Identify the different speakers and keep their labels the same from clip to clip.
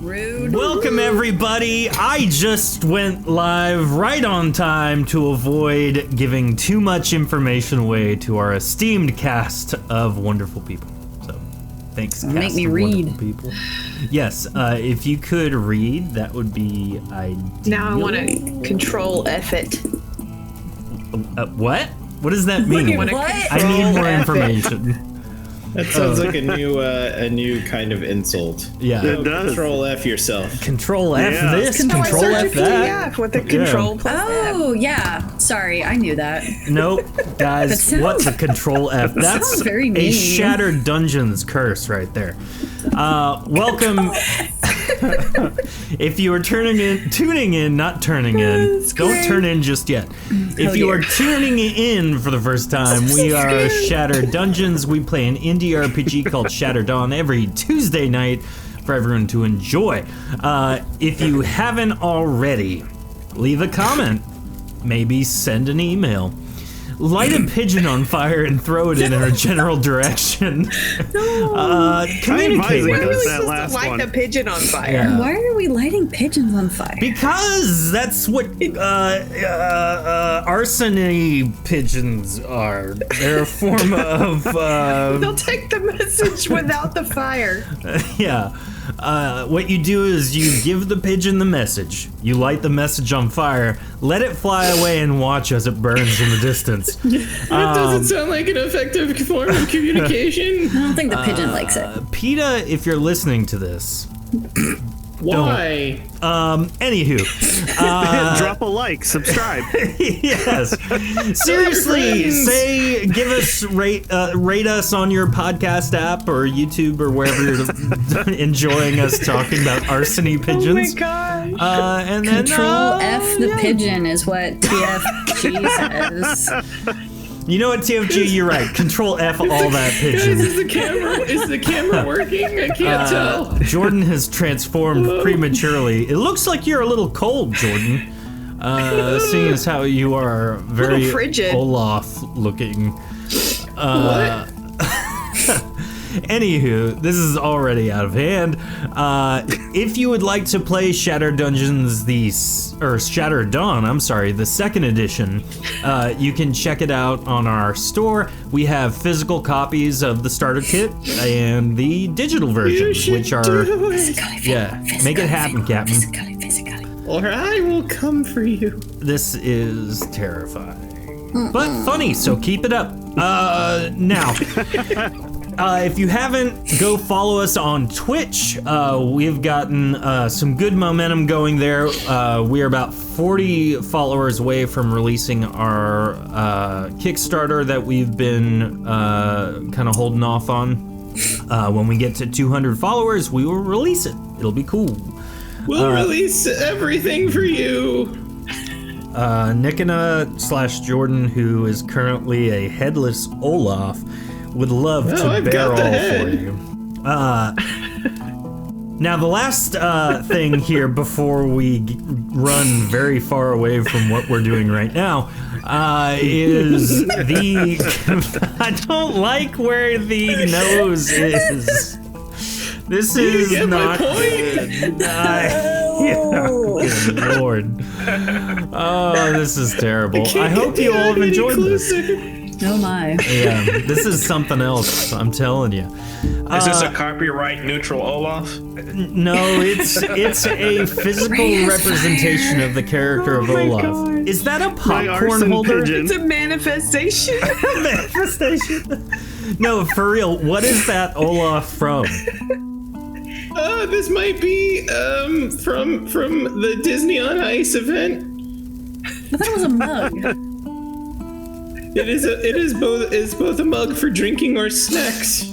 Speaker 1: Rude.
Speaker 2: Welcome, everybody. I just went live right on time to avoid giving too much information away to our esteemed cast of wonderful people. So, thanks,
Speaker 1: Make
Speaker 2: cast
Speaker 1: me
Speaker 2: of
Speaker 1: read.
Speaker 2: wonderful people. Yes, if you could read, that would be ideal.
Speaker 3: Now I want to control F it.
Speaker 2: What? What does that mean?
Speaker 1: What?
Speaker 2: I need more information.
Speaker 4: That sounds like a new kind of insult.
Speaker 2: Yeah.
Speaker 5: It does.
Speaker 4: Control F yourself.
Speaker 2: Control F
Speaker 5: Yeah.
Speaker 2: this,
Speaker 3: Control
Speaker 2: Control F that.
Speaker 3: PDF with the control plus F.
Speaker 1: Oh, yeah. Sorry, I knew that.
Speaker 2: Nope, guys,
Speaker 1: That
Speaker 2: what's a
Speaker 1: sounds-
Speaker 2: Control F? That's
Speaker 1: sounds very
Speaker 2: a
Speaker 1: mean.
Speaker 2: Shattered Dungeons curse right there. Welcome. If you are tuning in, not turning in. Don't turn in just yet. If you are tuning in for the first time, we are Shattered Dungeons. We play an indie RPG called Shattered Dawn every Tuesday night for everyone to enjoy. If you haven't already, leave a comment. Maybe send an email. Light a pigeon on fire and throw it in our general direction. Communicate with
Speaker 3: Why are we
Speaker 2: us.
Speaker 5: that
Speaker 3: supposed
Speaker 5: last
Speaker 3: to light
Speaker 5: one.
Speaker 3: a pigeon on fire?
Speaker 2: Yeah.
Speaker 1: Why are we lighting pigeons on fire?
Speaker 2: Because that's what arsony pigeons are. They're a form of
Speaker 3: They'll take the message without the fire.
Speaker 2: yeah. What you do is you give the pigeon the message. You light the message on fire, let it fly away, and watch as it burns in the distance.
Speaker 4: That doesn't sound like an effective form of communication.
Speaker 1: I don't think the pigeon likes it.
Speaker 2: PETA, if you're listening to this,
Speaker 4: Why?
Speaker 2: anywho,
Speaker 5: Drop a like, subscribe.
Speaker 2: yes. Seriously,
Speaker 4: friends.
Speaker 2: give us rate us on your podcast app or YouTube or wherever you're enjoying us talking about arsony pigeons.
Speaker 3: Oh my gosh.
Speaker 2: And then
Speaker 1: Control F the pigeon is what TFG says.
Speaker 2: You know what, TFG, you're right. Control F all that
Speaker 4: Guys,
Speaker 2: pigeon.
Speaker 4: is the camera working? I can't tell.
Speaker 2: Jordan has transformed prematurely. It looks like you're a little cold, Jordan. Seeing as how you are very
Speaker 3: Little frigid.
Speaker 2: Olaf looking. Anywho, this is already out of hand. If you would like to play Shattered Dungeons, Shattered Dawn, the second edition, you can check it out on our store. We have physical copies of the starter kit and the digital versions, which are make it happen, Captain.
Speaker 1: Physically.
Speaker 4: Or I will come for you.
Speaker 2: This is terrifying, but funny. So keep it up. Now. If you haven't, go follow us on Twitch. We've gotten some good momentum going there. We are about 40 followers away from releasing our Kickstarter that we've been kind of holding off on. When we get to 200 followers, we will release it. It'll be cool.
Speaker 4: We'll release everything for you.
Speaker 2: Nickina / Jordan, who is currently a headless Olaf, would love to
Speaker 4: I've
Speaker 2: bear
Speaker 4: got the
Speaker 2: all
Speaker 4: head.
Speaker 2: for you. Now, the last thing here before we run very far away from what we're doing right now is the... I don't like where the nose is. This is
Speaker 4: get my
Speaker 2: not
Speaker 4: point?
Speaker 2: good. Good Lord. Oh, this is terrible. I hope you all have enjoyed this.
Speaker 1: Oh my.
Speaker 2: Yeah, this is something else, I'm telling you.
Speaker 6: Is this a copyright neutral Olaf?
Speaker 2: No, it's a physical representation of the character of Olaf.
Speaker 3: God.
Speaker 2: Is that a
Speaker 5: My
Speaker 2: popcorn
Speaker 5: arson
Speaker 2: holder?
Speaker 5: pigeon.
Speaker 3: It's a manifestation.
Speaker 2: Manifestation. No, for real. What is that Olaf from?
Speaker 4: This might be from the Disney on Ice event.
Speaker 1: I thought it was a mug.
Speaker 4: It is both a mug for drinking or snacks.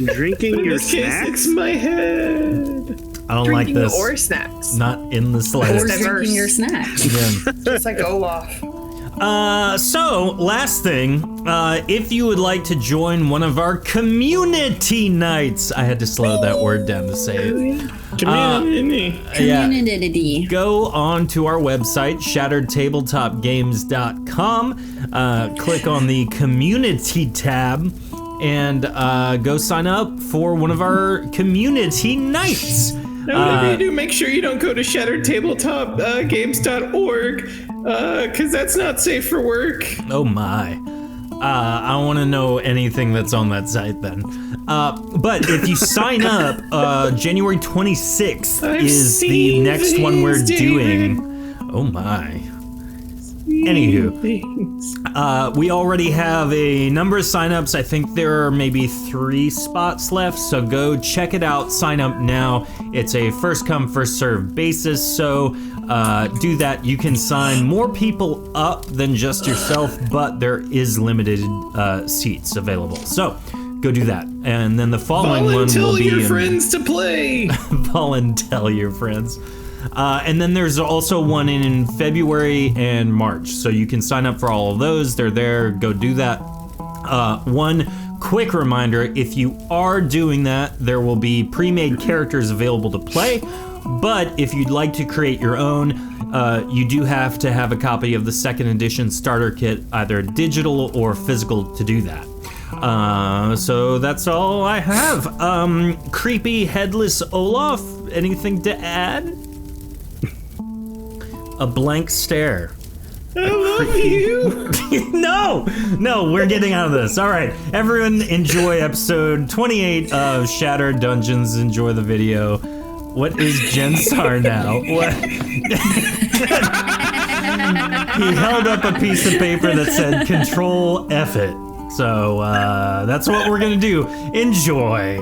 Speaker 5: Drinking
Speaker 4: In
Speaker 5: your
Speaker 4: this case,
Speaker 5: snacks?
Speaker 4: it's my head.
Speaker 2: I don't like
Speaker 3: Drinking
Speaker 2: this.
Speaker 3: or snacks.
Speaker 2: Not in the
Speaker 1: Or
Speaker 2: slightest.
Speaker 3: Diverse.
Speaker 1: drinking your snack.
Speaker 2: Yeah.
Speaker 3: Just like Olaf.
Speaker 2: So, last thing, if you would like to join one of our community nights, I had to slow that word down to say it.
Speaker 4: Community.
Speaker 2: Yeah.
Speaker 1: Community.
Speaker 2: Go on to our website, shatteredtabletopgames.com, click on the community tab, and go sign up for one of our community nights.
Speaker 4: Now, whatever you do, make sure you don't go to shatteredtabletopgames.org, because that's not safe for work.
Speaker 2: Oh my. I don't want to know anything that's on that site then. But if you sign up, January 26th is the next one we're doing. Oh my. Anywho, we already have a number of signups. I think there are maybe 3 spots left, so go check it out. Sign up now. It's a first come, first served basis, so do that. You can sign more people up than just yourself, but there is limited seats available. So go do that. And then the following one will be...
Speaker 4: Volunteer your friends to play!
Speaker 2: Volunteer your friends. And then there's also one in February and March, so you can sign up for all of those. They're there. Go do that. One quick reminder, if you are doing that, there will be pre-made characters available to play, but if you'd like to create your own, you do have to have a copy of the 2nd edition starter kit, either digital or physical, to do that. So that's all I have. Creepy Headless Olaf, anything to add? A blank stare.
Speaker 4: I love you!
Speaker 2: No, we're getting out of this. All right, everyone, enjoy episode 28 of Shattered Dungeons. Enjoy the video. What is Jensar now? What? He held up a piece of paper that said "Control F it." So that's what we're gonna do. Enjoy.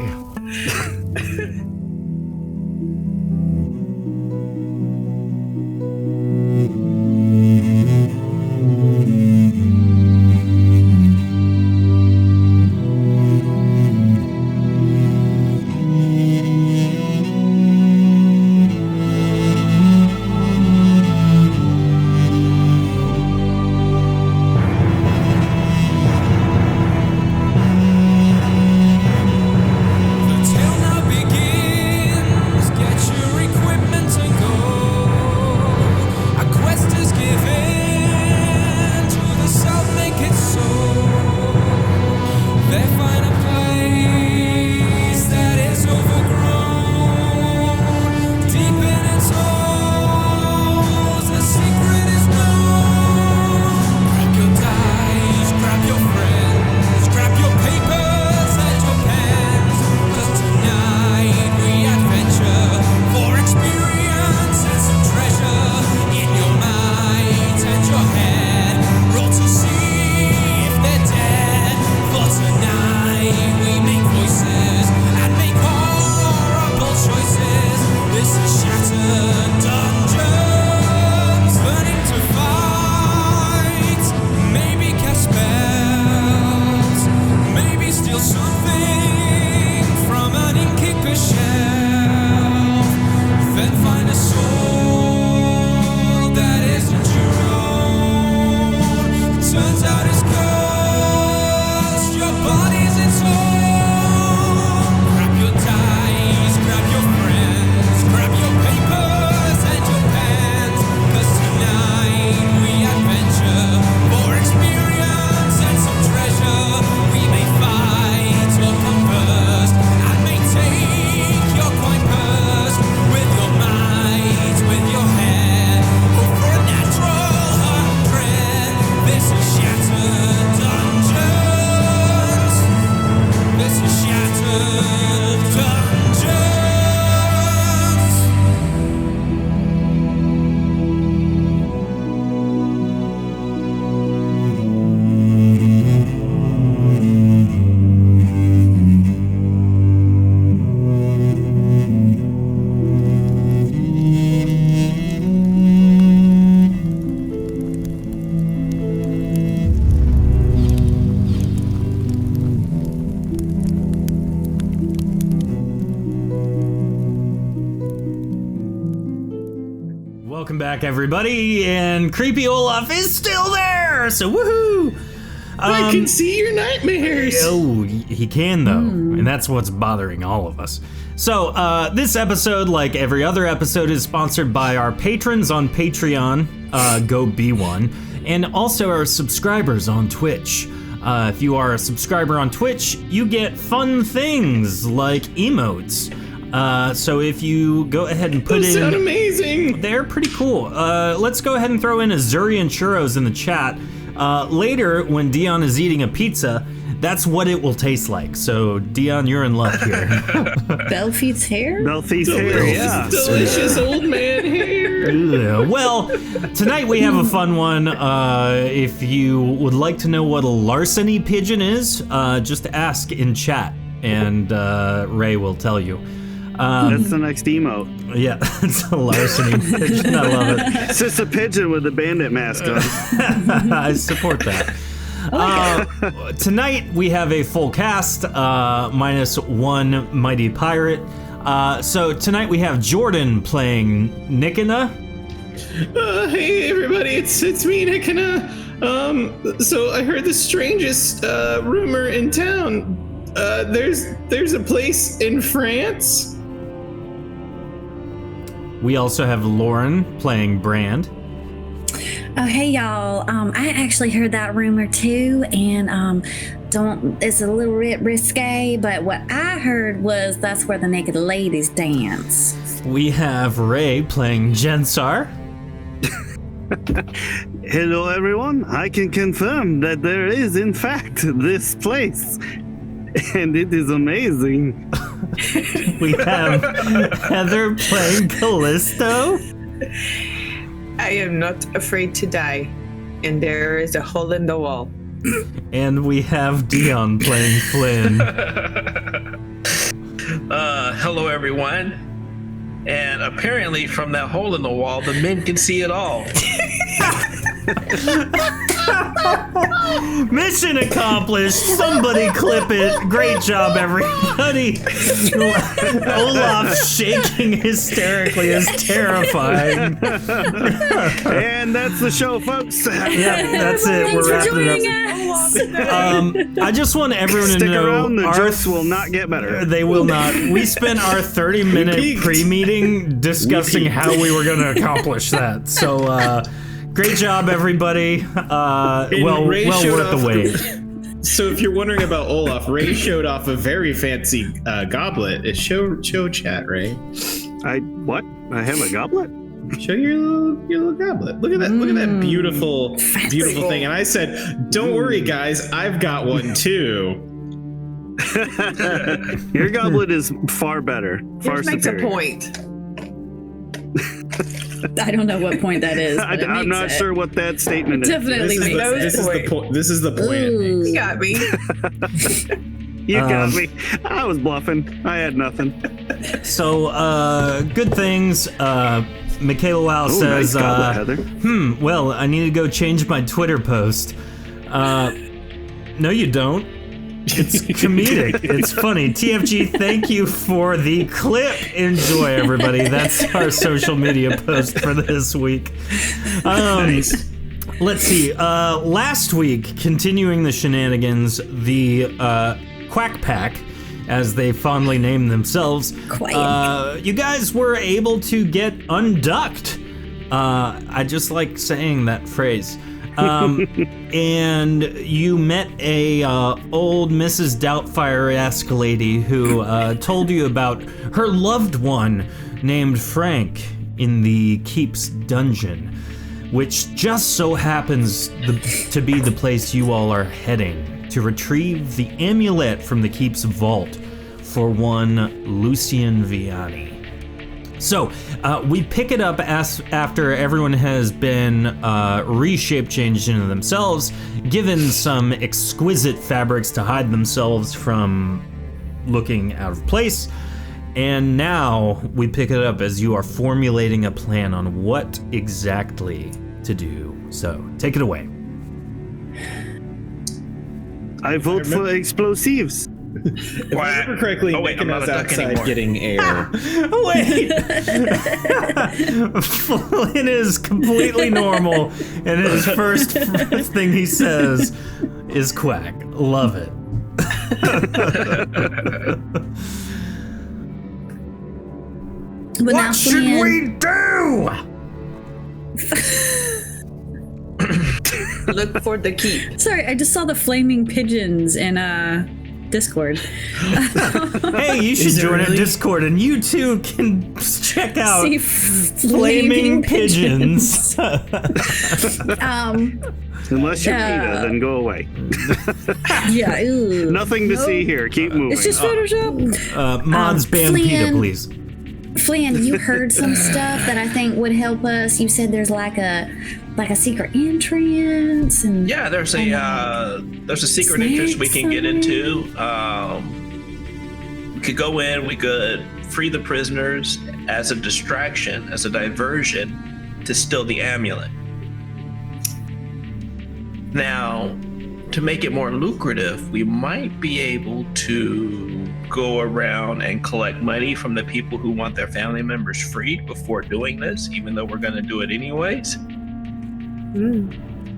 Speaker 2: Welcome back, everybody, and Creepy Olaf is still there, so woohoo!
Speaker 4: I can see your nightmares.
Speaker 2: Oh, he can, though, and that's what's bothering all of us. So, this episode, like every other episode, is sponsored by our patrons on Patreon, go be one, and also our subscribers on Twitch. If you are a subscriber on Twitch, you get fun things like emotes. So if you go ahead and put
Speaker 4: Those
Speaker 2: in...
Speaker 4: sound amazing!
Speaker 2: They're pretty cool. Let's go ahead and throw in Azurian churros in the chat. Later, when Dion is eating a pizza, that's what it will taste like. So, Dion, you're in luck here.
Speaker 1: Belfie's hair?
Speaker 5: Belfie's hair, yeah.
Speaker 4: Delicious old man hair.
Speaker 2: Well, tonight we have a fun one. If you would like to know what a larceny pigeon is, just ask in chat, and Ray will tell you.
Speaker 5: That's the next emote.
Speaker 2: Yeah, it's a larceny pigeon. I love it.
Speaker 5: It's just a pigeon with a bandit mask on.
Speaker 2: I support that. Tonight we have a full cast, minus one mighty pirate. So tonight we have Jordan playing Nikina.
Speaker 4: Hey everybody, it's me, Nikina. So I heard the strangest rumor in town. There's a place in France.
Speaker 2: We also have Lauren playing Brand.
Speaker 1: Oh, hey, y'all. I actually heard that rumor, too, and it's a little bit risque, but what I heard was that's where the naked ladies dance.
Speaker 2: We have Ray playing Jensar.
Speaker 5: Hello, everyone. I can confirm that there is, in fact, this place. And it is amazing.
Speaker 2: We have Heather playing Callisto.
Speaker 3: I am not afraid to die, and there is a hole in the wall.
Speaker 2: And we have Dion playing Flynn.
Speaker 6: Hello, everyone. And apparently, from that hole in the wall, the men can see it all.
Speaker 2: Mission accomplished. Somebody clip it. Great job, everybody. Olaf shaking hysterically is terrifying.
Speaker 5: And that's the show, folks.
Speaker 2: Yeah, that's it. We're wrapping it up. I just want everyone to
Speaker 5: Stick
Speaker 2: know
Speaker 5: around, the jokes will not get better.
Speaker 2: They will not. We spent our 30-minute pre-meeting discussing how we were going to accomplish that. So, great job, everybody. Well worth the wait.
Speaker 4: So if you're wondering about Olaf, Ray showed off a very fancy goblet. Show chat, Ray.
Speaker 5: What? I have a goblet?
Speaker 4: Show your little goblet. Look at that! Look at that beautiful thing. And I said, "Don't worry, guys. I've got one too."
Speaker 5: Your goblet is far better, far
Speaker 3: Yours makes
Speaker 5: superior.
Speaker 3: a point.
Speaker 1: I don't know what point that is. But it
Speaker 5: I'm
Speaker 1: makes
Speaker 5: not
Speaker 1: it.
Speaker 5: sure what that statement is.
Speaker 1: Definitely makes it.
Speaker 4: This is the point.
Speaker 1: Ooh.
Speaker 3: You got me.
Speaker 5: You got me. I was bluffing. I had nothing.
Speaker 2: So, good things. Michaela Lau
Speaker 5: Ooh,
Speaker 2: says,
Speaker 5: nice goblet, Heather.
Speaker 2: well, I need to go change my Twitter post. No, you don't. It's comedic. It's funny. TFG, thank you for the clip. Enjoy, everybody. That's our social media post for this week.
Speaker 4: Nice.
Speaker 2: Let's see. Last week, continuing the shenanigans, the Quack Pack, as they fondly name themselves, you guys were able to get unducked. I just like saying that phrase. And you met a old Mrs. Doubtfire-esque lady who told you about her loved one named Frank in the Keep's dungeon, which just so happens to be the place you all are heading to retrieve the amulet from the Keep's vault for one Lucian Viani. So, we pick it up after everyone has been reshape changed into themselves, given some exquisite fabrics to hide themselves from looking out of place, and now we pick it up as you are formulating a plan on what exactly to do. So, take it away.
Speaker 5: I vote for explosives.
Speaker 4: If I remember correctly,
Speaker 6: I'm not
Speaker 4: Nikina's
Speaker 6: a duck
Speaker 4: outside
Speaker 6: anymore.
Speaker 4: getting air.
Speaker 2: Wait! Flynn is completely normal, and his first thing he says is quack. Love it.
Speaker 1: But now,
Speaker 2: What should
Speaker 1: Flynn,
Speaker 2: we do?
Speaker 3: Look for the keep.
Speaker 1: Sorry, I just saw the flaming pigeons in Discord.
Speaker 2: Hey, you should
Speaker 4: Is it
Speaker 2: join our
Speaker 4: really?
Speaker 2: Discord, and you too can check out
Speaker 1: See
Speaker 2: flaming pigeons.
Speaker 5: Unless you're Peter, then go away.
Speaker 1: Yeah. Ew.
Speaker 5: Nothing to see here. Keep moving.
Speaker 1: It's just Photoshop.
Speaker 2: Mods ban
Speaker 1: Flynn.
Speaker 2: PETA, please.
Speaker 1: Flynn, you heard some stuff that I think would help us. You said there's like a secret entrance and
Speaker 6: Yeah, there's a secret entrance we can get into. We could go in. We could free the prisoners as a distraction, as a diversion, to steal the amulet. Now, to make it more lucrative, we might be able to go around and collect money from the people who want their family members freed before doing this, even though we're going to do it anyways.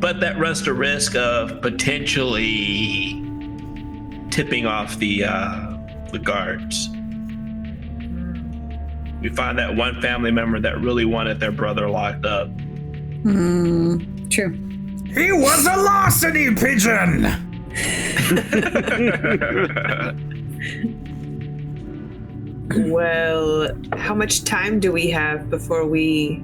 Speaker 6: But that runs the risk of potentially tipping off the guards. We find that one family member that really wanted their brother locked up.
Speaker 1: True.
Speaker 2: He was a larceny pigeon!
Speaker 3: Well, how much time do we have before we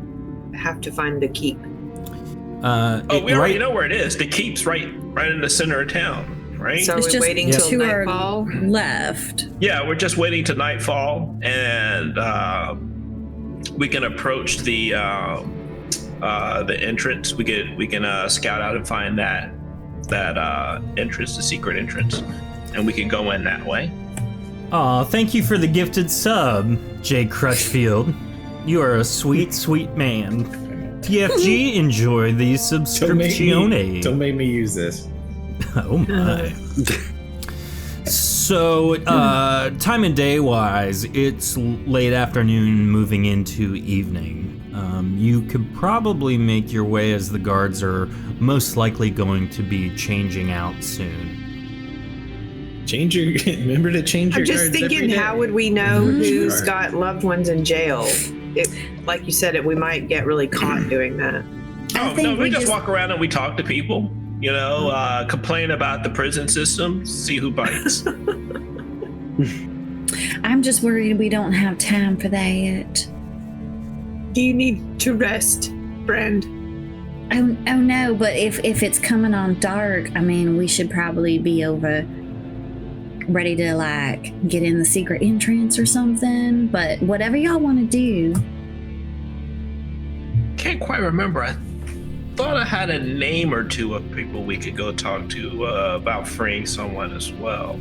Speaker 3: have to find the keep?
Speaker 6: We already know where it is. The keep's right in the center of town, right?
Speaker 3: So
Speaker 1: It's
Speaker 3: we're
Speaker 1: just
Speaker 3: waiting till
Speaker 1: 2 are
Speaker 3: nightfall.
Speaker 1: left.
Speaker 6: Yeah, we're just waiting to nightfall, and we can approach the entrance. We can scout out and find that entrance, the secret entrance, and we can go in that way.
Speaker 2: Aw, thank you for the gifted sub, Jay Crutchfield. You are a sweet, sweet man. TFG, enjoy the subscriptione.
Speaker 7: Don't make me use this.
Speaker 2: Oh my. So, time of day wise, it's late afternoon moving into evening. You could probably make your way as the guards are most likely going to be changing out soon.
Speaker 7: Remember to change your
Speaker 3: I'm just
Speaker 7: guards every
Speaker 3: thinking,
Speaker 7: day.
Speaker 3: how would we know who's
Speaker 7: Sure.
Speaker 3: got loved ones in jail? Like you said, we might get really caught doing that.
Speaker 6: Oh
Speaker 1: think
Speaker 6: no, we
Speaker 1: we
Speaker 6: just
Speaker 1: just-
Speaker 6: walk around and we talk to people. You know, complain about the prison system, see who bites.
Speaker 1: I'm just worried we don't have time for that.
Speaker 3: Do you need to rest, friend?
Speaker 1: Oh no, but if it's coming on dark, I mean, we should probably be over ready to like get in the secret entrance or something. But whatever y'all want to do.
Speaker 6: Can't quite remember. I thought I had a name or two of people we could go talk to about freeing someone as well.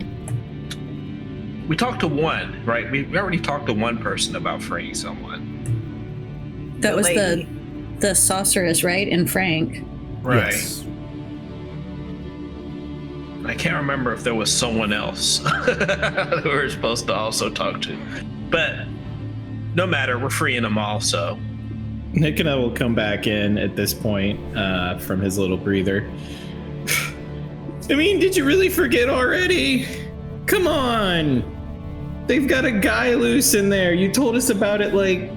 Speaker 6: We talked to one, right? We already talked to one person about freeing someone.
Speaker 1: That
Speaker 3: The
Speaker 1: was
Speaker 3: lady.
Speaker 1: the sorceress, right? And Frank.
Speaker 6: Right.
Speaker 2: Yes.
Speaker 6: I can't remember if there was someone else who we were supposed to also talk to. But no matter, we're freeing them all, so.
Speaker 7: Nick and I will come back in at this point from his little breather. I mean, did you really forget already? Come on. They've got a guy loose in there. You told us about it like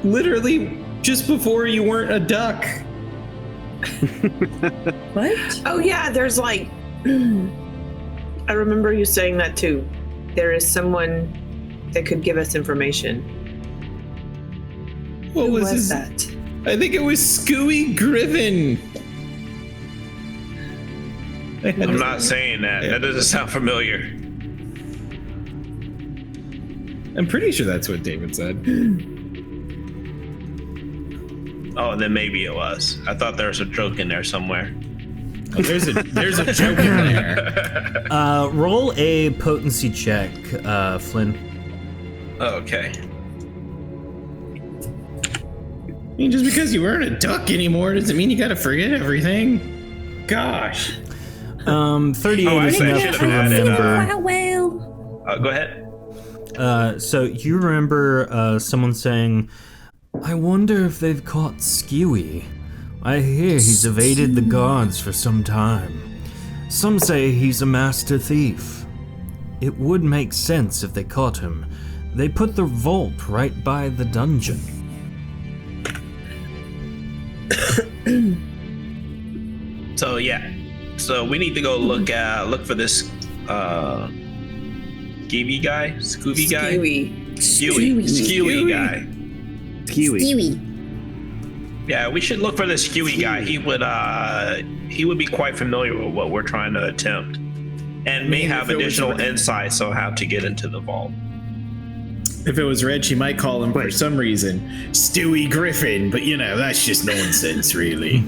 Speaker 7: literally just before you weren't a duck.
Speaker 1: What?
Speaker 3: Oh yeah, there's like I remember you saying that too. There is someone that could give us information.
Speaker 7: What
Speaker 3: Who
Speaker 7: was his?
Speaker 3: that?
Speaker 7: I think it was Scooey Griffin.
Speaker 6: I'm not saying that. That doesn't sound familiar.
Speaker 7: I'm pretty sure that's what David said.
Speaker 6: Oh, then maybe it was. I thought there was a joke in there somewhere.
Speaker 7: Oh, there's a joke in there.
Speaker 2: Roll a potency check, Flynn.
Speaker 6: Okay.
Speaker 7: I mean, just because you weren't a duck anymore doesn't mean you gotta forget everything. Gosh.
Speaker 2: 38
Speaker 6: Oh, I
Speaker 2: is
Speaker 6: think I
Speaker 2: enough
Speaker 6: should
Speaker 2: to
Speaker 6: have had it,
Speaker 2: remember.
Speaker 1: Well.
Speaker 6: Go ahead.
Speaker 2: So you remember someone saying, I wonder if they've caught Skewy. I hear he's evaded the guards for some time. Some say he's a master thief. It would make sense if they caught him. They put the vault right by the dungeon.
Speaker 6: So yeah. So we need to go look for this Skeevy guy? Scooby guy? Skewy guy.
Speaker 1: Skewy.
Speaker 6: Yeah, we should look for this Skewy guy. He would be quite familiar with what we're trying to attempt. And may have additional insights on how to get into the vault.
Speaker 7: If it was Red, she might call him for some reason Stewie Griffin, but that's just nonsense, really.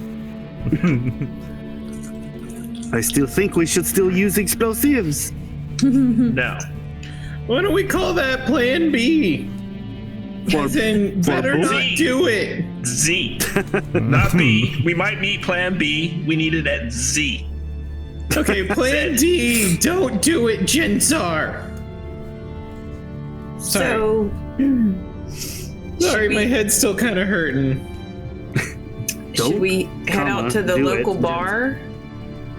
Speaker 5: I still think we should still use explosives.
Speaker 6: No.
Speaker 7: Why don't we call that Plan B? As in, better not do it.
Speaker 6: Z. Not B. We might need Plan B. We need it at Z.
Speaker 7: Okay, Plan D. Don't do it, Jensar.
Speaker 3: So,
Speaker 7: Sorry, my head's still kind of hurting.
Speaker 3: should we head out to the local bar,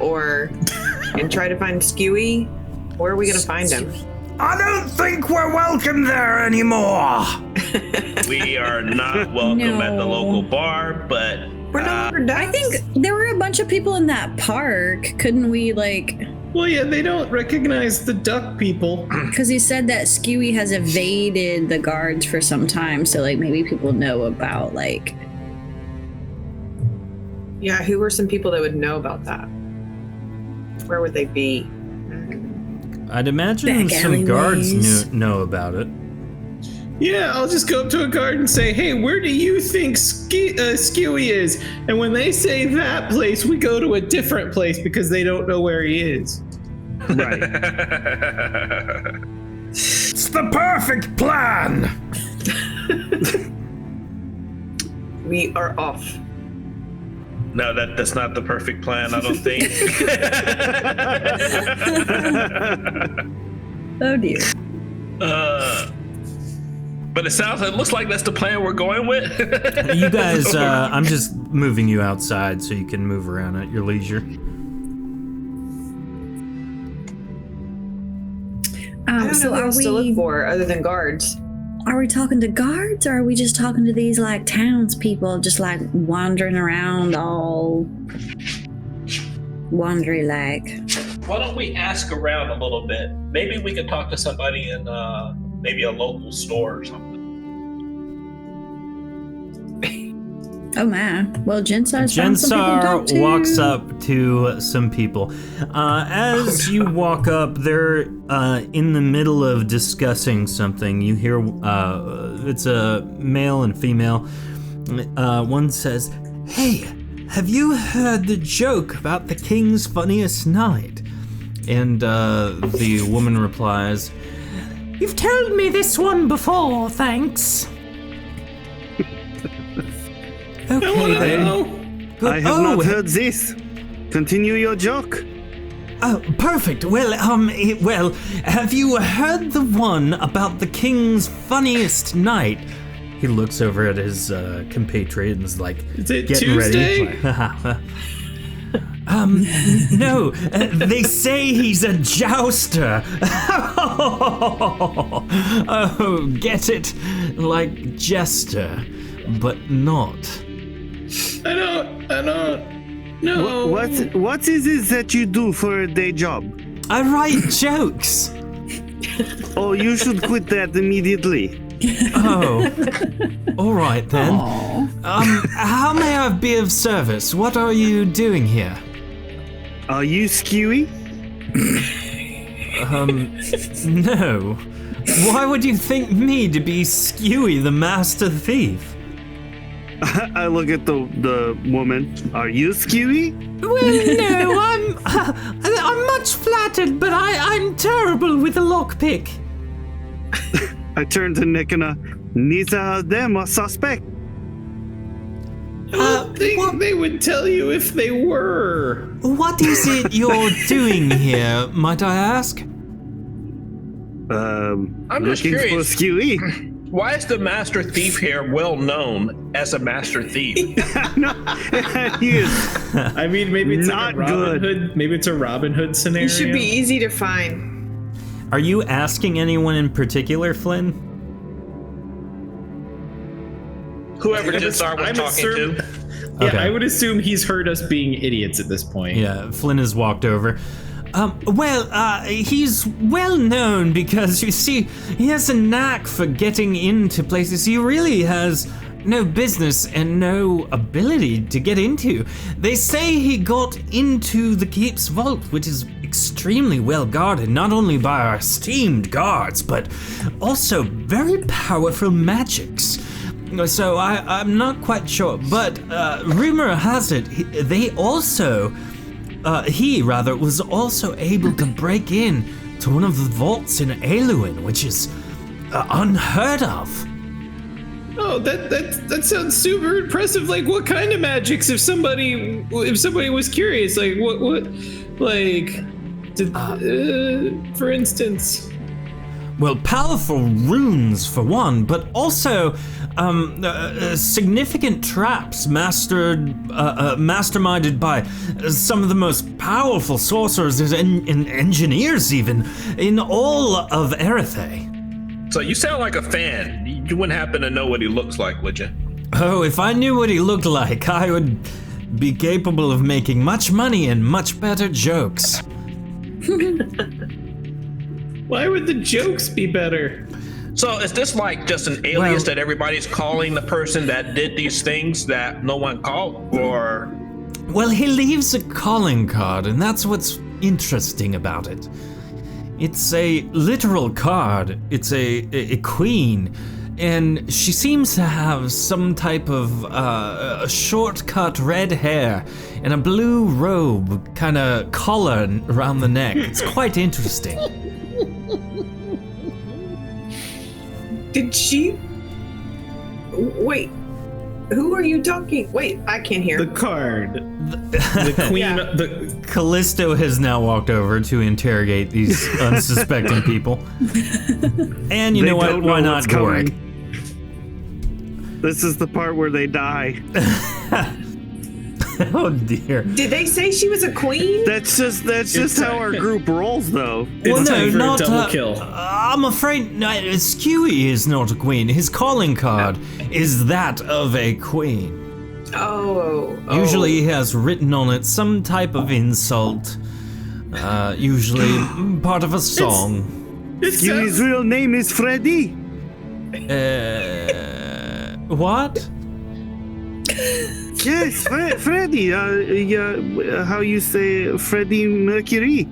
Speaker 3: and try to find Skewy? Where are we gonna find him?
Speaker 2: I don't think we're welcome there anymore.
Speaker 6: We are not welcome at the local bar, but
Speaker 3: We're no longer ducks.
Speaker 1: I think there were a bunch of people in that park. Couldn't we,
Speaker 7: Well, yeah, they don't recognize the duck people.
Speaker 1: because he said that Skewy has evaded the guards for some time, so maybe people know about
Speaker 3: Yeah, who were some people that would know about that? Where would they be?
Speaker 2: I'd imagine
Speaker 1: Back
Speaker 2: some guards
Speaker 1: alleyways.
Speaker 2: know about it.
Speaker 7: Yeah, I'll just go up to a guard and say, "Hey, where do you think Skewy is?" And when they say that place, we go to a different place because they don't know where he is.
Speaker 5: Right.
Speaker 2: It's the perfect plan.
Speaker 3: We are off.
Speaker 6: no, that's not the perfect plan, I don't think.
Speaker 1: Oh dear.
Speaker 6: But it looks like that's the plan we're going with.
Speaker 2: You guys, I'm just moving you outside so you can move around at your leisure.
Speaker 3: I don't know
Speaker 1: so
Speaker 3: who
Speaker 1: are
Speaker 3: else to look
Speaker 1: we
Speaker 3: for other than guards.
Speaker 1: are we talking to guards, or are we just talking to these townspeople just wandering around all wandery
Speaker 6: Why don't we ask around a little bit? Maybe we could talk to somebody in maybe a local store or something.
Speaker 1: Oh my. Well, Jensar's found some people to talk to.
Speaker 2: Jensar walks up to some people. As you walk up, they're in the middle of discussing something. You hear it's a male and female. One says, "Hey, have you heard the joke about the king's funniest night?" And the woman replies, "You've told me this one before, thanks." Okay then.
Speaker 5: I have not heard this. Continue your joke.
Speaker 2: Oh, perfect. Well, have you heard the one about the king's funniest night? He looks over at his compatriot and is like,
Speaker 7: Is it
Speaker 2: getting
Speaker 7: Tuesday?
Speaker 2: ready. No, they say he's a jouster. Oh, get it? Like jester, but not.
Speaker 7: I don't know.
Speaker 5: What is it that you do for a day job?
Speaker 2: I write jokes.
Speaker 5: Oh, you should quit that immediately.
Speaker 2: Oh, all right then. How may I be of service? What are you doing here?
Speaker 5: Are you Skewy?
Speaker 2: No. Why would you think me to be Skewy, the master thief?
Speaker 5: I look at the woman. Are you Skewy?
Speaker 2: Well, no, I'm much flattered, but I'm terrible with a lockpick.
Speaker 5: I turn to Nikona. Neither of them are suspect.
Speaker 7: I don't think they would tell you if they were.
Speaker 2: What is it you're doing here, might I ask?
Speaker 6: I'm just
Speaker 5: looking
Speaker 6: curious.
Speaker 5: for Skewy.
Speaker 6: Why is the master thief here well known as a master thief?
Speaker 5: No, he is.
Speaker 7: I mean, maybe it's
Speaker 5: Not
Speaker 7: like a Robin
Speaker 5: good.
Speaker 7: Hood. Maybe it's a Robin Hood scenario.
Speaker 3: You should be easy to find.
Speaker 2: Are you asking anyone in particular, Flynn?
Speaker 6: Whoever Jensar was talking to.
Speaker 2: Okay.
Speaker 7: I would assume he's heard us being idiots at this point.
Speaker 2: Yeah, Flynn has walked over. He's well known because, you see, he has a knack for getting into places he really has no business and no ability to get into. They say he got into the Keep's vault, which is extremely well guarded, not only by our esteemed guards, but also very powerful magics. So I'm not quite sure, but rumor has it he was also able to break in to one of the vaults in Aluin, which is unheard of.
Speaker 7: Oh, that sounds super impressive. Like, what kind of magics? If somebody was curious, like what for instance.
Speaker 2: Well, powerful runes for one, but also significant traps masterminded by some of the most powerful sorcerers and engineers even in all of Erethe.
Speaker 6: So you sound like a fan. You wouldn't happen to know what he looks like, would you?
Speaker 2: Oh, if I knew what he looked like, I would be capable of making much money and much better jokes.
Speaker 7: Why would the jokes be better?
Speaker 6: So is this like just an alias that everybody's calling the person that did these things that no one called, or?
Speaker 2: Well, he leaves a calling card, and that's what's interesting about it. It's a literal card. It's a queen, and she seems to have some type of short-cut red hair and a blue robe, kind of collar around the neck. It's quite interesting.
Speaker 3: Did she? Wait, who are you talking? Wait, I can't hear.
Speaker 7: The card. The queen.
Speaker 3: Yeah.
Speaker 2: Callisto has now walked over to interrogate these unsuspecting people. And you know what? Why not Gorik?
Speaker 5: This is the part where they die.
Speaker 2: Oh dear.
Speaker 3: Did they say she was a queen?
Speaker 5: That's just how our group rolls, though.
Speaker 2: Well,
Speaker 7: It's
Speaker 2: no,
Speaker 7: time for
Speaker 2: not
Speaker 7: a double kill.
Speaker 2: I'm afraid Skewy is not a queen. His calling card is that of a queen.
Speaker 3: Oh.
Speaker 2: Usually he has written on it some type of insult. Usually part of a song.
Speaker 5: His real name is Freddy.
Speaker 2: What?
Speaker 5: Yes, Freddy. How you say Freddie Mercury?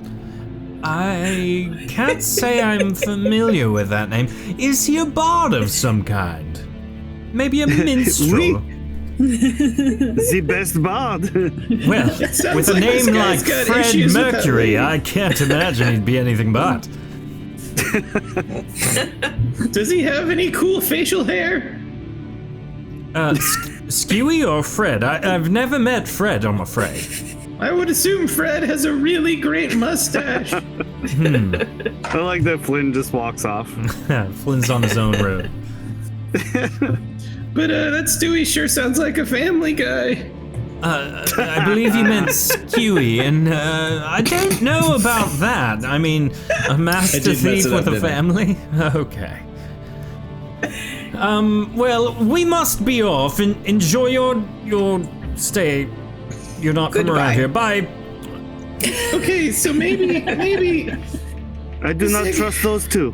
Speaker 2: I can't say I'm familiar with that name. Is he a bard of some kind? Maybe a minstrel?
Speaker 5: The best bard.
Speaker 2: Well, with a
Speaker 7: like this
Speaker 2: name
Speaker 7: guy's
Speaker 2: like
Speaker 7: got
Speaker 2: Fred
Speaker 7: issues with that
Speaker 2: Mercury,
Speaker 7: lady.
Speaker 2: I can't imagine he'd be anything but.
Speaker 7: Does he have any cool facial hair?
Speaker 2: Skewy or Fred? I've never met Fred, I'm afraid.
Speaker 7: I would assume Fred has a really great mustache.
Speaker 5: I like that Flynn just walks off.
Speaker 2: Flynn's on his own road.
Speaker 7: But that Stewie sure sounds like a family guy.
Speaker 2: I believe you meant Skewy, and I don't know about that. I mean, a master
Speaker 7: did mess
Speaker 2: thief
Speaker 7: it up,
Speaker 2: with a
Speaker 7: didn't I?
Speaker 2: family? Okay. Well, we must be off. Enjoy your stay. You're not from
Speaker 3: Goodbye.
Speaker 2: around here. Bye.
Speaker 7: Okay, so maybe
Speaker 5: I do not trust those two.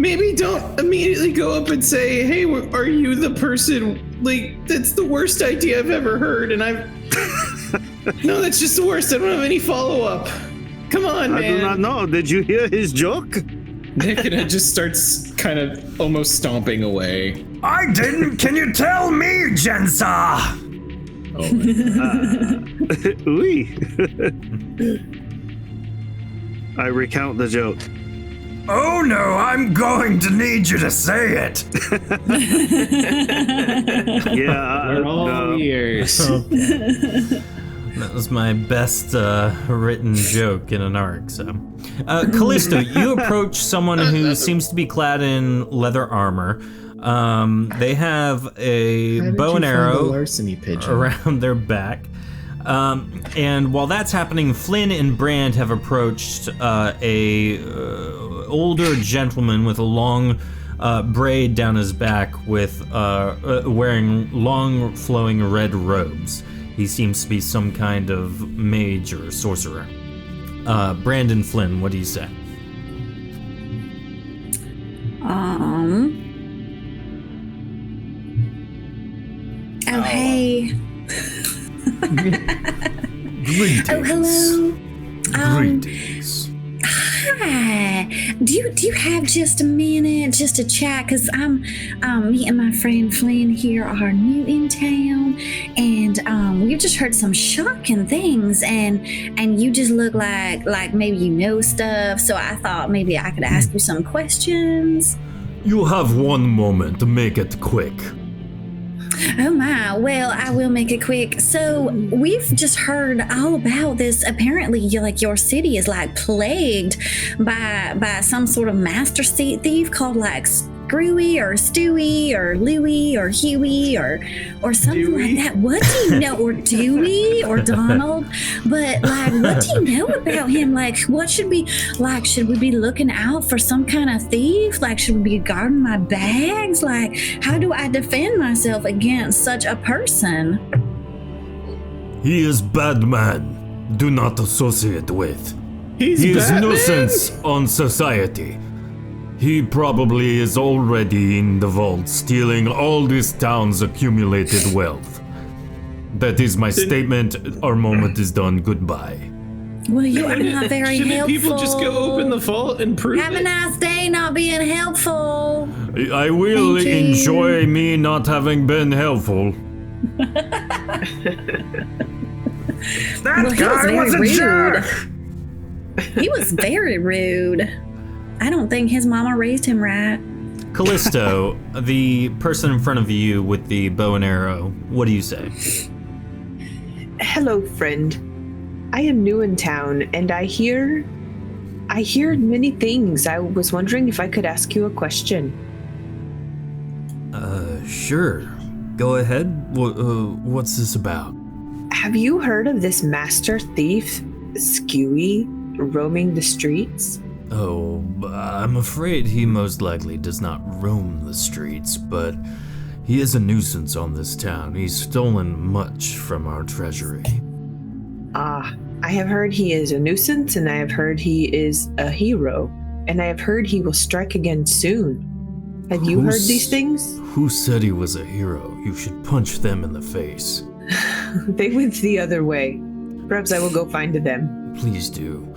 Speaker 7: maybe don't immediately go up and say, "Hey, are you the person?" Like, that's the worst idea I've ever heard, and no, that's just the worst. I don't have any follow-up. Come on, man.
Speaker 5: I do not know. Did you hear his joke?
Speaker 7: Nick just starts kind of almost stomping away.
Speaker 2: I didn't. Can you tell me, Jensa?
Speaker 5: Oui. I recount the joke.
Speaker 2: Oh no, I'm going to need you to say it.
Speaker 5: Yeah,
Speaker 7: We're all ears.
Speaker 2: That was my best written joke in an arc. So, Callisto, you approach someone who seems to be clad in leather armor. They have a bow and arrow
Speaker 7: larceny pigeon
Speaker 2: around their back. And while that's happening, Flynn and Brand have approached a older gentleman with a long braid down his back with wearing long flowing red robes. He seems to be some kind of mage or sorcerer. Brandon Flynn, what do you say?
Speaker 1: Oh, hey.
Speaker 2: Greetings.
Speaker 1: Oh, hello.
Speaker 2: Greetings.
Speaker 1: Hi. Do you have just a minute just to chat? Because me and my friend Flynn here are new in town, and we've just heard some shocking things, and you just look like maybe you know stuff. So I thought maybe I could ask you some questions.
Speaker 2: You have 1 moment to make it quick.
Speaker 1: Oh my, well, I will make it quick. So we've just heard all about this. Apparently, your city is like plagued by some sort of master thief called like Screwy or Stewie or Louie or Huey or something
Speaker 3: Dewey?
Speaker 1: like that. What do you know? Or Dewey or Donald? But like, what do you know about him? Like, what should we like? Should we be looking out for some kind of thief? Like, should we be guarding my bags? Like, how do I defend myself against such a person?
Speaker 2: He is bad man. Do not associate with.
Speaker 7: He's
Speaker 2: He is
Speaker 7: Batman?
Speaker 2: nuisance on society. He probably is already in the vault stealing all this town's accumulated wealth. That is my statement. Our moment is done. Goodbye.
Speaker 1: Well, you are not very
Speaker 7: Shouldn't
Speaker 1: helpful.
Speaker 7: people just go open the vault and prove
Speaker 1: Have a
Speaker 7: it?
Speaker 1: nice day, not being helpful.
Speaker 2: I will
Speaker 1: Thank you.
Speaker 2: enjoy me not having been helpful.
Speaker 1: Well, he was very rude. He was very rude. I don't think his mama raised him right.
Speaker 2: Callisto, the person in front of you with the bow and arrow, what do you say?
Speaker 3: Hello, friend. I am new in town, and I hear many things. I was wondering if I could ask you a question.
Speaker 2: Sure. Go ahead. What's this about?
Speaker 3: Have you heard of this master thief, Skewy, roaming the streets?
Speaker 2: Oh, I'm afraid he most likely does not roam the streets, but he is a nuisance on this town. He's stolen much from our treasury.
Speaker 3: I have heard he is a nuisance, and I have heard he is a hero, and I have heard he will strike again soon. Have you heard these things?
Speaker 2: Who said he was a hero? You should punch them in the face.
Speaker 3: They went the other way. Perhaps I will go find them.
Speaker 2: Please do.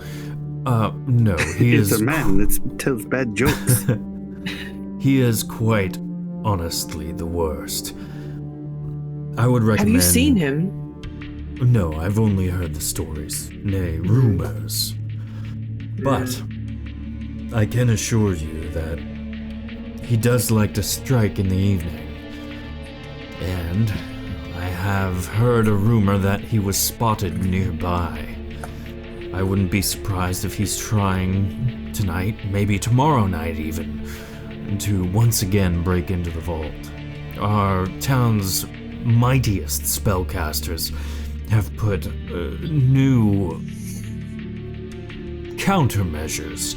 Speaker 2: No, he
Speaker 5: He's
Speaker 2: is.
Speaker 5: a man that tells bad jokes.
Speaker 2: He is quite honestly the worst. I would recommend.
Speaker 3: Have you seen him?
Speaker 2: No, I've only heard the stories, nay, rumors. But I can assure you that he does like to strike in the evening. And I have heard a rumor that he was spotted nearby. I wouldn't be surprised if he's trying tonight, maybe tomorrow night even, to once again break into the vault. Our town's mightiest spellcasters have put new countermeasures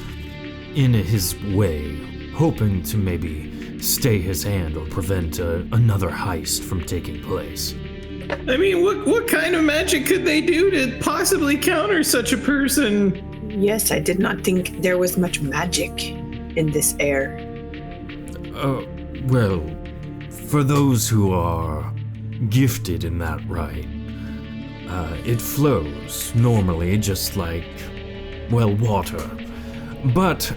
Speaker 2: in his way, hoping to maybe stay his hand or prevent another heist from taking place.
Speaker 7: I mean, what kind of magic could they do to possibly counter such a person?
Speaker 3: Yes, I did not think there was much magic in this air.
Speaker 2: Well, for those who are gifted in that right, it flows normally just like, well, water. But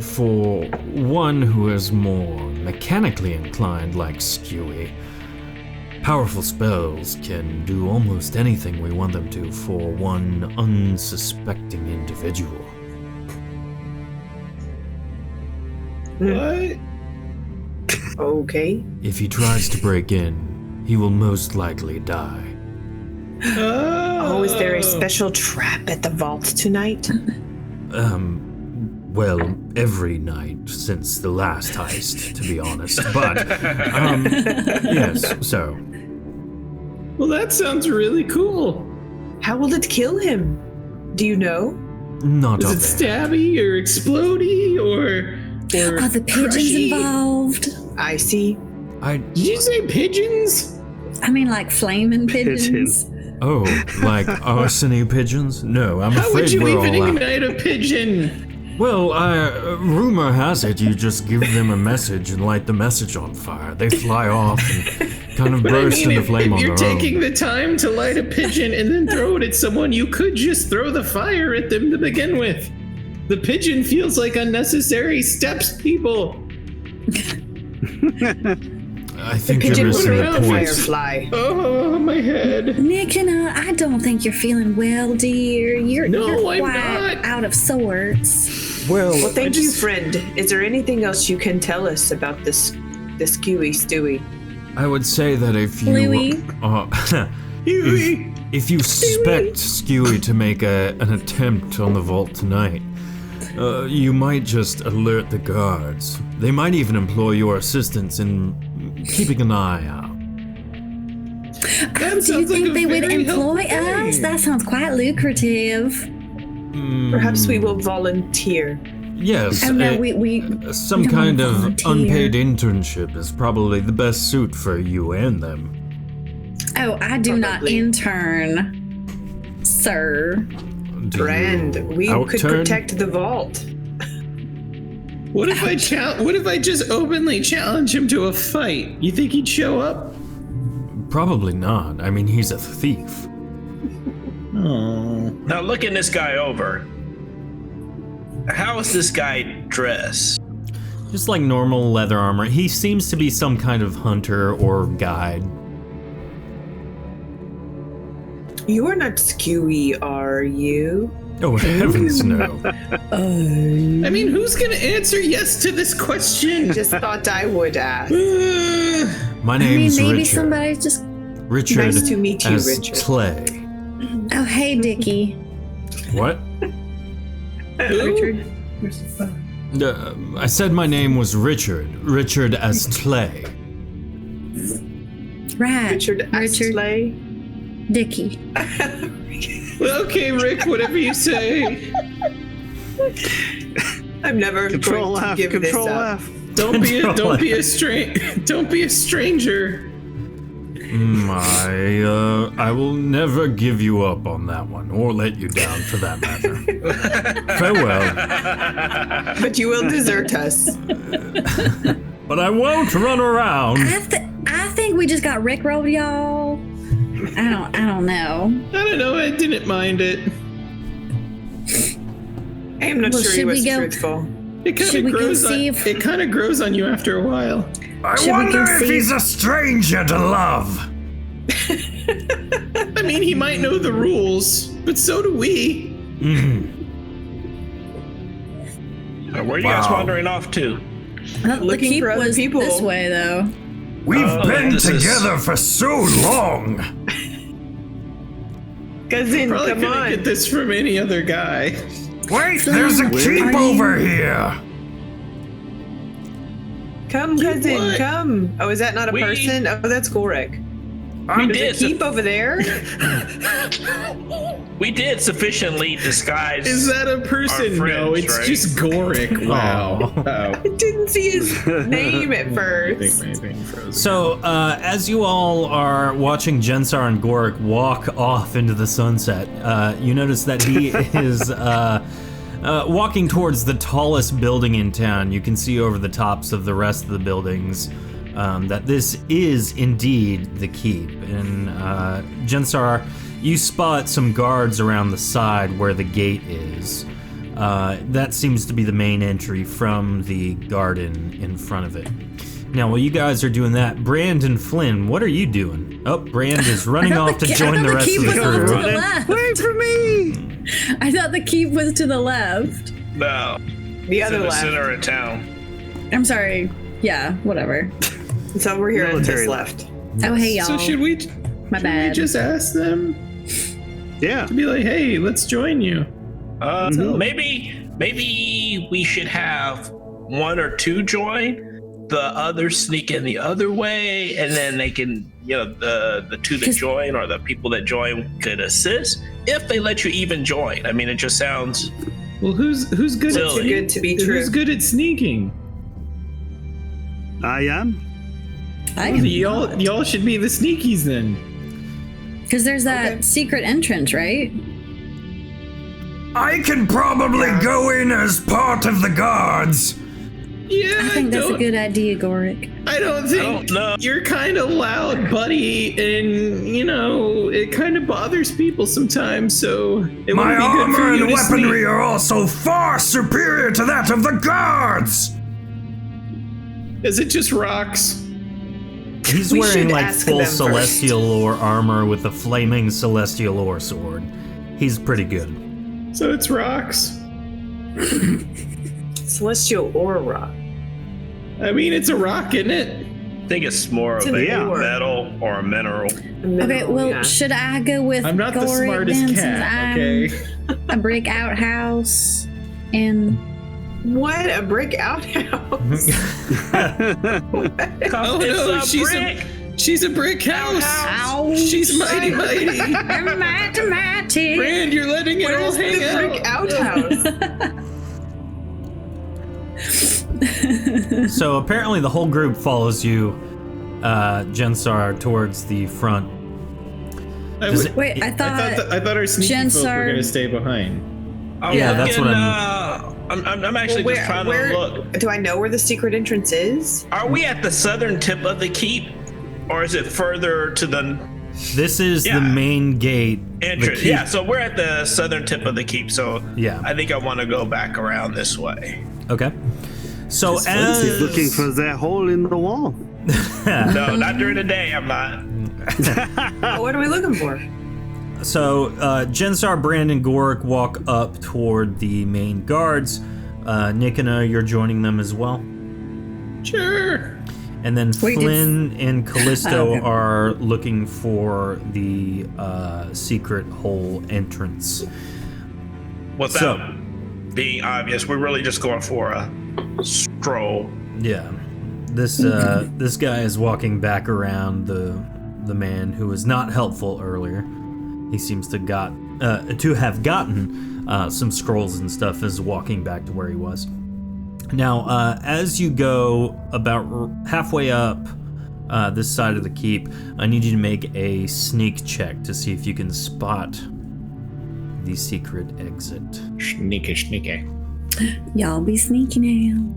Speaker 2: for one who is more mechanically inclined like Skewy, powerful spells can do almost anything we want them to for one unsuspecting individual.
Speaker 7: What?
Speaker 3: Okay.
Speaker 2: If he tries to break in, he will most likely die.
Speaker 3: Oh, is there a special trap at the vault tonight?
Speaker 2: Well, every night since the last heist, to be honest. But, yes, so.
Speaker 7: Well, that sounds really cool.
Speaker 3: How will it kill him? Do you know?
Speaker 2: Not
Speaker 7: Is
Speaker 2: of
Speaker 7: it stabby or explodey or
Speaker 4: Or
Speaker 1: Are the pigeons
Speaker 4: crushy?
Speaker 1: involved?
Speaker 3: I see.
Speaker 4: Did you say pigeons?
Speaker 1: I mean, like flaming pigeons.
Speaker 2: Oh, like arsony pigeons? No, I'm
Speaker 4: How would
Speaker 2: afraid
Speaker 4: you
Speaker 2: we're
Speaker 4: even
Speaker 2: all out.
Speaker 4: ignite a pigeon?
Speaker 2: Well, rumor has it you just give them a message and light the message on fire. They fly off and kind of
Speaker 4: But I
Speaker 2: burst
Speaker 4: mean,
Speaker 2: into
Speaker 4: if
Speaker 2: flame on
Speaker 4: you're
Speaker 2: their
Speaker 4: taking
Speaker 2: own.
Speaker 4: the time to light a pigeon and then throw it at someone, you could just throw the fire at them to begin with. The pigeon feels like unnecessary steps, people.
Speaker 2: I think you're
Speaker 3: Pigeon
Speaker 2: missing
Speaker 3: would
Speaker 2: the
Speaker 3: the
Speaker 2: point.
Speaker 3: firefly.
Speaker 4: Oh, my head.
Speaker 1: Nick, I don't think you're feeling well, dear. You're
Speaker 4: I'm
Speaker 1: quite
Speaker 4: not.
Speaker 1: out of sorts.
Speaker 3: Well,
Speaker 2: Well,
Speaker 3: thank you, friend. Is there anything else you can tell us about this Skewy Stewie?
Speaker 2: I would say that if you
Speaker 1: Louis?
Speaker 2: if you suspect Skewy to make an attempt on the vault tonight, you might just alert the guards. They might even employ your assistance in keeping an eye out.
Speaker 4: That
Speaker 1: Do you
Speaker 4: sounds like
Speaker 1: think
Speaker 4: a
Speaker 1: they would
Speaker 4: very
Speaker 1: employ
Speaker 4: helpful
Speaker 1: us?
Speaker 4: thing.
Speaker 1: That sounds quite lucrative.
Speaker 3: Perhaps we will volunteer.
Speaker 2: Yes,
Speaker 1: Oh no, we
Speaker 2: some
Speaker 1: don't
Speaker 2: kind of
Speaker 1: volunteer.
Speaker 2: unpaid internship is probably the best suit for you and them.
Speaker 1: Oh, I do not
Speaker 3: Probably.
Speaker 1: intern, sir.
Speaker 2: Do
Speaker 3: Friend,
Speaker 2: you
Speaker 3: we could
Speaker 2: outturn?
Speaker 3: protect the vault.
Speaker 4: What if I just openly challenge him to a fight? You think he'd show up?
Speaker 2: Probably not. I mean, he's a thief.
Speaker 4: Oh.
Speaker 6: Now looking this guy over. How is this guy dressed?
Speaker 2: Just like normal leather armor. He seems to be some kind of hunter or guide.
Speaker 3: You are not Skewy, are you?
Speaker 2: Oh, heavens no.
Speaker 4: I mean, who's gonna answer yes to this question?
Speaker 3: Just thought I would ask.
Speaker 2: My
Speaker 1: I mean,
Speaker 2: name's
Speaker 1: maybe
Speaker 2: Richard.
Speaker 1: somebody's just.
Speaker 2: Richard
Speaker 3: Nice to meet you,
Speaker 2: as
Speaker 3: Richard.
Speaker 2: Clay.
Speaker 1: Oh, hey, Dickie.
Speaker 2: What?
Speaker 3: Richard.
Speaker 2: I said my name was Richard. Richard as Clay.
Speaker 1: Right.
Speaker 3: Richard Astley.
Speaker 1: Dickie.
Speaker 4: Well, okay, Rick, whatever you say.
Speaker 3: I'm never
Speaker 5: Control
Speaker 3: going to
Speaker 5: F,
Speaker 3: give
Speaker 5: control
Speaker 3: this up.
Speaker 5: F.
Speaker 4: Don't be
Speaker 2: Control
Speaker 4: a stranger.
Speaker 2: I will never give you up on that one, or let you down for that matter. Farewell.
Speaker 3: But you will desert us.
Speaker 2: But I won't run around.
Speaker 1: I think we just got rickrolled, y'all. I don't know.
Speaker 4: I don't know, I didn't mind it.
Speaker 3: I am not
Speaker 1: Well,
Speaker 3: sure he
Speaker 1: should we
Speaker 3: was
Speaker 1: go-
Speaker 3: truthful.
Speaker 4: It kind
Speaker 1: Should
Speaker 4: of
Speaker 1: we go
Speaker 4: grows on
Speaker 1: see if-
Speaker 4: it kind of grows on you after a while.
Speaker 2: I
Speaker 1: Should we
Speaker 2: wonder
Speaker 1: go
Speaker 2: if
Speaker 1: see-
Speaker 2: he's a stranger to love.
Speaker 4: I mean, he might know the rules, but so do we.
Speaker 6: Where are you guys
Speaker 2: Wow.
Speaker 6: wandering off to?
Speaker 1: The
Speaker 3: Looking
Speaker 1: keep
Speaker 3: for other
Speaker 1: was
Speaker 3: people.
Speaker 1: this way, though.
Speaker 2: We've been
Speaker 6: this is-
Speaker 2: together for so long.
Speaker 3: Cousin,
Speaker 4: Probably
Speaker 3: come
Speaker 4: couldn't
Speaker 3: on.
Speaker 4: get this from any other guy.
Speaker 2: Wait, there's a keep over here.
Speaker 3: Come, cousin,
Speaker 4: what?
Speaker 3: come. Oh, is that not a
Speaker 6: We-
Speaker 3: person? Oh, that's Gorek.
Speaker 6: We
Speaker 3: There's a
Speaker 6: did.
Speaker 3: keep over there.
Speaker 6: We did sufficiently disguise.
Speaker 4: Is that a person?
Speaker 6: Our
Speaker 4: No,
Speaker 6: friends,
Speaker 4: it's
Speaker 6: right?
Speaker 4: just Goric. Wow.
Speaker 2: Aw.
Speaker 4: Oh.
Speaker 3: I didn't see his name at
Speaker 4: I think
Speaker 3: first.
Speaker 4: my thing froze.
Speaker 2: So, as you all are watching Jensar and Gorik walk off into the sunset, you notice that he is walking towards the tallest building in town. You can see over the tops of the rest of the buildings that this is indeed the keep. And Jensar, you spot some guards around the side where the gate is. That seems to be the main entry from the garden in front of it. Now, while you guys are doing that, Brand and Flynn, what are you doing? Oh, Brand is running off to join the rest of the
Speaker 1: keep was off to
Speaker 2: crew.
Speaker 1: the left.
Speaker 5: Wait for me!
Speaker 1: I thought the keep was to the left.
Speaker 6: No,
Speaker 3: The
Speaker 6: it's
Speaker 3: other
Speaker 6: in the
Speaker 3: left.
Speaker 6: center of town.
Speaker 1: I'm sorry. Yeah, whatever.
Speaker 3: It's over here on
Speaker 5: Military
Speaker 3: this left.
Speaker 1: Oh, hey, y'all.
Speaker 4: So should we
Speaker 1: My bad.
Speaker 4: just ask them
Speaker 5: Yeah.
Speaker 4: to be like, hey, let's join you?
Speaker 6: Maybe we should have one or two join, the others sneak in the other way, and then they can, the two that
Speaker 1: 'Cause-
Speaker 6: join or the people that join could assist if they let you even join. I mean, it just sounds
Speaker 7: Well, who's good at
Speaker 6: Silly.
Speaker 3: Too good to be true.
Speaker 7: Who's good at sneaking?
Speaker 5: I am.
Speaker 7: Y'all should be the sneakies then.
Speaker 1: Because there's that secret entrance, right?
Speaker 2: I can probably go in as part of the guards.
Speaker 7: Yeah,
Speaker 1: I think that's a good idea, Gorik.
Speaker 7: I don't think
Speaker 6: know.
Speaker 7: you're kind of loud, buddy, and it kind of bothers people sometimes. So it
Speaker 2: My
Speaker 7: wouldn't be good for
Speaker 2: armor
Speaker 7: you
Speaker 2: and
Speaker 7: to
Speaker 2: weaponry
Speaker 7: sneak.
Speaker 2: are also far superior to that of the guards.
Speaker 7: Is it just rocks?
Speaker 2: He's
Speaker 3: We
Speaker 2: wearing
Speaker 3: should
Speaker 2: like
Speaker 3: ask
Speaker 2: full
Speaker 3: them first.
Speaker 2: celestial ore armor with a flaming celestial ore sword. He's pretty good.
Speaker 7: So it's rocks.
Speaker 3: Celestial aura.
Speaker 7: I mean, it's a rock, isn't it?
Speaker 6: I think it's more
Speaker 3: It's
Speaker 6: of
Speaker 3: an
Speaker 6: a
Speaker 3: ore.
Speaker 6: metal or a mineral.
Speaker 1: Okay, well, should I go with
Speaker 7: I'm not the
Speaker 1: Gorik
Speaker 7: smartest
Speaker 1: then,
Speaker 7: cat,
Speaker 1: since
Speaker 7: okay?
Speaker 1: I'm a brick outhouse and
Speaker 3: What? A brick outhouse?
Speaker 7: Oh no, she's a brick house.
Speaker 1: Ow.
Speaker 7: She's mighty.
Speaker 1: mighty.
Speaker 7: Brand, you're letting it all
Speaker 3: Where's
Speaker 7: hang
Speaker 3: the brick
Speaker 7: out.
Speaker 3: outhouse?
Speaker 2: So apparently the whole group follows you, Jensar, towards the front. Does it-
Speaker 1: Wait, I thought
Speaker 7: our sneaky folk were
Speaker 1: Jensar-
Speaker 7: gonna stay behind.
Speaker 2: Yeah, that's what
Speaker 6: I'm actually just trying to look.
Speaker 3: Do I know where the secret entrance is?
Speaker 6: Are we at the southern tip of the keep, or is it further to the
Speaker 2: This is the main gate. the
Speaker 6: entrance?
Speaker 2: keep-
Speaker 6: Yeah, so we're at the southern tip of the keep. So
Speaker 2: Yeah.
Speaker 6: I think I want to go back around this way.
Speaker 2: Okay. So
Speaker 5: He's
Speaker 2: as
Speaker 5: looking for that hole in the wall.
Speaker 6: No, not during the day. I'm not.
Speaker 3: Oh, what are we looking for?
Speaker 2: So, Jensar, Brand, and Gorik walk up toward the main guards. Nikona, you're joining them as well.
Speaker 7: Sure.
Speaker 2: And then
Speaker 1: Wait,
Speaker 2: Flynn and Callisto
Speaker 1: okay.
Speaker 2: are looking for the secret hole entrance.
Speaker 6: Without being obvious, we're really just going for a stroll.
Speaker 2: Yeah, this guy is walking back around the man who was not helpful earlier. He seems to have gotten some scrolls and stuff as walking back to where he was. Now, as you go about halfway up this side of the keep, I need you to make a sneak check to see if you can spot the secret exit.
Speaker 7: Sneaky.
Speaker 1: Y'all be sneaky now.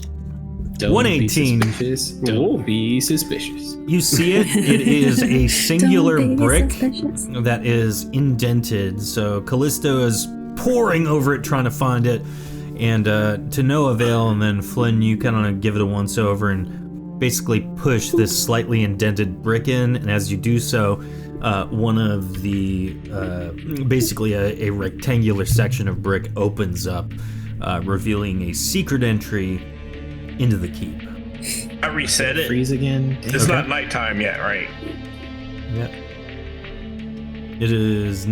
Speaker 7: Don't
Speaker 2: 118.
Speaker 7: be suspicious. Don't be suspicious.
Speaker 2: You see it. It is a singular
Speaker 1: Don't be
Speaker 2: brick
Speaker 1: suspicious.
Speaker 2: that is indented. So Callisto is poring over it, trying to find it, and to no avail. And then Flynn, you kind of give it a once over and basically push this slightly indented brick in. And as you do so, one of the basically a rectangular section of brick opens up, revealing a secret entry into the keep.
Speaker 6: I reset it.
Speaker 7: Freeze again.
Speaker 6: It's not nighttime yet, right?
Speaker 2: Yep. It is.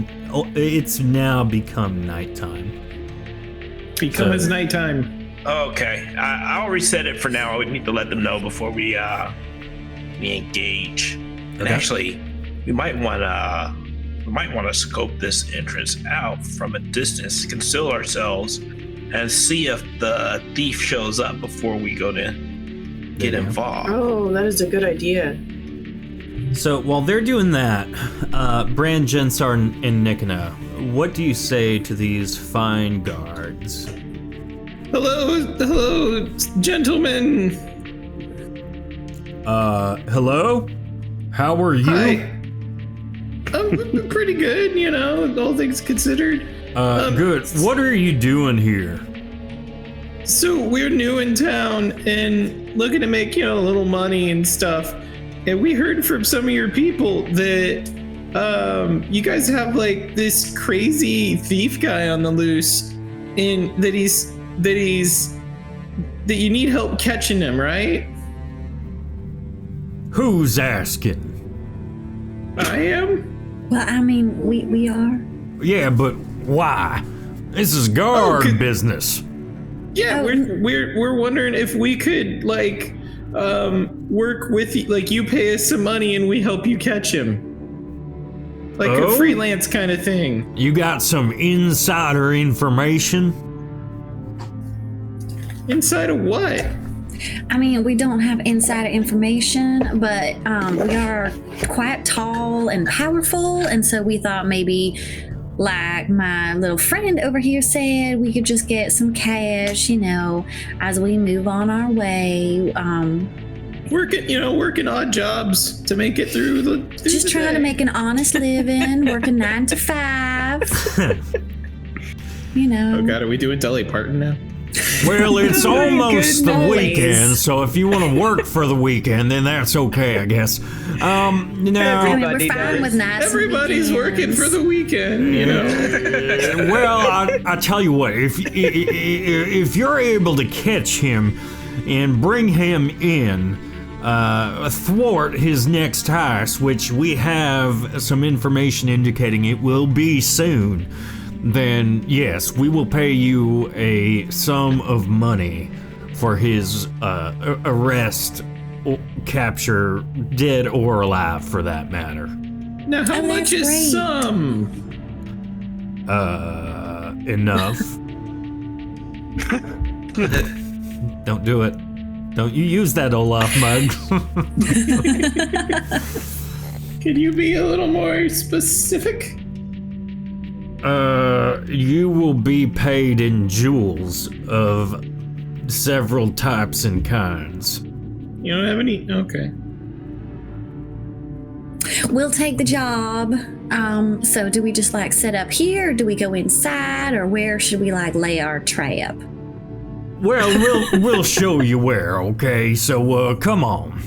Speaker 2: It's now become nighttime.
Speaker 7: Become as nighttime.
Speaker 6: Okay, i'll reset it for now. We need to let them know before we engage. And
Speaker 2: Okay.
Speaker 6: actually, we might want to scope this entrance out from a distance, conceal ourselves, and see if the thief shows up before we go to get
Speaker 2: Yeah.
Speaker 6: involved.
Speaker 3: Oh, that is a good idea.
Speaker 2: So while they're doing that, Brand, Jensar, and Nikona, what do you say to these fine guards?
Speaker 7: Hello, gentlemen.
Speaker 2: Hello? How are you?
Speaker 7: Hi. I'm pretty good, all things considered.
Speaker 2: Good. What are you doing here?
Speaker 7: So we're new in town and looking to make, a little money and stuff. And we heard from some of your people that you guys have like this crazy thief guy on the loose, and that you need help catching him, right?
Speaker 2: Who's asking?
Speaker 7: I am.
Speaker 1: Well, I mean, we are.
Speaker 2: Yeah, but why? This is guard
Speaker 7: Okay.
Speaker 2: business.
Speaker 7: Yeah,
Speaker 1: Oh.
Speaker 7: we're wondering if we could work with you, like you pay us some money and we help you catch him. Like a
Speaker 2: Oh?
Speaker 7: freelance kind of thing.
Speaker 2: You got some insider information?
Speaker 7: Inside of what?
Speaker 1: I mean, we don't have insider information, but we are quite tall and powerful, and so we thought maybe, like my little friend over here said, we could just get some cash, as we move on our way.
Speaker 7: Working odd jobs to make it through the.
Speaker 1: Just trying to make an honest living, working 9 to 5.
Speaker 7: Oh God, are we doing Dolly Parton now?
Speaker 2: Well, it's almost the
Speaker 1: noise.
Speaker 2: weekend, so if you want to work for the weekend, then that's okay, I guess.
Speaker 1: I mean, we're fine with nights. and
Speaker 7: Everybody's working
Speaker 1: weekends.
Speaker 7: for the weekend,
Speaker 2: Well, I tell you what, if you're able to catch him and bring him in, thwart his next heist, which we have some information indicating it will be soon, then yes, we will pay you a sum of money for his arrest, or capture, dead or alive for that matter.
Speaker 7: Now, how
Speaker 1: Oh,
Speaker 7: much
Speaker 1: that's
Speaker 7: is
Speaker 1: great.
Speaker 7: some?
Speaker 2: Enough. Don't do it. Don't you use that Olaf mug.
Speaker 7: Can you be a little more specific?
Speaker 2: You will be paid in jewels of several types and kinds.
Speaker 7: You don't have any? Okay.
Speaker 1: We'll take the job. So do we just set up here? Or do we go inside, or where should we lay our trap?
Speaker 2: Well, we'll show you where, okay? So, come on.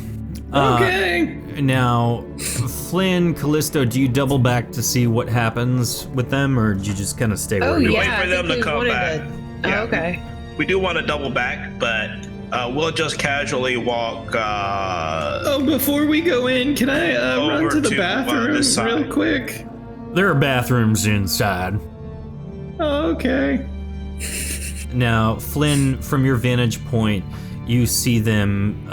Speaker 7: Okay.
Speaker 2: Now, Flynn, Callisto, do you double back to see what happens with them, or do you just kind of stay where you are?
Speaker 6: Wait for them to come back. Yeah.
Speaker 3: Okay.
Speaker 6: We do want to double back, but we'll just casually walk.
Speaker 7: Before we go in, can I run
Speaker 6: Over
Speaker 7: to the
Speaker 6: to,
Speaker 7: bathroom
Speaker 6: this side.
Speaker 7: real quick?
Speaker 2: There are bathrooms inside.
Speaker 7: Oh, okay.
Speaker 2: Now, Flynn, from your vantage point, you see them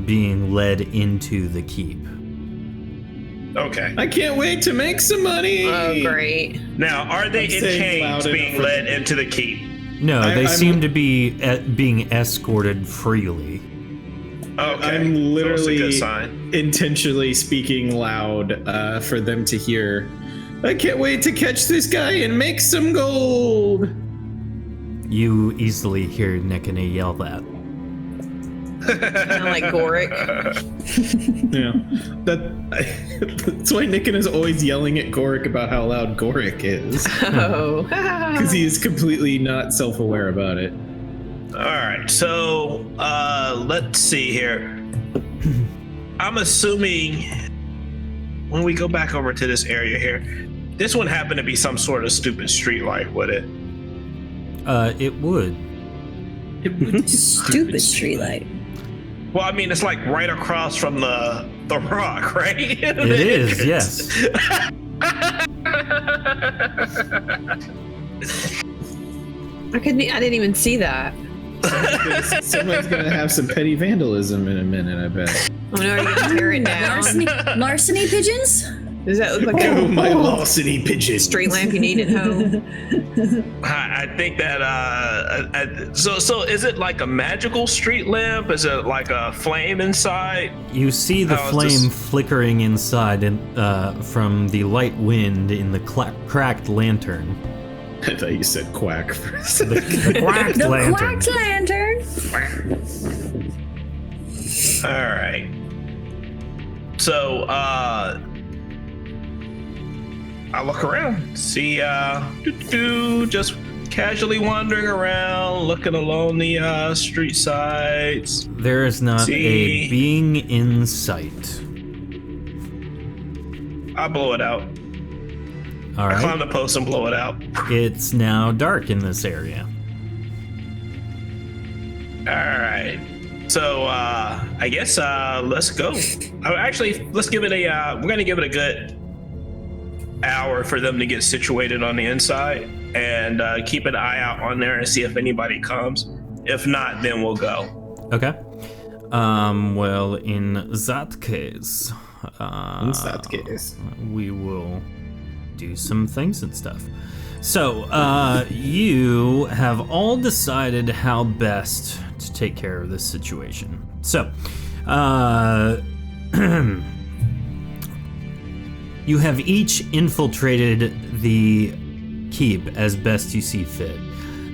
Speaker 2: being led into the keep.
Speaker 6: Okay.
Speaker 7: I can't wait to make some money.
Speaker 3: Oh, great.
Speaker 6: Now, are they
Speaker 7: I'm
Speaker 6: in
Speaker 7: saying
Speaker 6: chains
Speaker 7: loud
Speaker 6: being
Speaker 7: enough.
Speaker 6: led into the keep?
Speaker 2: No, they
Speaker 7: I'm-
Speaker 2: seem to be being escorted freely.
Speaker 6: Okay.
Speaker 7: I'm
Speaker 6: So
Speaker 7: literally
Speaker 6: it's a good sign.
Speaker 7: intentionally speaking loud for them to hear. I can't wait to catch this guy and make some gold.
Speaker 2: You easily hear Nekane yell that.
Speaker 3: Kind of like Goric.
Speaker 7: Yeah, that's why Nicken is always yelling at Goric about how loud Goric is,
Speaker 3: Oh.
Speaker 7: because he is completely not self-aware about it.
Speaker 6: All right. So let's see here. I'm assuming when we go back over to this area here, this wouldn't happen to be some sort of stupid street light, would it?
Speaker 2: It would.
Speaker 1: Stupid streetlight.
Speaker 6: Well, I mean, it's right across from the rock, right?
Speaker 2: It is, yes.
Speaker 3: I didn't even see that.
Speaker 7: Somebody's gonna have some petty vandalism in a minute, I bet.
Speaker 3: Oh no, are you gonna tear it down?
Speaker 1: Larceny pigeons?
Speaker 3: Does that look like
Speaker 7: Oh,
Speaker 3: a
Speaker 7: my larceny pigeon.
Speaker 3: street lamp you need at home?
Speaker 6: I think that so is it like a magical street lamp? Is it like a flame inside?
Speaker 2: You see the
Speaker 6: How is
Speaker 2: flame
Speaker 6: this-
Speaker 2: flickering inside from the light wind in the cracked lantern.
Speaker 7: I thought you said quack for a second.
Speaker 2: The cracked
Speaker 1: The
Speaker 2: lantern.
Speaker 1: quack lantern.
Speaker 6: All right. So I look around, see just casually wandering around, looking along the street sides.
Speaker 2: There is not
Speaker 6: See.
Speaker 2: a being in sight.
Speaker 6: I blow it out.
Speaker 2: All
Speaker 6: I climb
Speaker 2: right.
Speaker 6: the post and blow it out.
Speaker 2: It's now dark in this area.
Speaker 6: All right. So I guess let's go. Actually, let's give it a. We're gonna give it a good hour for them to get situated on the inside, and keep an eye out on there and see if anybody comes. If not, then we'll go.
Speaker 2: Okay. Well, in that case, we will do some things and stuff. So, you have all decided how best to take care of this situation. So, you have each infiltrated the keep as best you see fit.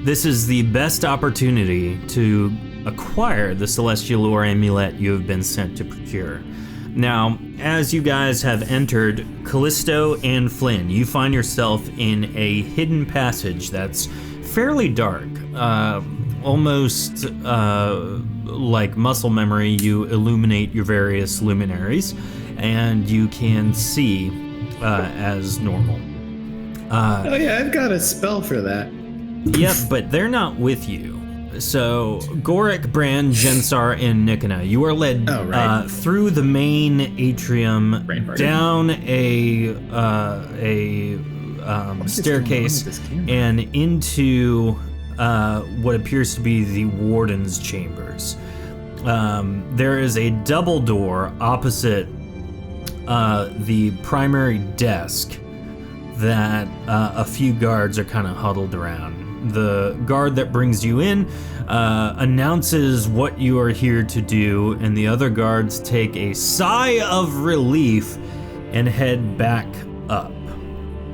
Speaker 2: This is the best opportunity to acquire the celestial ore amulet you have been sent to procure. Now, as you guys have entered, Callisto and Flynn, you find yourself in a hidden passage that's fairly dark. Almost like muscle memory, you illuminate your various luminaries, and you can see as normal.
Speaker 7: Oh yeah, I've got a spell for that.
Speaker 2: Yep, but they're not with you. So, Gorik, Bran, Jensar, and Nikona, you are led through the main atrium, down a staircase, and into what appears to be the warden's chambers. There is a double door opposite the primary desk that a few guards are kind of huddled around. The guard that brings you in announces what you are here to do, and the other guards take a sigh of relief and head back up.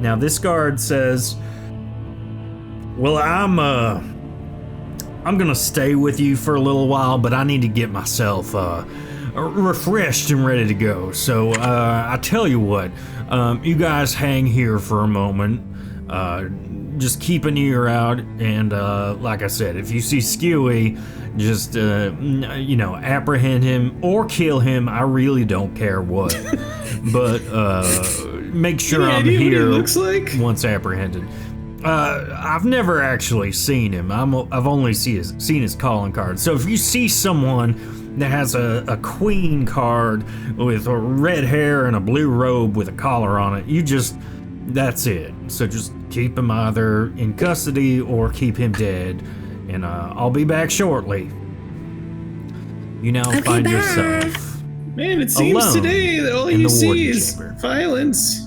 Speaker 2: Now, this guard says, "Well, I'm gonna stay with you for a little while, but I need to get myself refreshed and ready to go. So I tell you what, you guys hang here for a moment. Just keep an ear out, and like I said, if you see Skewy, just apprehend him or kill him. I really don't care what, but make sure I'm here
Speaker 7: looks like?
Speaker 2: once apprehended." I've never actually seen him. I've only seen his calling card. So if you see someone that has a queen card with a red hair and a blue robe with a collar on it, that's it. So just keep him either in custody or keep him dead, and I'll be back shortly. You now find yourself
Speaker 7: Man, it seems
Speaker 2: alone
Speaker 7: today that all
Speaker 2: in
Speaker 7: you
Speaker 2: the
Speaker 7: see
Speaker 2: warden
Speaker 7: is
Speaker 2: chamber.
Speaker 7: violence.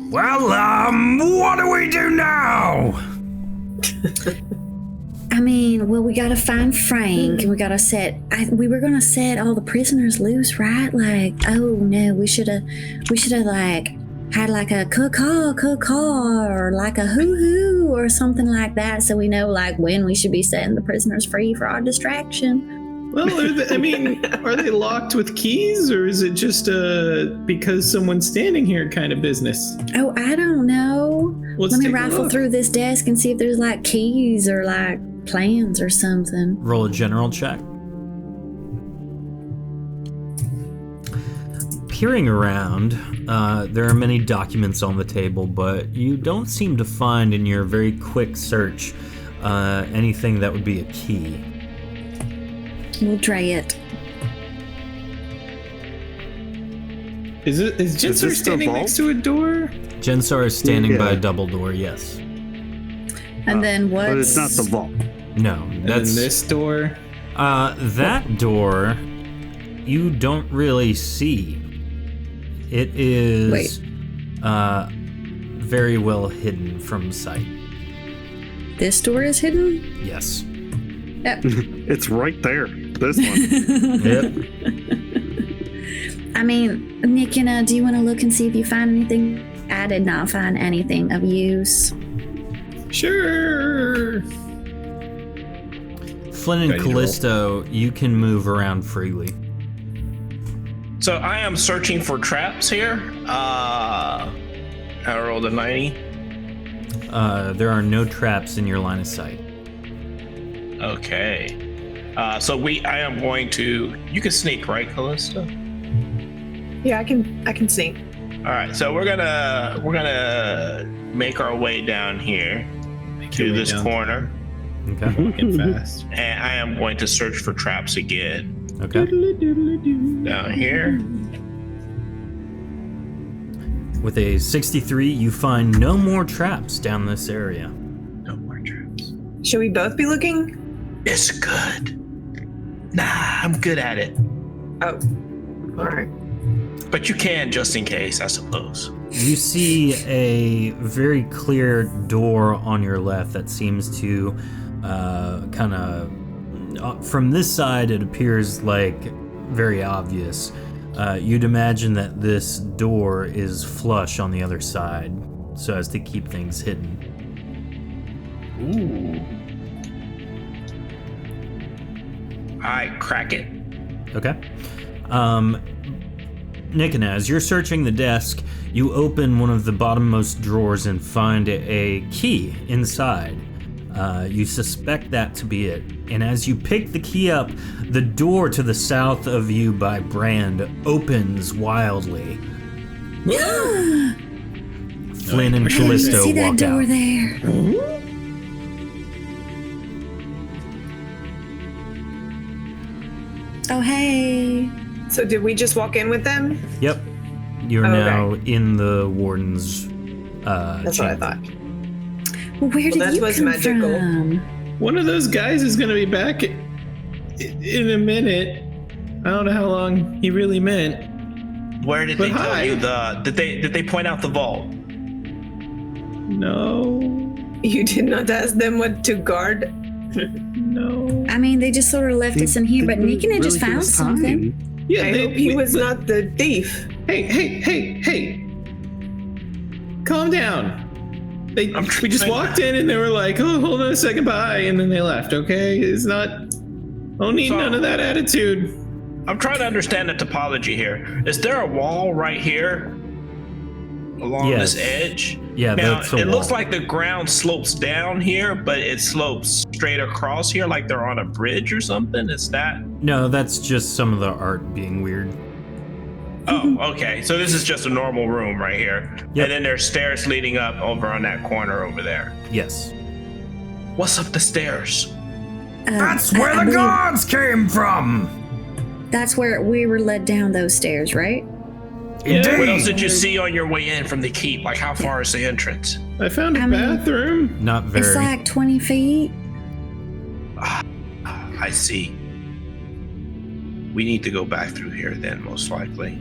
Speaker 2: Well, what do we do now?
Speaker 1: I mean, well, we gotta find Frank, and we gotta we were gonna set all the prisoners loose, right? Like, oh no, we should have like had like a caw, or like a hoo-hoo or something like that, so we know like when we should be setting the prisoners free for our distraction.
Speaker 7: Well, are they locked with keys, or is it just because someone's standing here kind of business?
Speaker 1: Oh, I don't know.
Speaker 7: Let's
Speaker 1: Let me
Speaker 7: take a
Speaker 1: rifle
Speaker 7: look.
Speaker 1: through this desk and see if there's like keys or like plans or something.
Speaker 2: Roll a general check. Peering around, there are many documents on the table, but you don't seem to find in your very quick search anything that would be a key.
Speaker 1: We'll try it.
Speaker 7: Is Jensar
Speaker 5: this
Speaker 7: standing
Speaker 5: the
Speaker 7: next to a door?
Speaker 2: Jensar is standing by
Speaker 5: Yeah.
Speaker 2: a double door, yes.
Speaker 1: And then what's...
Speaker 5: But it's not the vault.
Speaker 2: No,
Speaker 7: And
Speaker 2: that's...
Speaker 7: this door?
Speaker 2: that door, you don't really see. It is very well hidden from sight.
Speaker 1: This door is hidden?
Speaker 2: Yes.
Speaker 1: Yep.
Speaker 5: It's right there. This one.
Speaker 2: Yep.
Speaker 1: I mean, Nikina, do you want to look and see if you find anything? I did not find anything of use.
Speaker 7: Sure.
Speaker 2: Flynn and
Speaker 6: Ready to roll.
Speaker 2: Callisto, you can move around freely.
Speaker 6: So I am searching for traps here. I rolled a 90.
Speaker 2: There are no traps in your line of sight.
Speaker 6: Okay. So I am going to. You can sneak, right, Callisto?
Speaker 3: Yeah, I can sneak.
Speaker 6: All right. So we're gonna make our way down here to
Speaker 7: your way
Speaker 6: this
Speaker 7: down.
Speaker 6: corner,
Speaker 2: Okay.
Speaker 7: Walking fast.
Speaker 6: and I am going to search for traps again
Speaker 2: Okay.
Speaker 6: down here.
Speaker 2: With a 63, you find no more traps down this area.
Speaker 6: No more traps.
Speaker 3: Should we both be looking?
Speaker 6: It's good. Nah, I'm good at it.
Speaker 3: Oh, all right.
Speaker 6: But you can, just in case, I suppose.
Speaker 2: You see a very clear door on your left that seems to kind of, from this side, it appears like very obvious. You'd imagine that this door is flush on the other side so as to keep things hidden.
Speaker 6: Ooh. I crack it.
Speaker 2: Okay. Nick, and as you're searching the desk, you open one of the bottommost drawers and find a key inside. You suspect that to be it. And as you pick the key up, the door to the south of you by Brand opens wildly. Flynn and Callisto
Speaker 1: See that
Speaker 2: walk
Speaker 1: door
Speaker 2: out.
Speaker 1: there? Oh, hey.
Speaker 3: So did we just walk in with them?
Speaker 2: Yep. You're
Speaker 3: Okay.
Speaker 2: now in the warden's
Speaker 3: That's what I thought.
Speaker 1: Well, where did
Speaker 3: that
Speaker 1: you
Speaker 3: was
Speaker 1: come
Speaker 3: magical.
Speaker 1: from?
Speaker 7: One of those guys is gonna be back in a minute. I don't know how long he really meant.
Speaker 6: Where did
Speaker 7: But
Speaker 6: they tell
Speaker 7: hi.
Speaker 6: you did they point out the vault?
Speaker 7: No,
Speaker 3: You did not ask them what to guard?
Speaker 7: no.
Speaker 1: I mean, they just sort of left us in here, but Nick and I just found something.
Speaker 7: Yeah,
Speaker 3: I hope he was not the thief.
Speaker 7: Hey. Calm down. We just
Speaker 6: trying
Speaker 7: walked in and they were like, oh, hold on a second, bye. And then they left, okay? It's not, don't need
Speaker 6: So-
Speaker 7: none of that attitude.
Speaker 6: I'm trying to understand the topology here. Is there a wall right here along
Speaker 2: Yes.
Speaker 6: this edge?
Speaker 2: Yeah,
Speaker 6: Now,
Speaker 2: that's a
Speaker 6: it looks
Speaker 2: wall.
Speaker 6: like the ground slopes down here, but it slopes straight across here like they're on a bridge or something. Is that?
Speaker 2: No, that's just some of the art being weird.
Speaker 6: Oh, okay. So this is just a normal room right here.
Speaker 2: Yep.
Speaker 6: And then there's stairs leading up over on that corner over there.
Speaker 2: Yes.
Speaker 6: What's up the stairs?
Speaker 1: I believe
Speaker 2: guards came from!
Speaker 1: That's where we were led down those stairs, right?
Speaker 7: Yeah,
Speaker 6: What else did you see on your way in from the keep? Like, how far is the entrance?
Speaker 7: I found a
Speaker 1: I mean-
Speaker 7: bathroom.
Speaker 2: Not very.
Speaker 1: It's like 20 feet.
Speaker 6: I see. We need to go back through here then, most likely.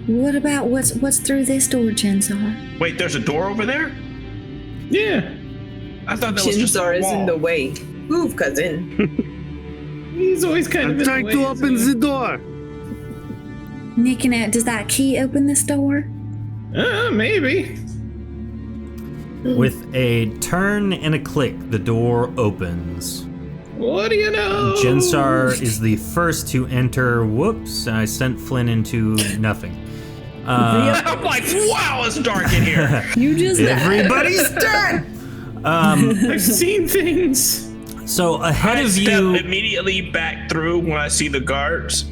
Speaker 1: What about what's through this door, Jensar?
Speaker 6: Wait, there's a door over there?
Speaker 7: Yeah.
Speaker 6: I thought that was just a
Speaker 3: Chinsar is
Speaker 6: wall.
Speaker 3: in the way. Move, cousin.
Speaker 7: He's always kind of
Speaker 5: I'm
Speaker 7: in
Speaker 5: trying
Speaker 7: the
Speaker 5: to
Speaker 7: way,
Speaker 5: open
Speaker 7: isn't
Speaker 5: the door.
Speaker 1: Nick and I, does that key open this door?
Speaker 7: he? Maybe.
Speaker 2: With a turn and a click, the door opens.
Speaker 7: What do you know?
Speaker 2: Jensar is the first to enter. Whoops, I sent Flynn into nothing.
Speaker 6: I'm like, wow, it's dark in here.
Speaker 1: You just
Speaker 2: Everybody's dead!
Speaker 7: I've seen things.
Speaker 2: So ahead
Speaker 6: I
Speaker 2: of
Speaker 6: step
Speaker 2: you,
Speaker 6: immediately back through when I see the guards.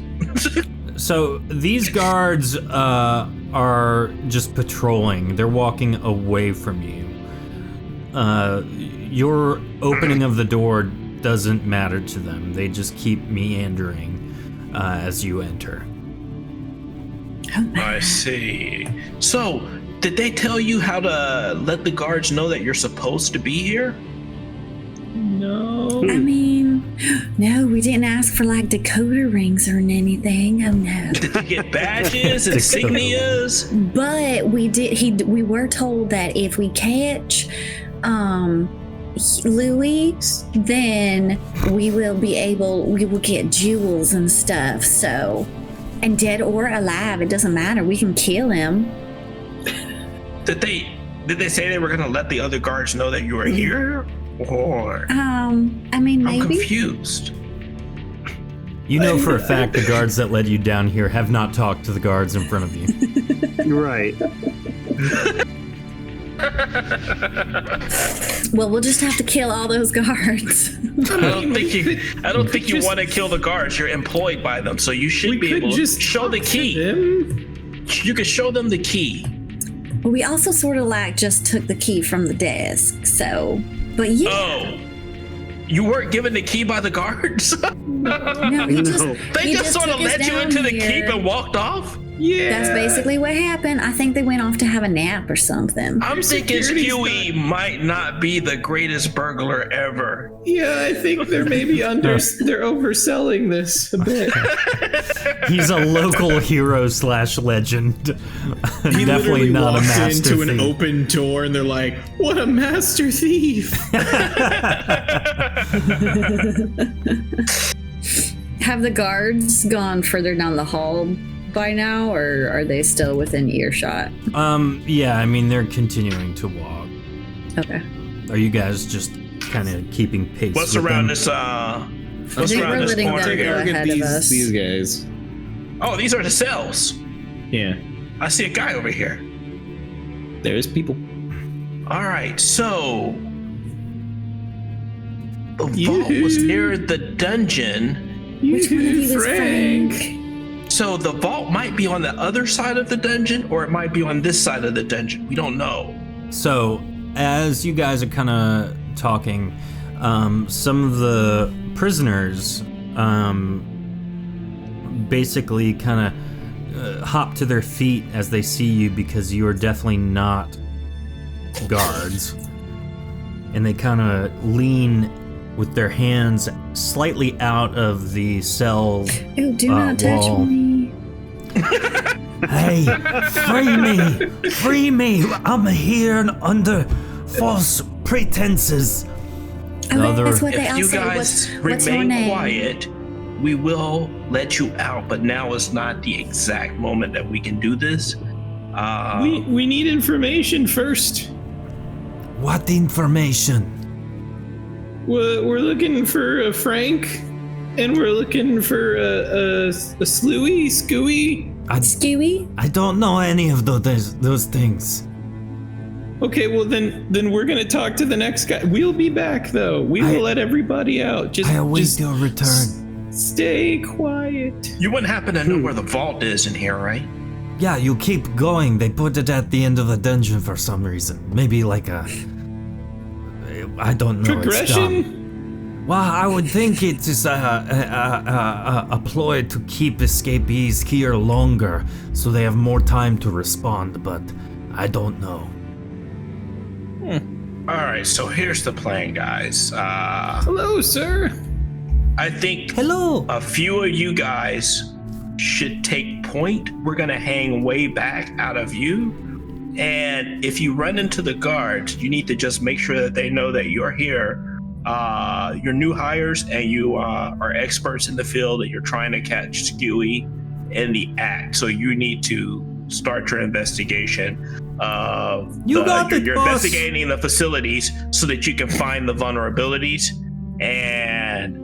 Speaker 2: so these guards are just patrolling. They're walking away from you. Your opening of the door doesn't matter to them. They just keep meandering as you enter.
Speaker 6: I see. So, did they tell you how to let the guards know that you're supposed to be here?
Speaker 7: No.
Speaker 1: I mean, no, we didn't ask for like decoder rings or anything. Oh no.
Speaker 6: Did you get badges, insignias?
Speaker 1: But we did. We were told that if we catch, Louis, then we will get jewels and stuff. So, and dead or alive, it doesn't matter. We can kill him.
Speaker 6: Did they say they were gonna let the other guards know that you were here? Or
Speaker 1: I mean,
Speaker 6: I'm
Speaker 1: maybe.
Speaker 6: confused.
Speaker 2: You know for a fact the guards that led you down here have not talked to the guards in front of you.
Speaker 5: Right.
Speaker 1: Well, we'll just have to kill all those guards.
Speaker 6: I don't think you want to kill the guards. You're employed by them, so you should
Speaker 7: We
Speaker 6: be
Speaker 7: could
Speaker 6: able to
Speaker 7: just
Speaker 6: show the
Speaker 7: talk to
Speaker 6: key.
Speaker 7: them.
Speaker 6: You could show them the key.
Speaker 1: But we also sort of like just took the key from the desk. So, but yeah,
Speaker 6: Oh, you weren't given the key by the guards?
Speaker 1: no, he just
Speaker 5: No.
Speaker 6: They
Speaker 1: he
Speaker 6: just sort of
Speaker 1: took us
Speaker 6: led you
Speaker 1: down
Speaker 6: into the
Speaker 1: here.
Speaker 6: keep and walked off?
Speaker 4: Yeah.
Speaker 1: That's basically what happened. I think they went off to have a nap or something.
Speaker 6: I'm thinking
Speaker 4: security's
Speaker 6: Skewy might not be the greatest burglar ever.
Speaker 4: Yeah, I think they're maybe they're overselling this a bit.
Speaker 2: He's a local hero / legend.
Speaker 7: He
Speaker 2: Definitely
Speaker 7: literally
Speaker 2: not a
Speaker 7: walks
Speaker 2: master
Speaker 7: into an
Speaker 2: thief.
Speaker 7: open door and they're like, "What a master thief!"
Speaker 1: Have the guards gone further down the hall by now, or are they still within earshot?
Speaker 2: Yeah, I mean, they're continuing to walk.
Speaker 1: Okay.
Speaker 2: Are you guys just kind of keeping pace
Speaker 6: What's
Speaker 2: with
Speaker 6: around
Speaker 2: them?
Speaker 6: this
Speaker 1: I
Speaker 6: what's
Speaker 1: think
Speaker 6: around
Speaker 1: we're
Speaker 6: this
Speaker 1: letting
Speaker 6: corner
Speaker 1: them go
Speaker 6: here?
Speaker 1: ahead of us.
Speaker 7: These guys.
Speaker 6: Oh, these are the cells.
Speaker 7: Yeah,
Speaker 6: I see a guy over here.
Speaker 7: there's people.
Speaker 6: All right, so the vault was near the dungeon.
Speaker 1: Which one of you is
Speaker 4: Frank.
Speaker 1: Frank?
Speaker 6: So the vault might be on the other side of the dungeon, or it might be on this side of the dungeon. We don't know.
Speaker 2: So, as you guys are kind of talking, some of the prisoners basically kind of hop to their feet as they see you because you are definitely not guards. And they kind of lean with their hands slightly out of the cell.
Speaker 1: Ew, do not touch
Speaker 2: wall.
Speaker 1: me.
Speaker 2: Hey, free me! Free me! I'm here under false pretenses.
Speaker 1: Oh, that's what they
Speaker 6: If
Speaker 1: all
Speaker 6: you
Speaker 1: say.
Speaker 6: guys
Speaker 1: What's your
Speaker 6: remain
Speaker 1: name?
Speaker 6: quiet, we will let you out. But now is not the exact moment that we can do this.
Speaker 4: We need information first.
Speaker 2: What information?
Speaker 4: We're looking for a Frank, and we're looking for a Slooey, Scooey.
Speaker 1: Skewy?
Speaker 2: I don't know any of those things.
Speaker 4: Okay, well then we're gonna talk to the next guy. We'll be back though. We will let everybody out. Just
Speaker 2: I await
Speaker 4: just
Speaker 2: your return.
Speaker 4: stay quiet.
Speaker 6: You wouldn't happen to know where the vault is in here, right?
Speaker 2: Yeah, you keep going. They put it at the end of the dungeon for some reason. Maybe like a... I don't know. It's
Speaker 4: Progression?
Speaker 2: dumb. Well, I would think it is a ploy to keep escapees here longer, so they have more time to respond, but I don't know.
Speaker 6: All right, so here's the plan, guys.
Speaker 4: Hello, sir.
Speaker 6: I think
Speaker 2: Hello!
Speaker 6: a few of you guys should take point. We're gonna hang way back out of view. And if you run into the guards, you need to just make sure that they know that you're here. You're new hires and you are experts in the field, that you're trying to catch Skewy in the act. So you need to start your investigation.
Speaker 2: You got it,
Speaker 6: you're
Speaker 2: boss.
Speaker 6: investigating the facilities so that you can find the vulnerabilities. And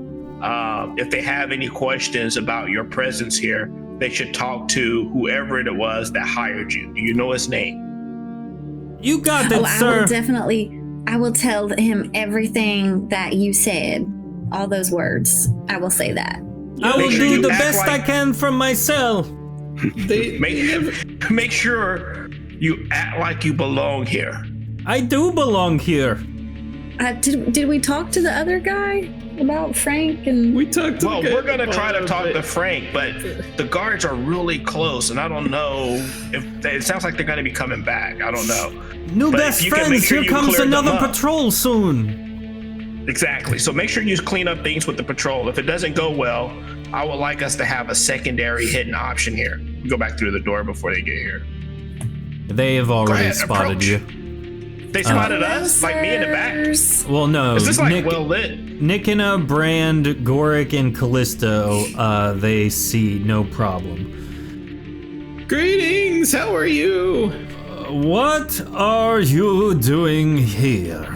Speaker 6: if they have any questions about your presence here, they should talk to whoever it was that hired you. Do you know his name?
Speaker 2: You got it,
Speaker 1: Oh,
Speaker 2: sir!
Speaker 1: I will tell him everything that you said. All those words. I will say that.
Speaker 2: I will
Speaker 6: Make sure
Speaker 2: do
Speaker 6: you
Speaker 2: the
Speaker 6: act
Speaker 2: best
Speaker 6: like-
Speaker 2: I can from my cell.
Speaker 6: Make sure you act like you belong here.
Speaker 2: I do belong here.
Speaker 1: Did we talk to the other guy about Frank and
Speaker 4: We talked to
Speaker 6: Well,
Speaker 4: the guy
Speaker 6: we're gonna try to
Speaker 4: above,
Speaker 6: talk
Speaker 4: but-
Speaker 6: to Frank, but the guards are really close, and I don't know if it sounds like they're gonna be coming back. I don't know.
Speaker 2: New
Speaker 6: But
Speaker 2: best
Speaker 6: if you can make
Speaker 2: friends,
Speaker 6: sure
Speaker 2: here
Speaker 6: you
Speaker 2: comes
Speaker 6: cleared them
Speaker 2: another
Speaker 6: up.
Speaker 2: patrol soon.
Speaker 6: Exactly. So make sure you clean up things with the patrol. If it doesn't go well, I would like us to have a secondary hidden option here. We go back through the door before they get here.
Speaker 2: They have already
Speaker 6: ahead,
Speaker 2: spotted
Speaker 6: approach.
Speaker 2: you.
Speaker 6: They spotted us, like me in the back.
Speaker 1: Sirs.
Speaker 2: Well, no.
Speaker 6: Is this like
Speaker 2: Nick,
Speaker 6: well lit?
Speaker 2: Nikina, Brand, Gorik, and Callisto, they see no problem.
Speaker 4: Greetings, how are you?
Speaker 2: What are you doing here?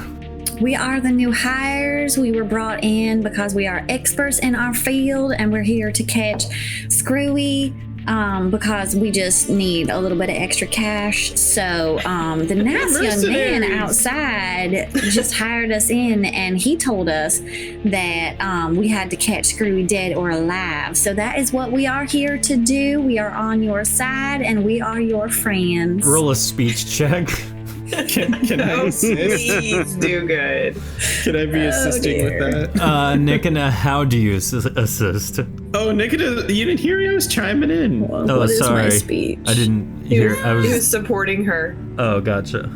Speaker 1: We are the new hires. We were brought in because we are experts in our field, and we're here to catch Screwy because we just need a little bit of extra cash. So the nice young man
Speaker 4: Mercenaries.
Speaker 1: outside just hired us in, and he told us that we had to catch Screwy dead or alive. So that is what we are here to do. We are on your side, and we are your friends.
Speaker 2: Roll a speech check.
Speaker 7: Can I assist?
Speaker 3: Please do good.
Speaker 7: Can I be assisting with that?
Speaker 2: Nikana, how do you assist?
Speaker 7: Oh, Nikita, you didn't hear me? I was chiming in.
Speaker 2: Oh,
Speaker 1: What is
Speaker 2: sorry.
Speaker 1: my speech?
Speaker 2: I didn't hear.
Speaker 3: He was supporting her.
Speaker 2: Oh, gotcha.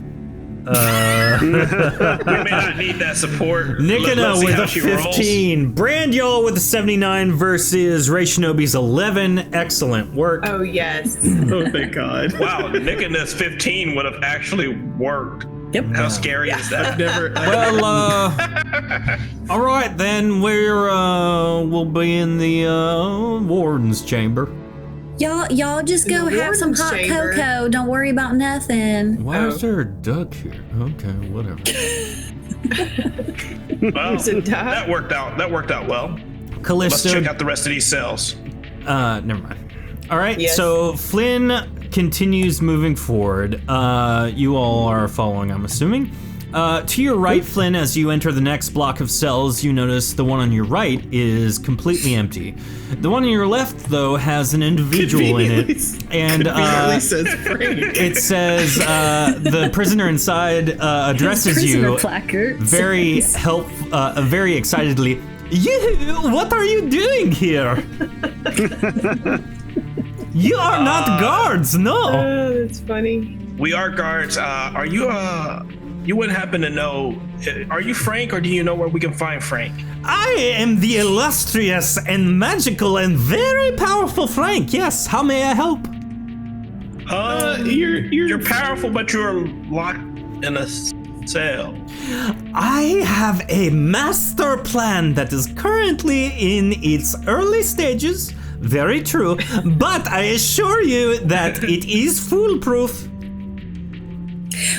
Speaker 6: We may not need that support.
Speaker 2: Nikana
Speaker 6: Let's see
Speaker 2: with
Speaker 6: how
Speaker 2: a
Speaker 6: she rolls.
Speaker 2: 15. Brandyall with a 79 versus Ray Shinobi's 11. Excellent work.
Speaker 3: Oh, yes.
Speaker 7: Oh, thank God.
Speaker 6: Wow, Nikana's 15 would have actually worked.
Speaker 1: Yep.
Speaker 6: How scary is that?
Speaker 7: Never.
Speaker 2: Well, all right then. We'll be in the warden's chamber.
Speaker 1: Y'all just go
Speaker 3: In the
Speaker 1: have some
Speaker 3: warden's
Speaker 1: hot
Speaker 3: chamber.
Speaker 1: cocoa. Don't worry about nothing.
Speaker 2: Why is there a duck here? Okay, whatever.
Speaker 6: Well,
Speaker 3: There's a duck.
Speaker 6: that worked out. That worked out well. Let's
Speaker 2: Callisto.
Speaker 6: check out the rest of these cells.
Speaker 2: Never mind. All right,
Speaker 3: Yes.
Speaker 2: so Flynn continues moving forward. You all are following, I'm assuming. To your right, Flynn, as you enter the next block of cells, you notice the one on your right is completely empty. The one on your left, though, has an individual in it. And
Speaker 7: Conveniently says Frank.
Speaker 2: it says the prisoner inside addresses
Speaker 1: Prisoner
Speaker 2: you
Speaker 1: placard.
Speaker 2: very very excitedly. You, what are you doing here? You are not guards, no.
Speaker 3: Oh, that's funny.
Speaker 6: We are guards. Are you you wouldn't happen to know? Are you Frank, or do you know where we can find Frank?
Speaker 2: I am the illustrious and magical and very powerful Frank. Yes, how may I help?
Speaker 6: You're powerful, but you're locked in a cell.
Speaker 2: I have a master plan that is currently in its early stages. Very true, but I assure you that it is foolproof.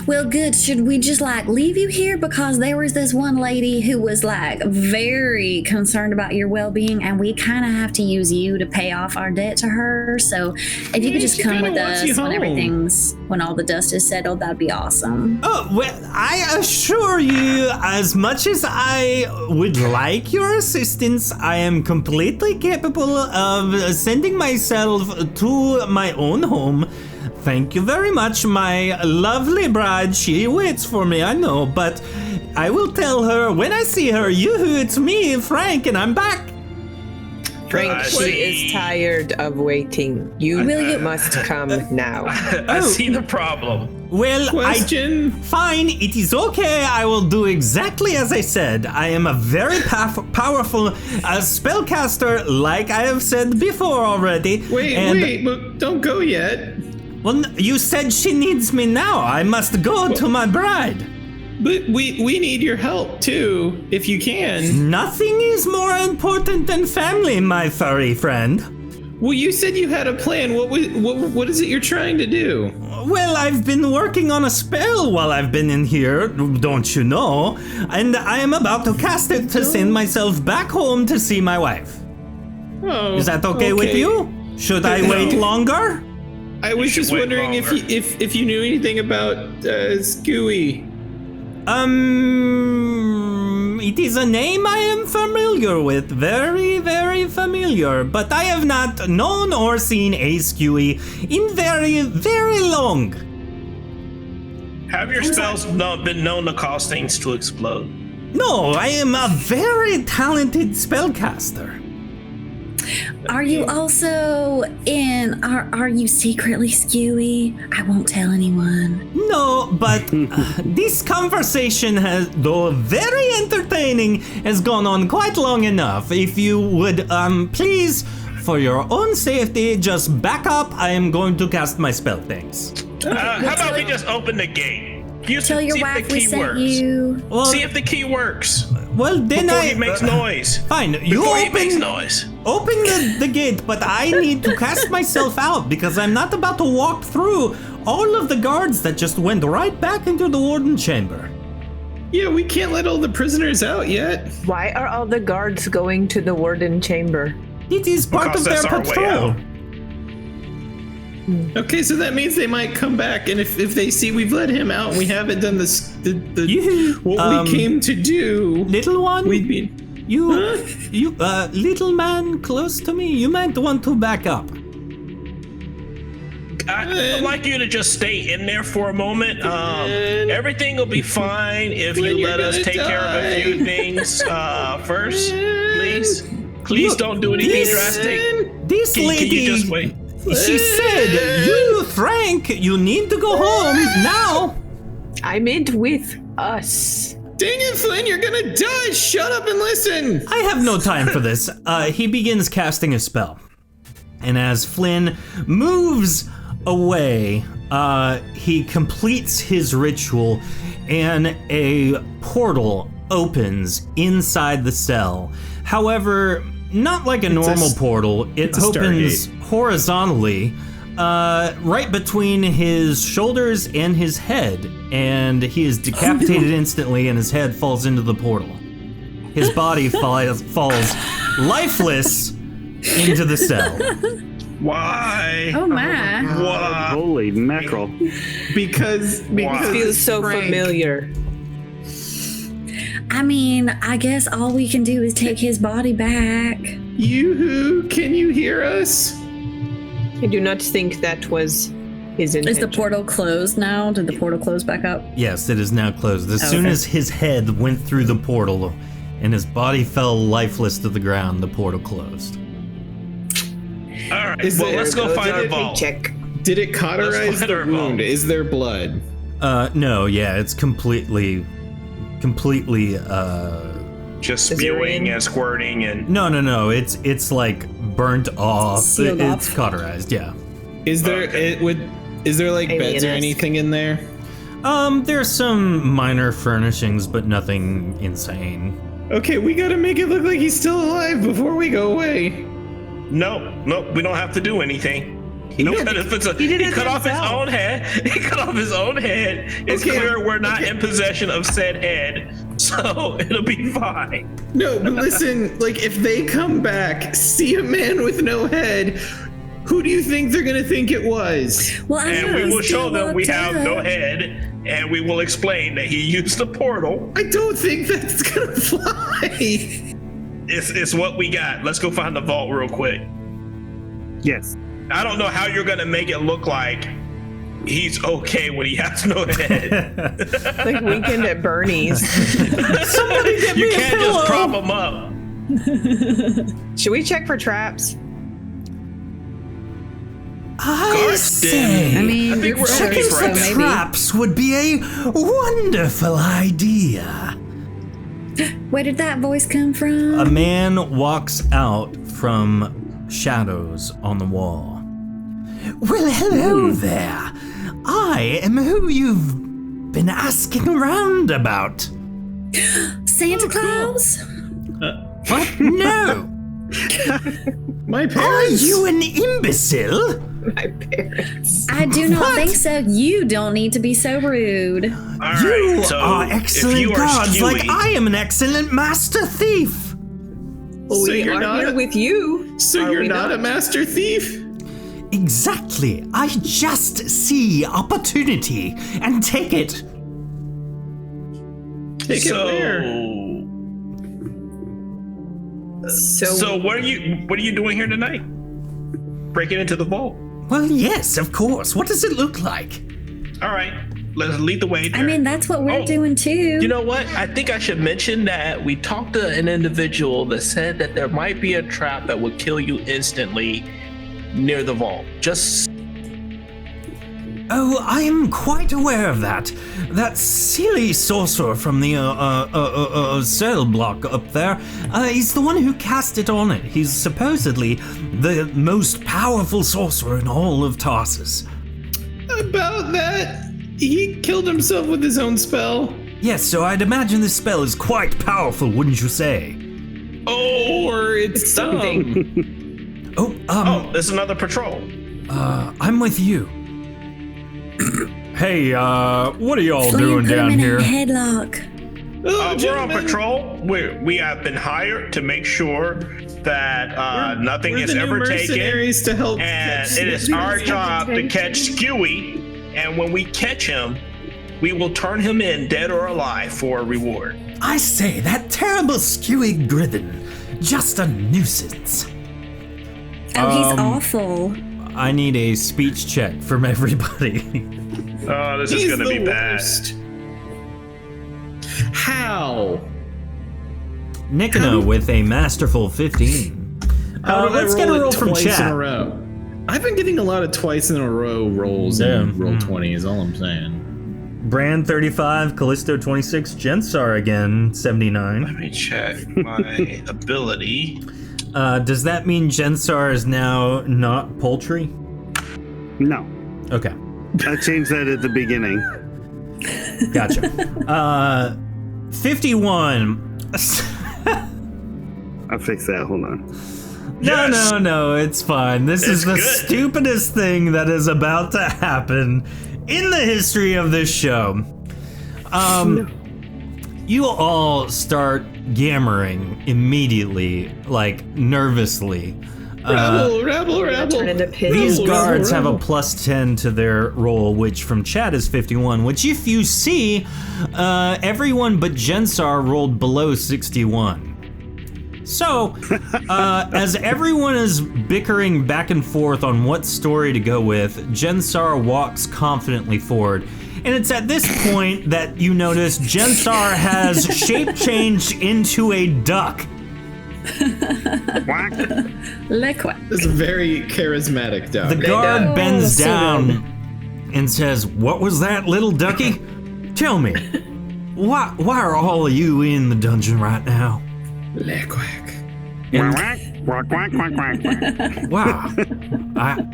Speaker 1: Well, good. Should we just leave you here? Because there was this one lady who was very concerned about your well-being, and we kind of have to use you to pay off our debt to her. So if you could just
Speaker 7: she
Speaker 1: come
Speaker 7: kinda
Speaker 1: with
Speaker 7: wants you
Speaker 1: us when
Speaker 7: home.
Speaker 1: when all the dust is settled, that'd be awesome.
Speaker 2: Oh, well, I assure you, as much as I would like your assistance, I am completely capable of sending myself to my own home. Thank you very much, my lovely bride. She waits for me, I know, but I will tell her when I see her, yoo-hoo, it's me, Frank, and I'm back.
Speaker 3: Frank,
Speaker 6: I
Speaker 3: she
Speaker 6: see.
Speaker 3: is tired of waiting. You must come now.
Speaker 6: I see the problem.
Speaker 2: Well,
Speaker 7: Question.
Speaker 2: Fine, it is okay. I will do exactly as I said. I am a very powerful spellcaster, like I have said before already.
Speaker 7: Wait, but don't go yet.
Speaker 2: Well, you said she needs me now. I must go to my bride.
Speaker 7: But we need your help too, if you can.
Speaker 2: Nothing is more important than family, my furry friend.
Speaker 7: Well, you said you had a plan. What is it you're trying to do?
Speaker 2: Well, I've been working on a spell while I've been in here, don't you know? And I am about to cast it to send myself back home to see my wife.
Speaker 7: Oh,
Speaker 2: Is that okay with you? Should I wait longer?
Speaker 7: I was just
Speaker 6: wait
Speaker 7: wondering
Speaker 6: longer.
Speaker 7: if you knew anything about Scooey.
Speaker 2: It is a name I am familiar with, very, very familiar, but I have not known or seen a Skewy in very, very long.
Speaker 6: Have your spells been known to cause things to explode?
Speaker 2: No, I am a very talented spellcaster.
Speaker 1: Are you also are you secretly Skewy? I won't tell anyone.
Speaker 2: No, but this conversation has, though very entertaining, has gone on quite long enough. If you would, please, for your own safety, just back up. I am going to cast my spell things.
Speaker 6: How about we just open the gate?
Speaker 1: Tell your
Speaker 6: see if
Speaker 1: wife
Speaker 6: the
Speaker 1: we
Speaker 6: key
Speaker 1: sent
Speaker 6: works.
Speaker 1: you.
Speaker 2: Well,
Speaker 6: See if the key works.
Speaker 2: well then
Speaker 6: Before he makes noise.
Speaker 2: Fine, you
Speaker 6: Before he makes
Speaker 2: open
Speaker 6: noise.
Speaker 2: the gate, but I need to cast myself out because I'm not about to walk through all of the guards that just went right back into the warden chamber.
Speaker 7: Yeah, we can't let all the prisoners out yet.
Speaker 3: Why are all the guards going to the warden chamber?
Speaker 2: It is part
Speaker 6: Because
Speaker 2: of their
Speaker 6: that's our way
Speaker 2: patrol.
Speaker 6: out.
Speaker 7: Okay, so that means they might come back, and if they see we've let him out and we haven't done what we came to do,
Speaker 2: Little one,
Speaker 7: we'd be.
Speaker 2: you, little man close to me, you might want to back up.
Speaker 6: I'd like you to just stay in there for a moment. Everything will be fine if you let us take care of a few things first, please. Please don't do anything drastic.
Speaker 2: This
Speaker 6: Can
Speaker 2: lady,
Speaker 6: you just wait?
Speaker 2: she said, you, Frank, you need to go home now.
Speaker 3: I meant with us.
Speaker 7: Dang it, Flynn, you're gonna die! Shut up and listen!
Speaker 2: I have no time for this. He begins casting a spell. And as Flynn moves away, he completes his ritual and a portal opens inside the cell. However, not like a normal portal. It opens horizontally right between his shoulders and his head. And he is decapitated instantly and his head falls into the portal. His body falls lifeless into the cell.
Speaker 6: Why?
Speaker 1: Oh my.
Speaker 6: Why?
Speaker 5: Holy mackerel.
Speaker 7: Because
Speaker 3: It feels so
Speaker 7: Frank.
Speaker 3: familiar.
Speaker 1: I mean, I guess all we can do is take his body back.
Speaker 7: Yoo-hoo, can you hear us?
Speaker 3: I do not think that was his intention.
Speaker 1: Is the portal closed now? Did the portal close back up?
Speaker 2: Yes, it is now closed. As soon
Speaker 1: Okay.
Speaker 2: as his head went through the portal and his body fell lifeless to the ground, the portal closed.
Speaker 6: All right,
Speaker 7: Is
Speaker 6: well,
Speaker 7: there-
Speaker 6: let's go find the
Speaker 3: Our
Speaker 6: vault.
Speaker 3: paycheck.
Speaker 7: Did it cauterize
Speaker 6: Let's find
Speaker 7: the
Speaker 6: our
Speaker 7: wound?
Speaker 6: vault.
Speaker 7: Is there blood?
Speaker 2: No, yeah, it's completely,
Speaker 6: Just
Speaker 3: Cesarean?
Speaker 6: spewing and squirting and...
Speaker 2: no, it's like burnt off.
Speaker 1: Sealed
Speaker 2: It's
Speaker 1: off.
Speaker 2: cauterized, yeah.
Speaker 7: Is there is there like beds or
Speaker 3: Alien-esque.
Speaker 7: anything in there?
Speaker 2: There's some minor furnishings, but nothing insane.
Speaker 7: Okay, we gotta make it look like he's still alive before we go away.
Speaker 6: No, we don't have to do anything. He
Speaker 3: did
Speaker 6: cut,
Speaker 3: it.
Speaker 6: if it's a,
Speaker 3: He did
Speaker 6: he
Speaker 3: it
Speaker 6: cut off his
Speaker 3: himself.
Speaker 6: own head. He cut off his own head. It's
Speaker 7: Okay,
Speaker 6: clear we're not in possession of said head, so it'll be fine.
Speaker 7: No, but listen, like if they come back, see a man with no head, who do you think they're gonna think it was?
Speaker 1: Well, I
Speaker 6: And
Speaker 1: know
Speaker 6: we will
Speaker 1: he's
Speaker 6: show
Speaker 1: still
Speaker 6: them we
Speaker 1: locked
Speaker 6: have
Speaker 1: up.
Speaker 6: no head, and we will explain that he used the portal.
Speaker 7: I don't think that's gonna fly.
Speaker 6: It's what we got. Let's go find the vault real quick.
Speaker 5: Yes.
Speaker 6: I don't know how you're gonna make it look like he's okay when he has no head.
Speaker 3: Like Weekend at Bernie's.
Speaker 2: Somebody get
Speaker 6: You
Speaker 2: me a
Speaker 6: can't
Speaker 2: pillow.
Speaker 6: just prop him up.
Speaker 3: Should we check for traps?
Speaker 2: I
Speaker 6: Gosh,
Speaker 2: say,
Speaker 1: I mean,
Speaker 6: I think we're
Speaker 1: sure,
Speaker 6: looking
Speaker 2: checking
Speaker 6: for
Speaker 2: for
Speaker 1: so maybe.
Speaker 2: traps would be a wonderful idea.
Speaker 1: Where did that voice come from?
Speaker 2: A man walks out from shadows on the wall. Well, hello there. I am who you've been asking around about.
Speaker 1: Santa Claus?
Speaker 2: What? No.
Speaker 7: My
Speaker 2: Are
Speaker 7: parents.
Speaker 2: you an imbecile?
Speaker 3: My parents.
Speaker 1: I do not
Speaker 2: What?
Speaker 1: think so. You don't need to be so rude.
Speaker 6: All
Speaker 2: You
Speaker 6: right, so
Speaker 2: are
Speaker 6: if
Speaker 2: excellent
Speaker 6: you are
Speaker 2: gods, like
Speaker 6: Stewie-
Speaker 2: I am an excellent master thief.
Speaker 3: Well,
Speaker 7: So
Speaker 3: we
Speaker 7: you're
Speaker 3: are
Speaker 7: not
Speaker 3: here
Speaker 7: a-
Speaker 3: with you.
Speaker 7: So
Speaker 3: Are
Speaker 7: you're
Speaker 3: we
Speaker 7: not a master thief?
Speaker 2: Exactly. I just see opportunity and take it.
Speaker 7: Take it where?
Speaker 6: So what are you doing here tonight? Breaking into the vault.
Speaker 2: Well, yes, of course. What does it look like?
Speaker 6: All right, let's lead the way.
Speaker 1: I
Speaker 6: there.
Speaker 1: mean, that's what we're
Speaker 6: Oh,
Speaker 1: doing too.
Speaker 6: You know what? I think I should mention that we talked to an individual that said that there might be a trap that would kill you instantly near the vault. Just
Speaker 2: Oh, I am quite aware of that. That silly sorcerer from the cell block up there, he's the one who cast it on it. He's supposedly the most powerful sorcerer in all of Tarsis.
Speaker 7: About that, he killed himself with his own spell.
Speaker 2: Yes, so I'd imagine this spell is quite powerful, wouldn't you say?
Speaker 7: Or it's
Speaker 3: Something.
Speaker 2: Oh,
Speaker 6: there's another patrol.
Speaker 2: I'm with you. Hey, what are y'all
Speaker 1: Flynn,
Speaker 2: doing
Speaker 1: put him
Speaker 2: down
Speaker 1: in
Speaker 2: here?
Speaker 1: a headlock.
Speaker 7: Oh,
Speaker 6: We're on
Speaker 7: gentlemen,
Speaker 6: patrol. We have been hired to make sure that nothing
Speaker 7: we're
Speaker 6: is
Speaker 7: the new
Speaker 6: ever taken.
Speaker 7: mercenaries to help.
Speaker 6: And
Speaker 7: catch
Speaker 6: it is
Speaker 7: the-
Speaker 6: our job to catch Skewy, and when we catch him, we will turn him in, dead or alive, for a reward.
Speaker 2: I say, that terrible Skewy Grithin, just a nuisance.
Speaker 1: Oh, he's awful.
Speaker 2: I need a speech check from everybody.
Speaker 6: Oh, this is
Speaker 7: He's
Speaker 6: gonna
Speaker 7: the
Speaker 6: be
Speaker 7: worst. How?
Speaker 2: Nikona with a masterful 15.
Speaker 7: How did
Speaker 2: Let's
Speaker 7: I
Speaker 2: get a
Speaker 7: roll
Speaker 2: roll
Speaker 7: it
Speaker 2: from
Speaker 7: twice in a
Speaker 2: chat.
Speaker 7: row? I've been getting a lot of twice in a row rolls in roll 20 is all I'm saying.
Speaker 2: Brand 35, Callisto 26, Jensar again 79.
Speaker 6: Let me check my ability.
Speaker 2: Does that mean Jensar is now not poultry?
Speaker 5: No.
Speaker 2: Okay,
Speaker 5: I changed that at the beginning.
Speaker 2: gotcha. 51.
Speaker 5: I'll fix that. Hold on.
Speaker 2: No, it's fine. This is the
Speaker 6: good.
Speaker 2: stupidest thing that is about to happen in the history of this show. You all start yammering immediately, like nervously.
Speaker 7: Rabble.
Speaker 3: Turn into pigs.
Speaker 2: These
Speaker 7: Rabble,
Speaker 2: guards have a
Speaker 7: rabble.
Speaker 2: plus 10 to their roll, which from chat is 51, which if you see, everyone but Jensar rolled below 61. So, as everyone is bickering back and forth on what story to go with, Jensar walks confidently forward. And it's at this point that you notice Jensar has shape changed into a duck.
Speaker 5: Quack.
Speaker 1: Le quack.
Speaker 7: This is a very charismatic dog.
Speaker 2: The guard bends
Speaker 1: so
Speaker 2: down and says, "What was that, little ducky? Tell me, why are all of you in the dungeon right now?"
Speaker 7: Le quack.
Speaker 5: Quack, quack, quack, quack, quack, quack.
Speaker 2: Wow,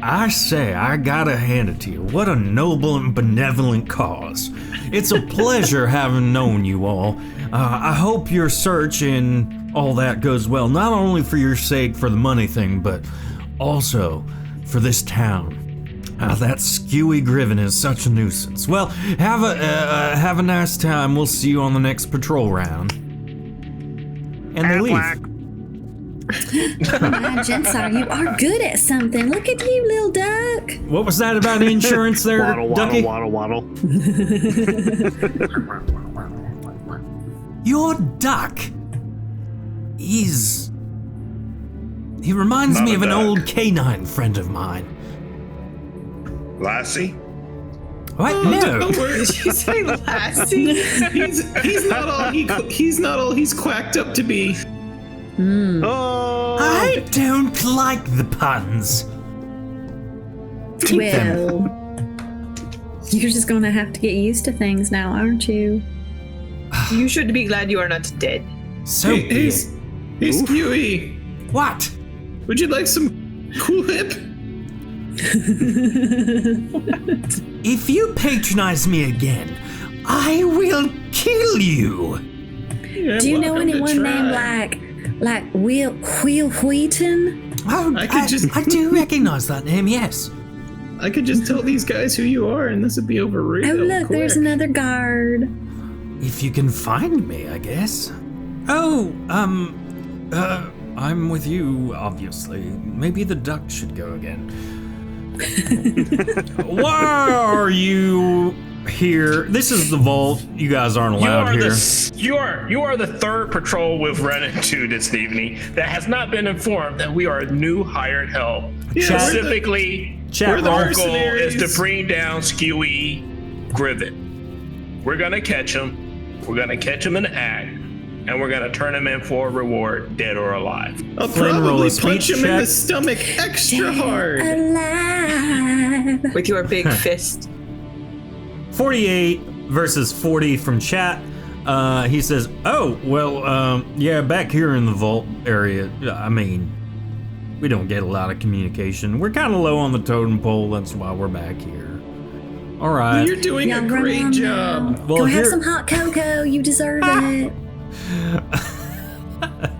Speaker 2: I say, I gotta hand it to you. What a noble and benevolent cause. It's a pleasure having known you all. I hope your search and all that goes well, not only for your sake for the money thing, but also for this town. That skewy Griven is such a nuisance. Well, have a nice time. We'll see you on the next patrol round. And they leave.
Speaker 5: Quack.
Speaker 1: Jensar, you are good at something. Look at you, little duck.
Speaker 2: What was that about insurance there,
Speaker 5: Waddle,
Speaker 2: Ducky?
Speaker 5: waddle, waddle, waddle.
Speaker 2: Your duck he reminds
Speaker 6: Not
Speaker 2: me
Speaker 6: a
Speaker 2: of an
Speaker 6: duck.
Speaker 2: old canine friend of mine.
Speaker 6: Lassie?
Speaker 2: What? No.
Speaker 7: Don't worry.
Speaker 3: Did you say Lassie?
Speaker 7: He's not all he's quacked up to be.
Speaker 5: Oh.
Speaker 2: I don't like the puns. Keep them.
Speaker 1: Well, you're just gonna have to get used to things now, aren't you?
Speaker 3: You should be glad you are not dead.
Speaker 2: So
Speaker 7: Hey,
Speaker 2: be it.
Speaker 7: Skewy.
Speaker 2: What?
Speaker 7: Would you like some Cool Whip?
Speaker 2: If you patronize me again, I will kill you.
Speaker 7: Yeah,
Speaker 1: Do you know
Speaker 7: welcome to
Speaker 1: anyone named
Speaker 7: try.
Speaker 1: like Will Wheaton?
Speaker 2: Oh, I do recognize that name, yes.
Speaker 7: I could just tell these guys who you are, and this would be over real
Speaker 1: Oh, look,
Speaker 7: quick.
Speaker 1: there's another guard.
Speaker 2: If you can find me, I guess. Oh, I'm with you, obviously. Maybe the duck should go again. Why are you here? This is the vault. You guys aren't allowed here.
Speaker 6: You are the third patrol we've run into this evening that has not been informed that we are new hired help.
Speaker 7: Yeah,
Speaker 6: Specifically,
Speaker 2: Chat
Speaker 7: the
Speaker 6: our
Speaker 2: roll.
Speaker 6: goal is to
Speaker 7: mercenaries.
Speaker 6: bring down Skewy Grivet. We're gonna catch him. We're gonna catch him in the act, and we're gonna turn him in for a reward, dead or alive.
Speaker 7: I'll
Speaker 2: Flynn, roll
Speaker 7: probably
Speaker 2: a
Speaker 7: punch
Speaker 2: speech
Speaker 7: him in the
Speaker 2: check.
Speaker 7: stomach extra hard.
Speaker 1: Alive.
Speaker 3: With your big fist.
Speaker 2: 48 versus 40 from chat. He says, "Oh, well, yeah, back here in the vault area, I mean, we don't get a lot of communication. We're kind of low on the totem pole. That's why we're back here." All right.
Speaker 7: You're doing
Speaker 1: Yeah,
Speaker 7: a
Speaker 1: run
Speaker 7: great
Speaker 1: on
Speaker 7: job.
Speaker 2: Well,
Speaker 1: Go have
Speaker 2: here-
Speaker 1: some hot cocoa. You deserve it.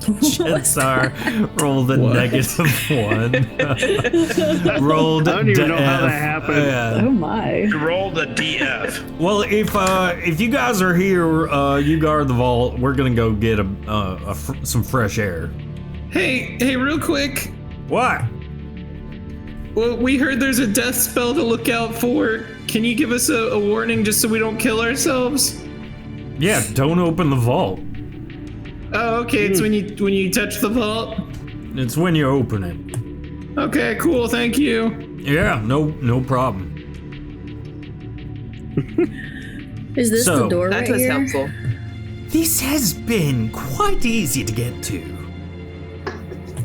Speaker 2: Jensar rolled a
Speaker 7: What?
Speaker 2: -1. Rolled
Speaker 5: I don't even know how that
Speaker 2: DF.
Speaker 5: happened.
Speaker 2: Yeah.
Speaker 1: Oh my.
Speaker 6: You roll the DF.
Speaker 2: Well, if you guys are here, you guard the vault. We're gonna go get some fresh air.
Speaker 7: Hey, real quick.
Speaker 2: What?
Speaker 7: Well, we heard there's a death spell to look out for. Can you give us a warning just so we don't kill ourselves?
Speaker 2: Yeah, don't open the vault.
Speaker 7: Oh, okay. It's when you touch the vault.
Speaker 2: It's when you open it.
Speaker 7: Okay, cool. Thank you.
Speaker 2: Yeah, no problem.
Speaker 1: Is this the door
Speaker 3: That
Speaker 1: right
Speaker 3: was
Speaker 1: here?
Speaker 3: helpful.
Speaker 2: This has been quite easy to get to.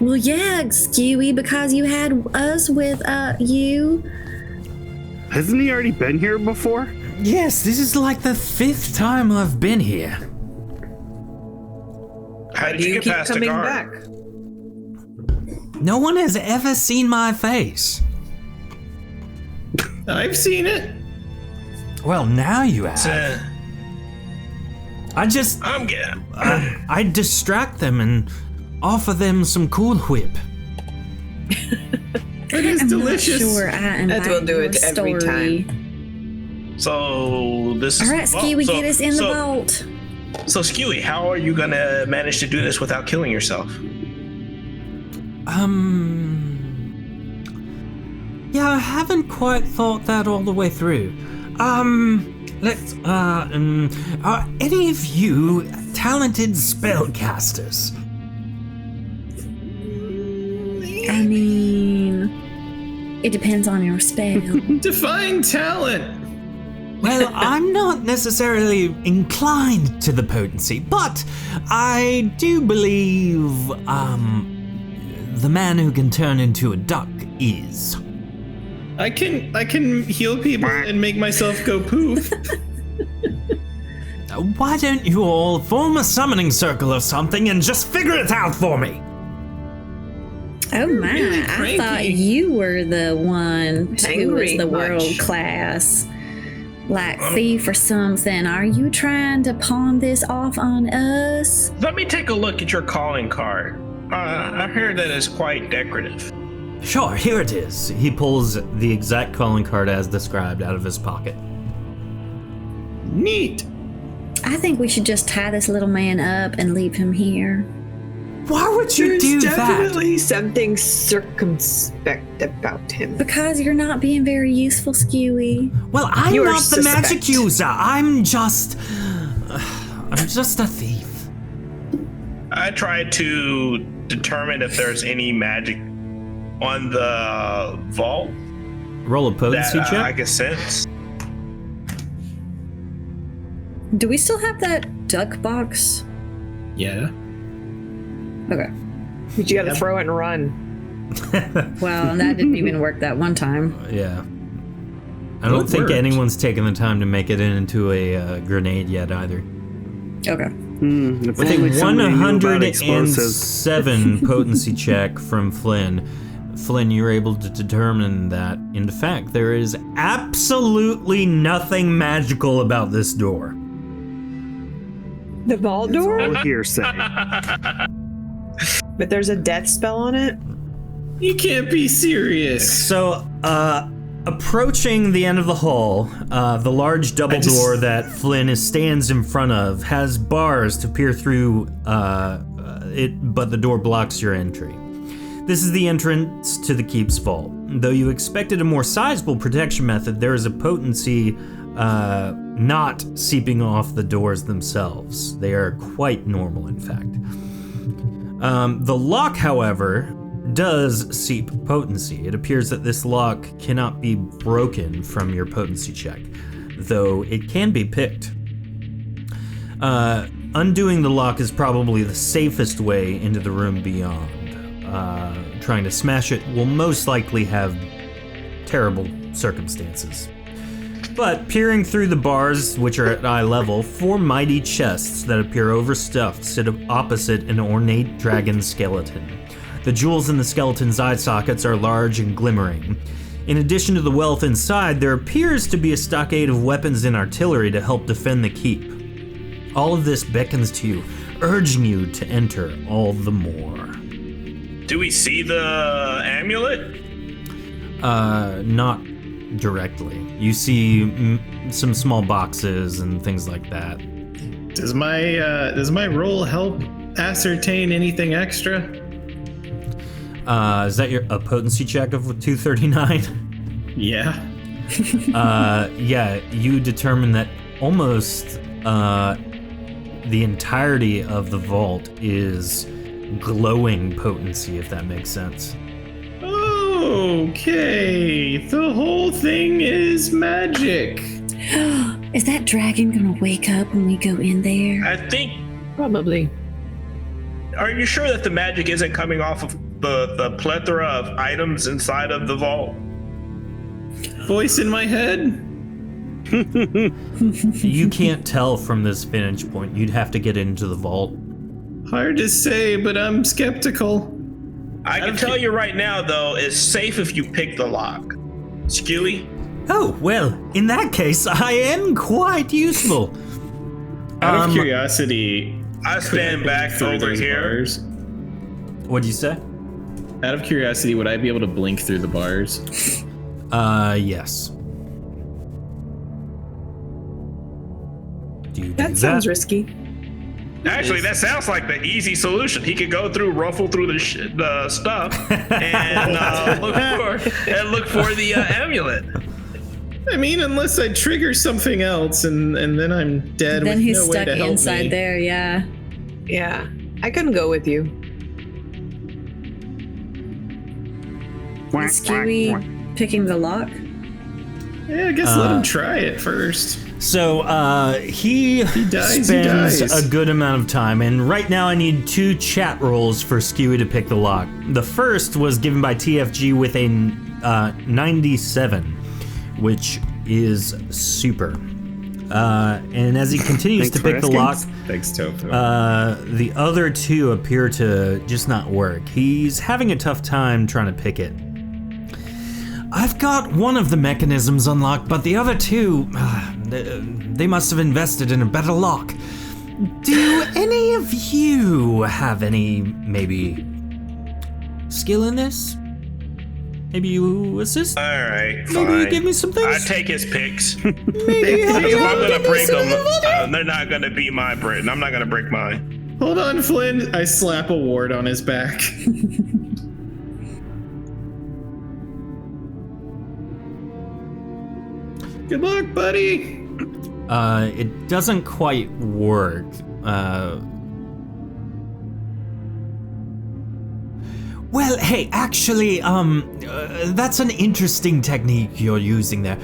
Speaker 1: Well, yeah, Skewy, because you had us with you.
Speaker 5: Hasn't he already been here before?
Speaker 2: Yes, this is like the 5th time I've been here.
Speaker 6: How did
Speaker 3: Do
Speaker 6: you
Speaker 3: you
Speaker 6: get
Speaker 3: keep
Speaker 6: past the
Speaker 3: coming
Speaker 6: guard?
Speaker 3: back?
Speaker 2: No one has ever seen my face.
Speaker 7: I've seen it.
Speaker 2: Well, now you have. I just,
Speaker 6: I'm getting.
Speaker 2: I distract them and offer them some Cool Whip.
Speaker 7: It is
Speaker 1: I'm
Speaker 7: delicious.
Speaker 1: not sure I invite
Speaker 3: That will do
Speaker 1: your
Speaker 3: it every
Speaker 1: story.
Speaker 6: So this is.
Speaker 1: All right, Skewy,
Speaker 6: so-
Speaker 1: get us in the
Speaker 6: so-
Speaker 1: vault.
Speaker 6: So Skewy, how are you gonna manage to do this without killing yourself?
Speaker 2: Yeah, I haven't quite thought that all the way through. Are any of you talented spellcasters?
Speaker 1: I mean, it depends on your spell.
Speaker 7: Define talent.
Speaker 2: Well, I'm not necessarily inclined to the potency, but I do believe, the man who can turn into a duck is.
Speaker 7: I can heal people and make myself go poof.
Speaker 2: Why don't you all form a summoning circle or something and just figure it out for me?
Speaker 1: Oh my,
Speaker 7: really
Speaker 1: I
Speaker 7: cranky.
Speaker 1: thought you were the one who was
Speaker 3: Angry
Speaker 1: the
Speaker 3: much.
Speaker 1: world class, like thief or something. Are you trying to pawn this off on us?
Speaker 6: Let me take a look at your calling card. I heard that it's quite decorative.
Speaker 2: Sure, here it is. He pulls the exact calling card as described out of his pocket.
Speaker 7: Neat.
Speaker 1: I think we should just tie this little man up and leave him here.
Speaker 2: Why would you
Speaker 3: There's
Speaker 2: do that?
Speaker 3: definitely something circumspect about him.
Speaker 1: Because you're not being very useful, Skewy.
Speaker 2: Well, I'm
Speaker 3: You are
Speaker 2: not the magic
Speaker 3: suspect.
Speaker 2: user. I'm just a thief.
Speaker 6: I tried to determine if there's any magic on the vault
Speaker 2: Roll a potency
Speaker 6: that I
Speaker 2: check.
Speaker 6: can sense.
Speaker 1: Do we still have that duck box?
Speaker 7: Yeah.
Speaker 1: Okay.
Speaker 3: But you gotta throw it and run.
Speaker 1: Well, that didn't even work that one time.
Speaker 2: Yeah. I don't
Speaker 7: It
Speaker 2: think
Speaker 7: worked.
Speaker 2: anyone's taken the time to make it into a grenade yet either.
Speaker 1: Okay.
Speaker 5: If
Speaker 2: With
Speaker 5: only
Speaker 2: a
Speaker 5: somebody knew about explosives.
Speaker 2: 107 potency check from Flynn, you're able to determine that, in fact, there is absolutely nothing magical about this door.
Speaker 3: The vault door?
Speaker 5: All hearsay.
Speaker 3: But there's a death spell on it?
Speaker 7: You can't be serious.
Speaker 2: So, approaching the end of the hall, the large double door that Flynn stands in front of has bars to peer through it, but the door blocks your entry. This is the entrance to the Keep's vault. Though you expected a more sizable protection method, there is a potency not seeping off the doors themselves. They are quite normal, in fact. The lock, however, does seep potency. It appears that this lock cannot be broken from your potency check, though it can be picked. Undoing the lock is probably the safest way into the room beyond. Trying to smash it will most likely have terrible circumstances. But peering through the bars, which are at eye level, 4 mighty chests that appear overstuffed sit opposite an ornate dragon skeleton. The jewels in the skeleton's eye sockets are large and glimmering. In addition to the wealth inside, there appears to be a stockade of weapons and artillery to help defend the keep. All of this beckons to you, urging you to enter all the more.
Speaker 6: Do we see the amulet?
Speaker 2: Not directly. You see some small boxes and things like that.
Speaker 7: Does my roll help ascertain anything extra?
Speaker 2: Is that a potency check of 239?
Speaker 7: Yeah.
Speaker 2: Yeah, you determine that almost the entirety of the vault is glowing potency, if that makes sense.
Speaker 7: Oh, Okay, the whole thing is magic.
Speaker 1: Is that dragon gonna wake up when we go in there?
Speaker 6: I think.
Speaker 3: Probably.
Speaker 6: Are you sure that the magic isn't coming off of the plethora of items inside of the vault?
Speaker 7: Voice in my head.
Speaker 2: You can't tell from this vantage point. You'd have to get into the vault.
Speaker 7: Hard to say, but I'm skeptical.
Speaker 6: I can tell you right now, though, it's safe if you pick the lock. Skewy?
Speaker 2: Oh, well, in that case, I am quite useful.
Speaker 7: Out of curiosity,
Speaker 6: I stand back
Speaker 7: through
Speaker 6: over
Speaker 7: those
Speaker 6: here.
Speaker 7: bars?
Speaker 2: What'd you say?
Speaker 7: Out of curiosity, would I be able to blink through the bars?
Speaker 2: Yes. Do you do
Speaker 3: That sounds risky.
Speaker 6: Actually, that sounds like the easy solution. He could go through, ruffle through the stuff, and look for the amulet.
Speaker 7: I mean, unless I trigger something else, and then I'm dead.
Speaker 1: Then
Speaker 7: with
Speaker 1: he's
Speaker 7: no way
Speaker 1: stuck
Speaker 7: to help
Speaker 1: inside
Speaker 7: me.
Speaker 1: there, yeah.
Speaker 3: Yeah, I can go with you.
Speaker 1: Is Kiwi picking the lock?
Speaker 7: Yeah, I guess let him try it first.
Speaker 2: So he
Speaker 7: dies,
Speaker 2: spends
Speaker 7: he dies.
Speaker 2: a good amount of time, and right now I need 2 chat rolls for Skewy to pick the lock. The first was given by TFG with a 97, which is super. And as he continues to pick the lock,
Speaker 7: Thanks, Tofu.
Speaker 2: the other 2 appear to just not work. He's having a tough time trying to pick it. I've got one of the mechanisms unlocked, but the other 2, they must have invested in a better lock. Do any of you have any, maybe, skill in this? Maybe you assist?
Speaker 6: All right,
Speaker 2: Maybe
Speaker 6: fine.
Speaker 2: you give me some things?
Speaker 6: I take his picks.
Speaker 2: Maybe you have
Speaker 6: If I'm
Speaker 2: give
Speaker 6: gonna
Speaker 2: me
Speaker 6: break
Speaker 2: some
Speaker 6: them, they're not gonna be my bread. I'm not gonna break mine.
Speaker 7: Hold on, Flynn. I slap a ward on his back. Good luck, buddy.
Speaker 2: It doesn't quite work. Well, hey, actually, that's an interesting technique you're using there.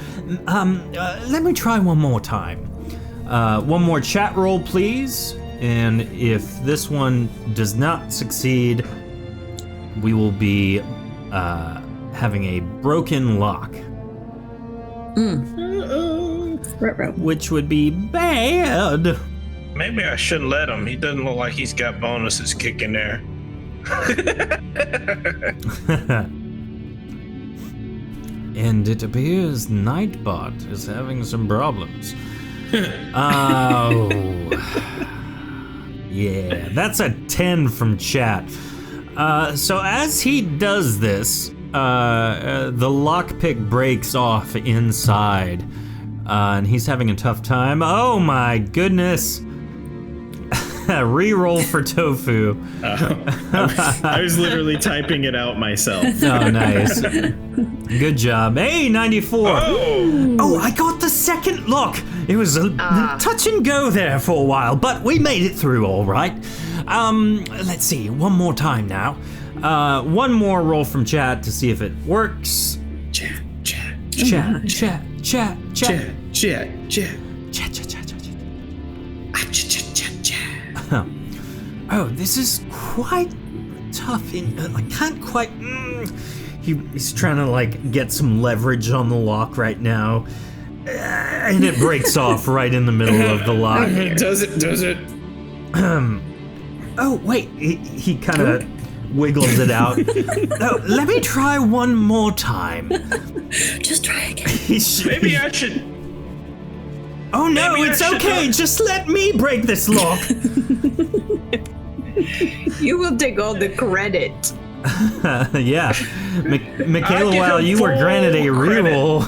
Speaker 2: Let me try one more time. One more chat roll, please. And if this one does not succeed, we will be having a broken lock. Which would be bad.
Speaker 6: Maybe I shouldn't let him. He doesn't look like he's got bonuses kicking there.
Speaker 2: And it appears Nightbot is having some problems. Oh. Yeah, that's a 10 from chat. So as he does this, the lockpick breaks off inside. And he's having a tough time. Oh my goodness. Reroll for Tofu.
Speaker 7: I was literally typing it out myself.
Speaker 2: Oh, nice. Good job. Hey, 94. Oh, I got the second lock. It was a touch and go there for a while, but we made it through all right. Let's see. One more time now. One more roll from chat to see if it works.
Speaker 7: Chat.
Speaker 2: Oh, this is quite tough. I can't quite. He's trying to like get some leverage on the lock right now, and it breaks off right in the middle of the lock.
Speaker 7: Does it?
Speaker 2: Oh wait, he kind of wiggles it out. Oh, let me try one more time.
Speaker 1: Just try again.
Speaker 6: Maybe I should.
Speaker 2: Oh no,
Speaker 6: Maybe I
Speaker 2: it's
Speaker 6: should
Speaker 2: okay.
Speaker 6: have-
Speaker 2: Just let me break this lock.
Speaker 3: You will take all the credit.
Speaker 2: Yeah. Michaela,
Speaker 6: I give
Speaker 2: while
Speaker 6: him
Speaker 2: you were
Speaker 6: full
Speaker 2: granted a
Speaker 6: credit.
Speaker 2: reroll,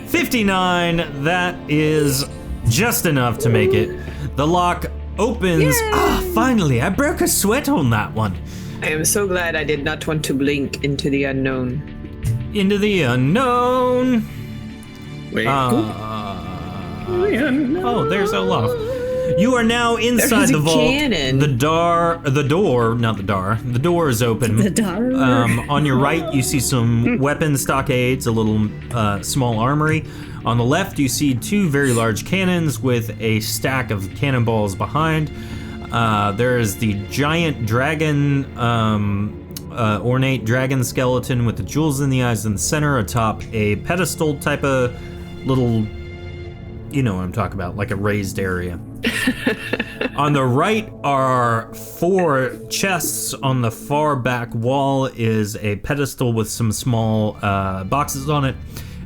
Speaker 2: 59, that is just enough to make it. The lock opens. Finally, I broke a sweat on that one.
Speaker 3: I am so glad I did not want to blink into the unknown.
Speaker 2: Into the unknown.
Speaker 7: Wait.
Speaker 2: Oh, there's Olaf. You are now inside
Speaker 3: There's a
Speaker 2: the vault.
Speaker 3: cannon.
Speaker 2: The door is open.
Speaker 1: The door.
Speaker 2: On your right, you see some weapon stockades, a little small armory. On the left, you see 2 very large cannons with a stack of cannonballs behind. There is the giant dragon, ornate dragon skeleton with the jewels in the eyes in the center, atop a pedestal type of little, you know what I'm talking about, like a raised area. On the right are 4 chests. On the far back wall is a pedestal with some small boxes on it.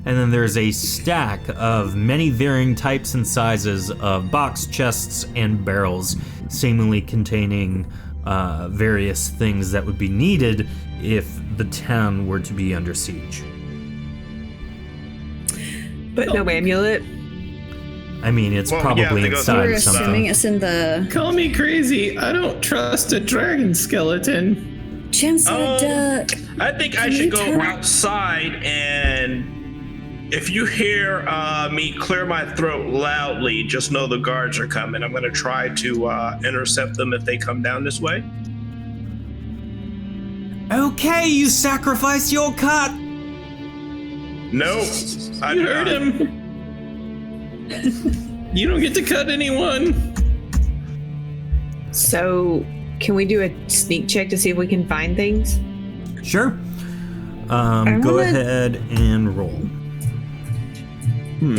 Speaker 2: And then there's a stack of many varying types and sizes of box chests and barrels, seemingly containing various things that would be needed if the town were to be under siege.
Speaker 3: But no amulet.
Speaker 2: I mean, it's
Speaker 6: Well,
Speaker 2: probably
Speaker 6: yeah, they go
Speaker 2: inside
Speaker 1: We're
Speaker 2: of something.
Speaker 1: assuming it's in the
Speaker 7: Call me crazy. I don't trust a dragon skeleton.
Speaker 1: Chancellor Duck.
Speaker 6: I think I
Speaker 1: Can
Speaker 6: should
Speaker 1: you
Speaker 6: go
Speaker 1: turn-
Speaker 6: outside, and if you hear me clear my throat loudly, just know the guards are coming. I'm going to try to intercept them if they come down this way.
Speaker 2: Okay, you sacrifice your cut.
Speaker 6: No, I
Speaker 7: You heard him. You don't get to cut anyone.
Speaker 3: So, can we do a sneak check to see if we can find things?
Speaker 2: Sure. Go
Speaker 1: wanna-
Speaker 2: ahead and roll.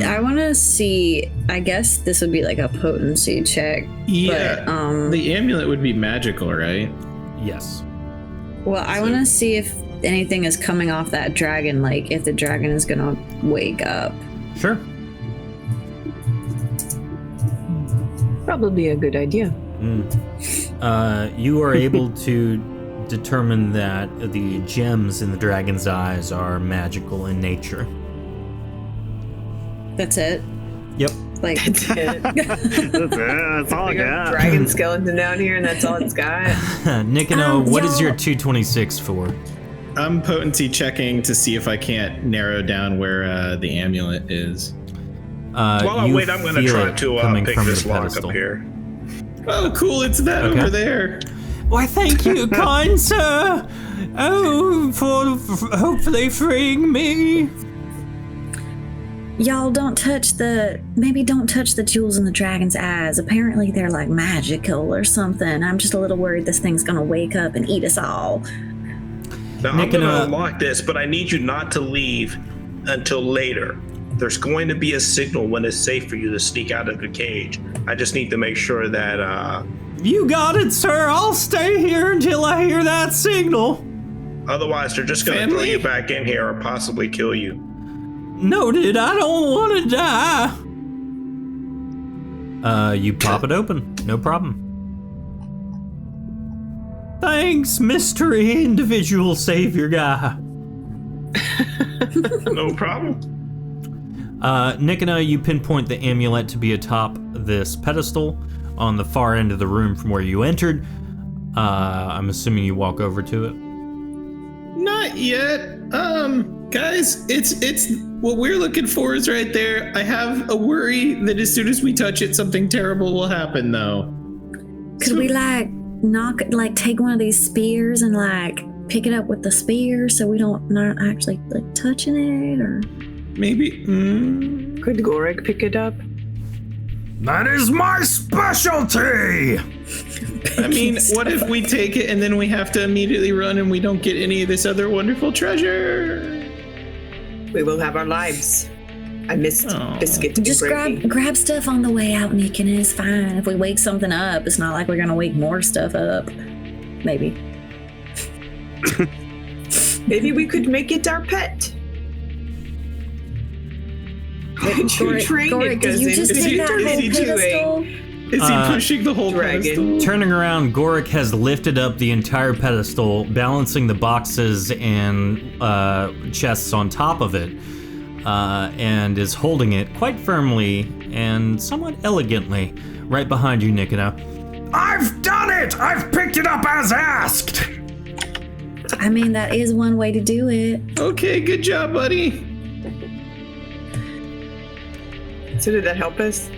Speaker 1: I want to see. I guess this would be like a potency check.
Speaker 7: Yeah.
Speaker 1: But,
Speaker 7: The amulet would be magical, right?
Speaker 2: Yes.
Speaker 1: well, I want to see if anything is coming off that dragon. Like if the dragon is gonna wake up.
Speaker 2: Sure.
Speaker 3: Probably a good idea.
Speaker 2: You are able to determine that the gems in the dragon's eyes are magical in nature.
Speaker 1: That's it.
Speaker 2: Yep.
Speaker 1: Like
Speaker 3: That's it.
Speaker 5: That's all I
Speaker 3: We got
Speaker 5: got.
Speaker 3: a dragon skeleton down here, and that's all it's got.
Speaker 2: Nikino, what is your
Speaker 1: y'all-
Speaker 2: 226 for?
Speaker 7: I'm potency checking to see if I can't narrow down where the amulet is.
Speaker 6: While I
Speaker 2: You
Speaker 6: wait, I'm going to
Speaker 2: feel
Speaker 6: try
Speaker 2: it
Speaker 6: to
Speaker 2: coming
Speaker 6: pick
Speaker 2: from
Speaker 6: this
Speaker 2: the
Speaker 6: lock
Speaker 2: pedestal.
Speaker 6: up here.
Speaker 7: Oh, cool! It's that
Speaker 2: Okay.
Speaker 7: over there.
Speaker 2: Why, thank you, kind sir. Oh, for hopefully freeing me.
Speaker 1: y'all don't touch the jewels in the dragon's eyes. Apparently they're like magical or something. I'm just a little worried this thing's gonna wake up and eat us all.
Speaker 6: Now,
Speaker 2: Nick
Speaker 6: I'm going
Speaker 2: and,
Speaker 6: to unlock this, but I need you not to leave until later. There's going to be a signal when it's safe for you to sneak out of the cage. I just need to make sure that
Speaker 2: You got it, sir. I'll stay here until I hear that signal.
Speaker 6: otherwise they're just going to throw
Speaker 7: Family?
Speaker 6: you back in here or possibly kill you.
Speaker 2: Noted. I don't want to die. You pop it open. No problem. Thanks, mystery individual savior guy.
Speaker 6: No problem.
Speaker 2: Nikina, you pinpoint the amulet to be atop this pedestal on the far end of the room from where you entered. I'm assuming you walk over to it.
Speaker 7: Not yet. Guys, it's what we're looking for is right there. I have a worry that as soon as we touch it, something terrible will happen, though.
Speaker 1: Could we take one of these spears and like pick it up with the spear so we don't not actually like touching it or
Speaker 7: Maybe.
Speaker 3: Could Gorek pick it up?
Speaker 2: That is my specialty!
Speaker 7: I mean, what if we take it and then we have to immediately run and we don't get any of this other wonderful treasure?
Speaker 3: We will have our lives. I missed
Speaker 7: Aw.
Speaker 3: Biscuit and
Speaker 1: just
Speaker 3: Brady.
Speaker 1: grab stuff on the way out, Nick, and it's fine. If we wake something up, it's not like we're gonna wake more stuff up. Maybe.
Speaker 3: Maybe we could make it our pet. Could you train
Speaker 1: Gorek,
Speaker 3: it?
Speaker 1: did you just
Speaker 7: is
Speaker 1: take
Speaker 7: he-
Speaker 1: that
Speaker 7: is
Speaker 1: whole
Speaker 7: he doing-
Speaker 1: pedestal?
Speaker 7: Is he pushing the whole
Speaker 3: dragon.
Speaker 7: pedestal?
Speaker 2: Turning around, Gorik has lifted up the entire pedestal, balancing the boxes and chests on top of it, and is holding it quite firmly and somewhat elegantly right behind you, Nikita. I've done it! I've picked it up as asked!
Speaker 1: I mean, that is one way to do it.
Speaker 7: Okay, good job, buddy.
Speaker 3: So did that help us?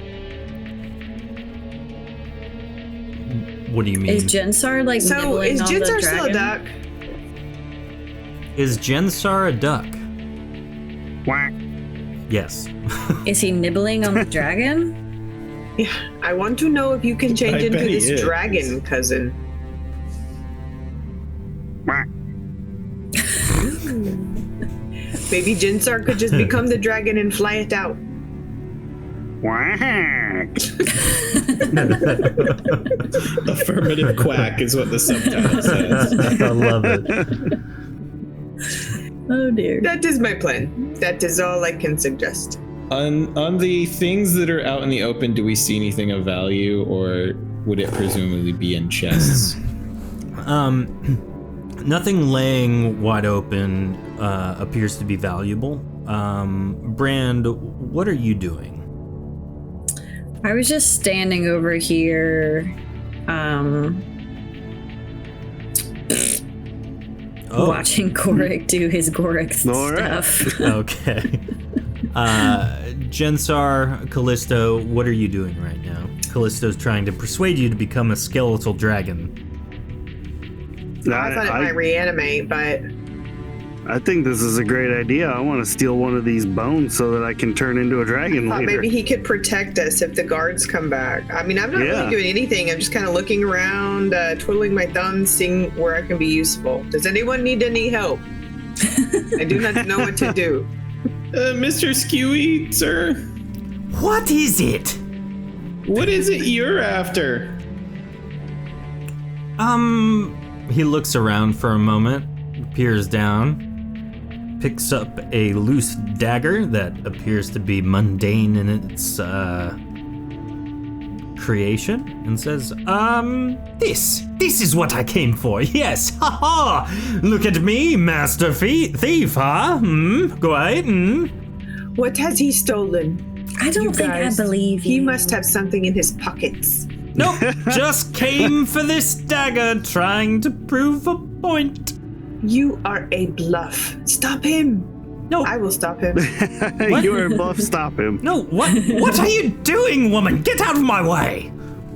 Speaker 2: What do you mean?
Speaker 1: Is Jensar like
Speaker 3: So
Speaker 1: nibbling
Speaker 3: is
Speaker 1: on the
Speaker 3: Jensar still a
Speaker 1: dragon?
Speaker 3: duck?
Speaker 2: Is Jensar a duck?
Speaker 5: Quack.
Speaker 2: Yes.
Speaker 1: Is he nibbling on the dragon?
Speaker 3: Yeah, I want to know if you can change
Speaker 7: I
Speaker 3: into
Speaker 7: bet he
Speaker 3: this
Speaker 7: is.
Speaker 3: dragon, cousin.
Speaker 5: Quack.
Speaker 3: Maybe Jensar could just become the dragon and fly it out.
Speaker 5: Quack.
Speaker 7: Affirmative quack is what the subtitle says.
Speaker 2: I love it.
Speaker 1: Oh dear.
Speaker 3: That is my plan. That is all I can suggest.
Speaker 7: On the things that are out in the open, do we see anything of value, or would it presumably be in chests?
Speaker 2: Nothing laying wide open appears to be valuable. Brand, what are you doing?
Speaker 1: I was just standing over here, watching Gorik do his Gorik
Speaker 5: All right.
Speaker 1: stuff.
Speaker 2: Okay. Jensar, Callisto, what are you doing right now? Callisto's trying to persuade you to become a skeletal dragon.
Speaker 3: I thought it might reanimate, but
Speaker 5: I think this is a great idea. I want to steal one of these bones so that I can turn into a dragon
Speaker 3: I thought
Speaker 5: later.
Speaker 3: maybe he could protect us if the guards come back. I mean, I'm not
Speaker 5: Yeah.
Speaker 3: really doing anything. I'm just kind of looking around, twiddling my thumbs, seeing where I can be useful. Does anyone need any help? I do not know what to do.
Speaker 7: Mr. Skewy, sir,
Speaker 2: What is it?
Speaker 7: what is it you're after?
Speaker 2: He looks around for a moment, peers down, picks up a loose dagger that appears to be mundane in its creation, and says, this is what I came for, yes, ha ha! Look at me, master thief, huh? Go ahead,
Speaker 3: What has he stolen?
Speaker 1: I don't
Speaker 3: You
Speaker 1: think
Speaker 3: guys,
Speaker 1: I believe you.
Speaker 3: He must have something in his pockets.
Speaker 2: Nope, just came for this dagger, trying to prove a point.
Speaker 3: You are a bluff. Stop him.
Speaker 2: No,
Speaker 3: I will stop him.
Speaker 5: You're a buff, stop him.
Speaker 2: no, what are you doing, woman? Get out of my way!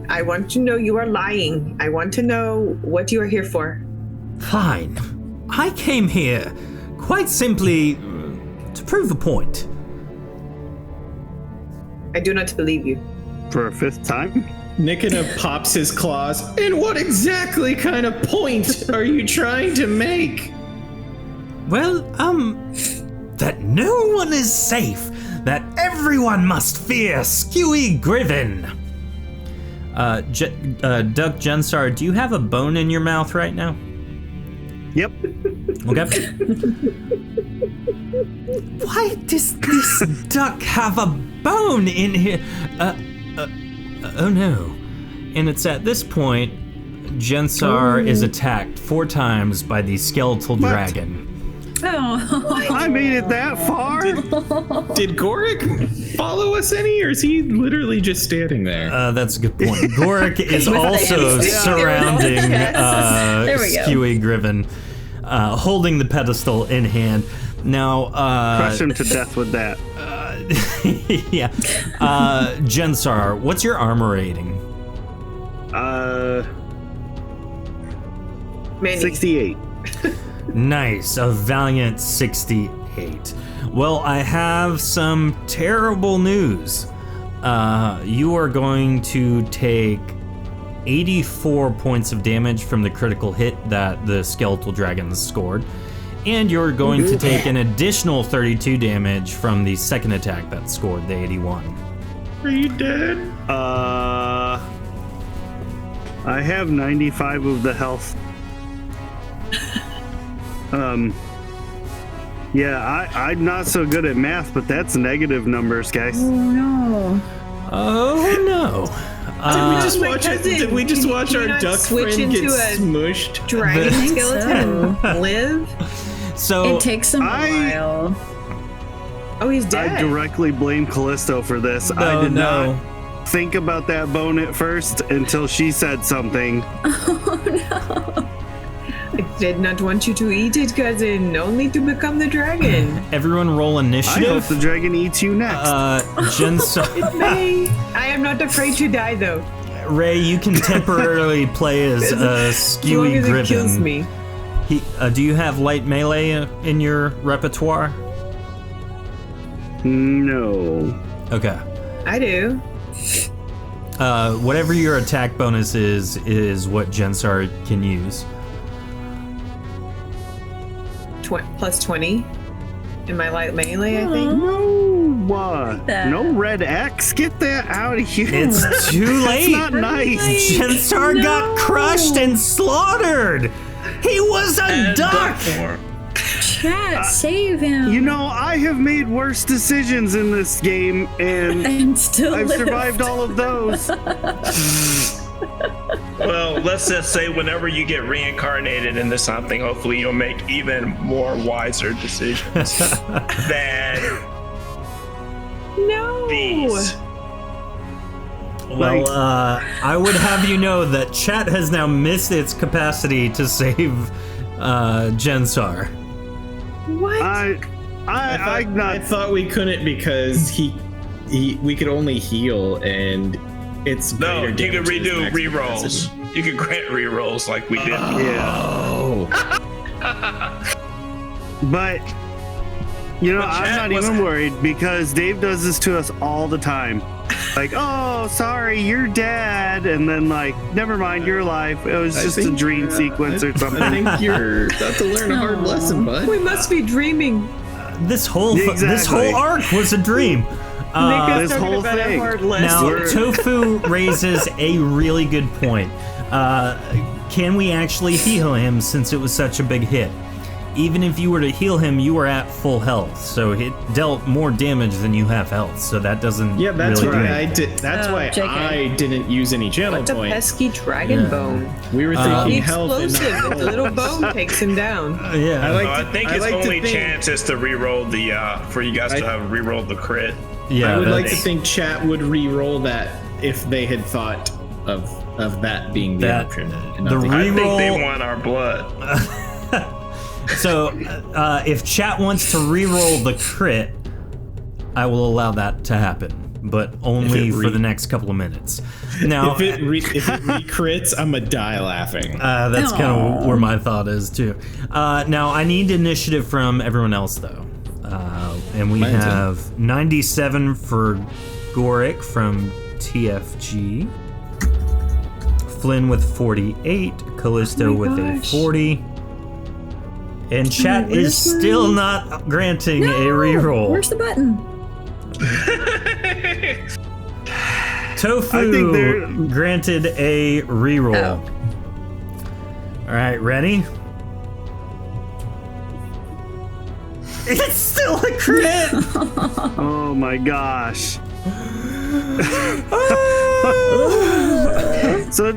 Speaker 3: I want to know you are lying. I want to know what you are here for.
Speaker 2: Fine. I came here, quite simply, to prove a point.
Speaker 3: I do not believe you.
Speaker 5: For a fifth time?
Speaker 7: Nikita pops his claws. And what exactly kind of point are you trying to make?
Speaker 2: Well, that no one is safe, that everyone must fear Skewy Griven. Duck Jensar, do you have a bone in your mouth right now?
Speaker 5: Yep.
Speaker 2: Okay. Why does this duck have a bone in here? Oh no. And it's at this point, Jensar is attacked 4 times by the skeletal dragon.
Speaker 1: Oh.
Speaker 5: I made it that far?
Speaker 7: Did Gorik follow us any, or is he literally just standing there?
Speaker 2: That's a good point. Gorik is also surrounding
Speaker 1: There we go.
Speaker 2: Skewy Griven, holding the pedestal in hand. Now,
Speaker 5: Crush him to death with that.
Speaker 2: yeah. Jensar, what's your armor rating?
Speaker 3: Manny.
Speaker 5: 68.
Speaker 2: Nice, a valiant 68. Well, I have some terrible news. You are going to take 84 points of damage from the critical hit that the skeletal dragons scored. And you're going to take an additional 32 damage from the second attack that scored the 81.
Speaker 7: Are you dead?
Speaker 5: I have 95 of the health. Yeah, I'm not so good at math, but that's negative numbers, guys.
Speaker 1: Oh no.
Speaker 2: Oh no.
Speaker 7: Did we just
Speaker 3: my
Speaker 7: watch it?
Speaker 3: cousin,
Speaker 7: Did we just
Speaker 3: can-
Speaker 7: watch
Speaker 3: can
Speaker 7: our
Speaker 3: you not
Speaker 7: duck
Speaker 3: switch
Speaker 7: friend get
Speaker 3: into a
Speaker 7: smushed?
Speaker 3: Dragon
Speaker 1: think
Speaker 3: skeleton live?
Speaker 2: So
Speaker 1: It takes him a while.
Speaker 3: Oh, he's
Speaker 5: I
Speaker 3: dead.
Speaker 5: directly blame Callisto for this. I did not think about that bone at first until she said something.
Speaker 3: I did not want you to eat it, cousin. Only to become the dragon.
Speaker 2: everyone roll
Speaker 5: I hope
Speaker 2: initiative.
Speaker 5: the dragon eats you next.
Speaker 2: Jensar.
Speaker 3: May. I am not afraid to die, though.
Speaker 2: Ray, you can temporarily play as Skewy
Speaker 3: as it kills
Speaker 2: Griffin.
Speaker 3: me.
Speaker 2: Do you have light melee in your repertoire?
Speaker 5: No.
Speaker 2: Okay.
Speaker 3: I do.
Speaker 2: Whatever your attack bonus is what Jensar can use.
Speaker 3: Plus 20 in my light melee, I think.
Speaker 5: No red X. Get that out of here.
Speaker 2: It's too late.
Speaker 5: It's not nice.
Speaker 2: Jensar got crushed and slaughtered. He was unducked.
Speaker 1: Chat, save him.
Speaker 5: You know, I have made worse decisions in this game, and
Speaker 1: And still
Speaker 5: I've
Speaker 1: lived.
Speaker 5: survived all of those.
Speaker 6: Well, let's just say whenever you get reincarnated into something, hopefully you'll make even more wiser decisions than
Speaker 3: No.
Speaker 6: these.
Speaker 2: Well, I would have you know that chat has now missed its capacity to save Jensar.
Speaker 3: What?
Speaker 7: I thought we couldn't because we could only heal, and it's
Speaker 6: No,
Speaker 7: greater
Speaker 6: you can
Speaker 7: damage to his
Speaker 6: redo
Speaker 7: max
Speaker 6: rerolls.
Speaker 7: capacity.
Speaker 6: You can grant rerolls like we did.
Speaker 7: Oh.
Speaker 5: But, you know,
Speaker 6: But
Speaker 5: I'm
Speaker 6: chat
Speaker 5: not
Speaker 6: was-
Speaker 5: even worried because Dave does this to us all the time. Like, oh, sorry, you're dead. And then, like, never mind, you're alive. It was just a dream sequence or something.
Speaker 7: I think you're about to learn a hard lesson, bud.
Speaker 3: We must be dreaming.
Speaker 2: This whole arc was a dream.
Speaker 5: this whole thing.
Speaker 2: Now, Tofu raises a really good point. Can we actually heal him since it was such a big hit? Even if you were to heal him, you were at full health, so it dealt more damage than you have health. So that doesn't.
Speaker 7: Yeah, that's
Speaker 2: really do
Speaker 7: why
Speaker 2: anything.
Speaker 7: I did. That's why
Speaker 1: JK.
Speaker 7: I didn't use any channel
Speaker 3: What's a
Speaker 7: points.
Speaker 3: pesky dragon bone?
Speaker 7: We were
Speaker 3: The
Speaker 7: thinking health and
Speaker 3: explosive.
Speaker 7: not
Speaker 3: The little bone takes him down.
Speaker 2: Yeah.
Speaker 6: I think his only chance is to reroll the for you guys to have reroll the crit.
Speaker 2: Yeah.
Speaker 7: I would like to
Speaker 2: that's-
Speaker 7: think chat would re-roll that if they had thought of that being the
Speaker 2: That-
Speaker 7: option.
Speaker 2: the
Speaker 6: I think they
Speaker 2: Reroll-
Speaker 6: want our blood.
Speaker 2: So, if chat wants to re-roll the crit, I will allow that to happen, but only for the next couple of minutes. Now,
Speaker 7: if it re-crits, I'm gonna die laughing.
Speaker 2: that's kind of where my thought is too. Now, I need initiative from everyone else though, and we
Speaker 7: Mine's
Speaker 2: have 97 for Goric from TFG, Flynn with 48, Callisto with a 40. And chat is still not granting a reroll.
Speaker 1: Where's the button?
Speaker 2: Tofu
Speaker 5: I think they're-
Speaker 2: granted a reroll.
Speaker 1: Oh.
Speaker 2: All right, ready? It's still a crit.
Speaker 5: Oh my gosh. So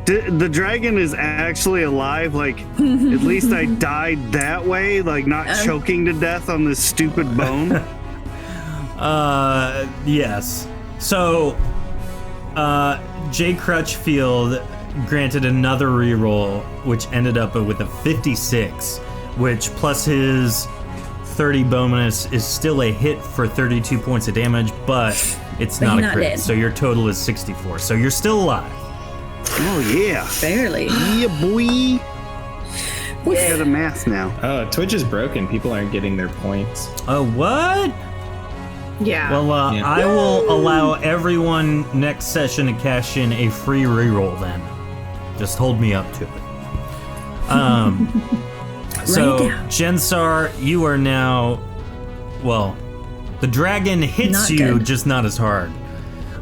Speaker 5: the dragon is actually alive. Like, at least I died that way, like not choking to death on this stupid bone.
Speaker 2: Yes. So, Jay Crutchfield granted another reroll, which ended up with a 56, which plus his 30 bonus is still a hit for 32 points of damage, but it's
Speaker 1: But
Speaker 2: not
Speaker 1: you're
Speaker 2: a
Speaker 1: not
Speaker 2: crit.
Speaker 1: dead.
Speaker 2: So your total is 64. So you're still alive.
Speaker 5: Oh yeah.
Speaker 1: Barely.
Speaker 5: Yeah, boy. We got a math now.
Speaker 7: Oh, Twitch is broken. People aren't getting their points.
Speaker 2: Oh, what?
Speaker 3: Yeah.
Speaker 2: Well,
Speaker 7: Yeah.
Speaker 2: I will allow everyone next session to cash in a free reroll then. Just hold me up to it. So,
Speaker 1: Right down.
Speaker 2: Jensar, you are now, well, the dragon hits
Speaker 1: Not
Speaker 2: you,
Speaker 1: good.
Speaker 2: just not as hard.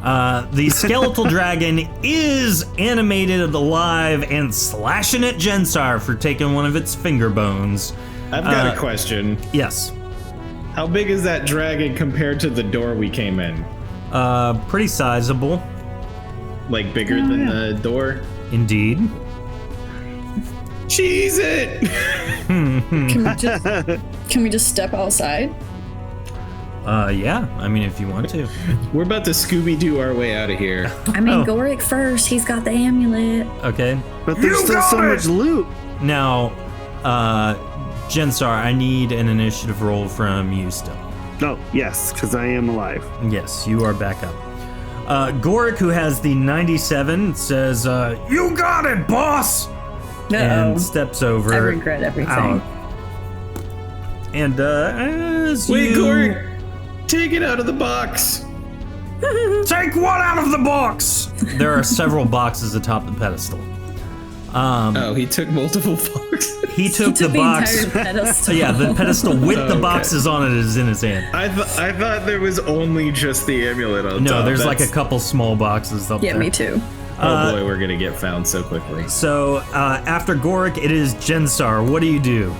Speaker 2: The skeletal dragon is animated alive and slashing at Jensar for taking one of its finger bones.
Speaker 7: I've got a question.
Speaker 2: Yes.
Speaker 7: How big is that dragon compared to the door we came in?
Speaker 2: Pretty sizable,
Speaker 7: Like bigger than the door?
Speaker 2: indeed.
Speaker 7: Cheese it!
Speaker 8: Can we just step outside?
Speaker 2: Yeah, I mean, if you want to.
Speaker 7: We're about to Scooby-Doo our way out of here.
Speaker 1: I mean,
Speaker 2: Oh.
Speaker 1: Goric first. He's got the amulet.
Speaker 2: Okay.
Speaker 5: But there's still so much loot.
Speaker 2: Now, Jensar, I need an initiative roll from you still.
Speaker 5: Oh, yes, because I am alive.
Speaker 2: Yes, you are back up. Gorik, who has the 97, says, "You got it, boss!" And steps over.
Speaker 8: I regret everything.
Speaker 2: Out. And as
Speaker 7: Wait,
Speaker 2: you...
Speaker 7: Gorik, take it out of the box.
Speaker 2: Take what out of the box? There are several boxes atop the pedestal.
Speaker 7: Oh, he took multiple boxes.
Speaker 2: He took the box.
Speaker 8: Entire pedestal.
Speaker 2: Yeah, the pedestal with the
Speaker 7: Okay.
Speaker 2: boxes on it is in his hand.
Speaker 7: I thought there was only just the amulet on top.
Speaker 2: No, there's like a
Speaker 7: That's-
Speaker 2: couple small boxes up
Speaker 8: Yeah,
Speaker 2: there.
Speaker 8: me too.
Speaker 7: Oh boy, we're gonna get found so quickly.
Speaker 2: So after Gorik, it is Jensar. What do you do?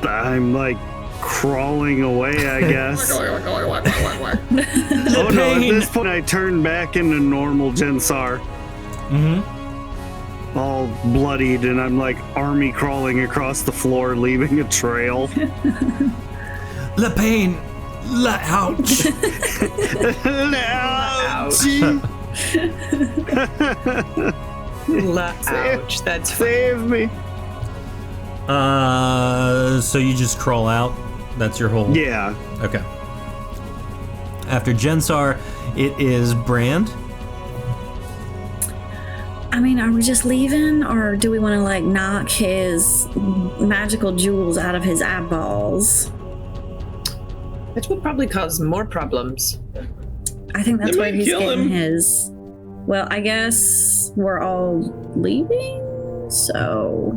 Speaker 5: I'm like crawling away, I guess. Oh no, at this point I turn back into normal Jensar.
Speaker 2: Mm-hmm.
Speaker 5: All bloodied, and I'm like army crawling across the floor, leaving a trail.
Speaker 2: Le pain. La ouch.
Speaker 3: Ouch, that's
Speaker 5: Save me.
Speaker 2: So you just crawl out? That's your whole...
Speaker 5: Yeah.
Speaker 2: Okay. After Jensar, it is Brand.
Speaker 1: I mean, are we just leaving, or do we want to like knock his magical jewels out of his eyeballs?
Speaker 3: That will probably cause more problems.
Speaker 1: I think that's
Speaker 7: They
Speaker 1: where
Speaker 7: might
Speaker 1: he's
Speaker 7: kill
Speaker 1: getting
Speaker 7: him.
Speaker 1: his. Well, I guess we're all leaving, so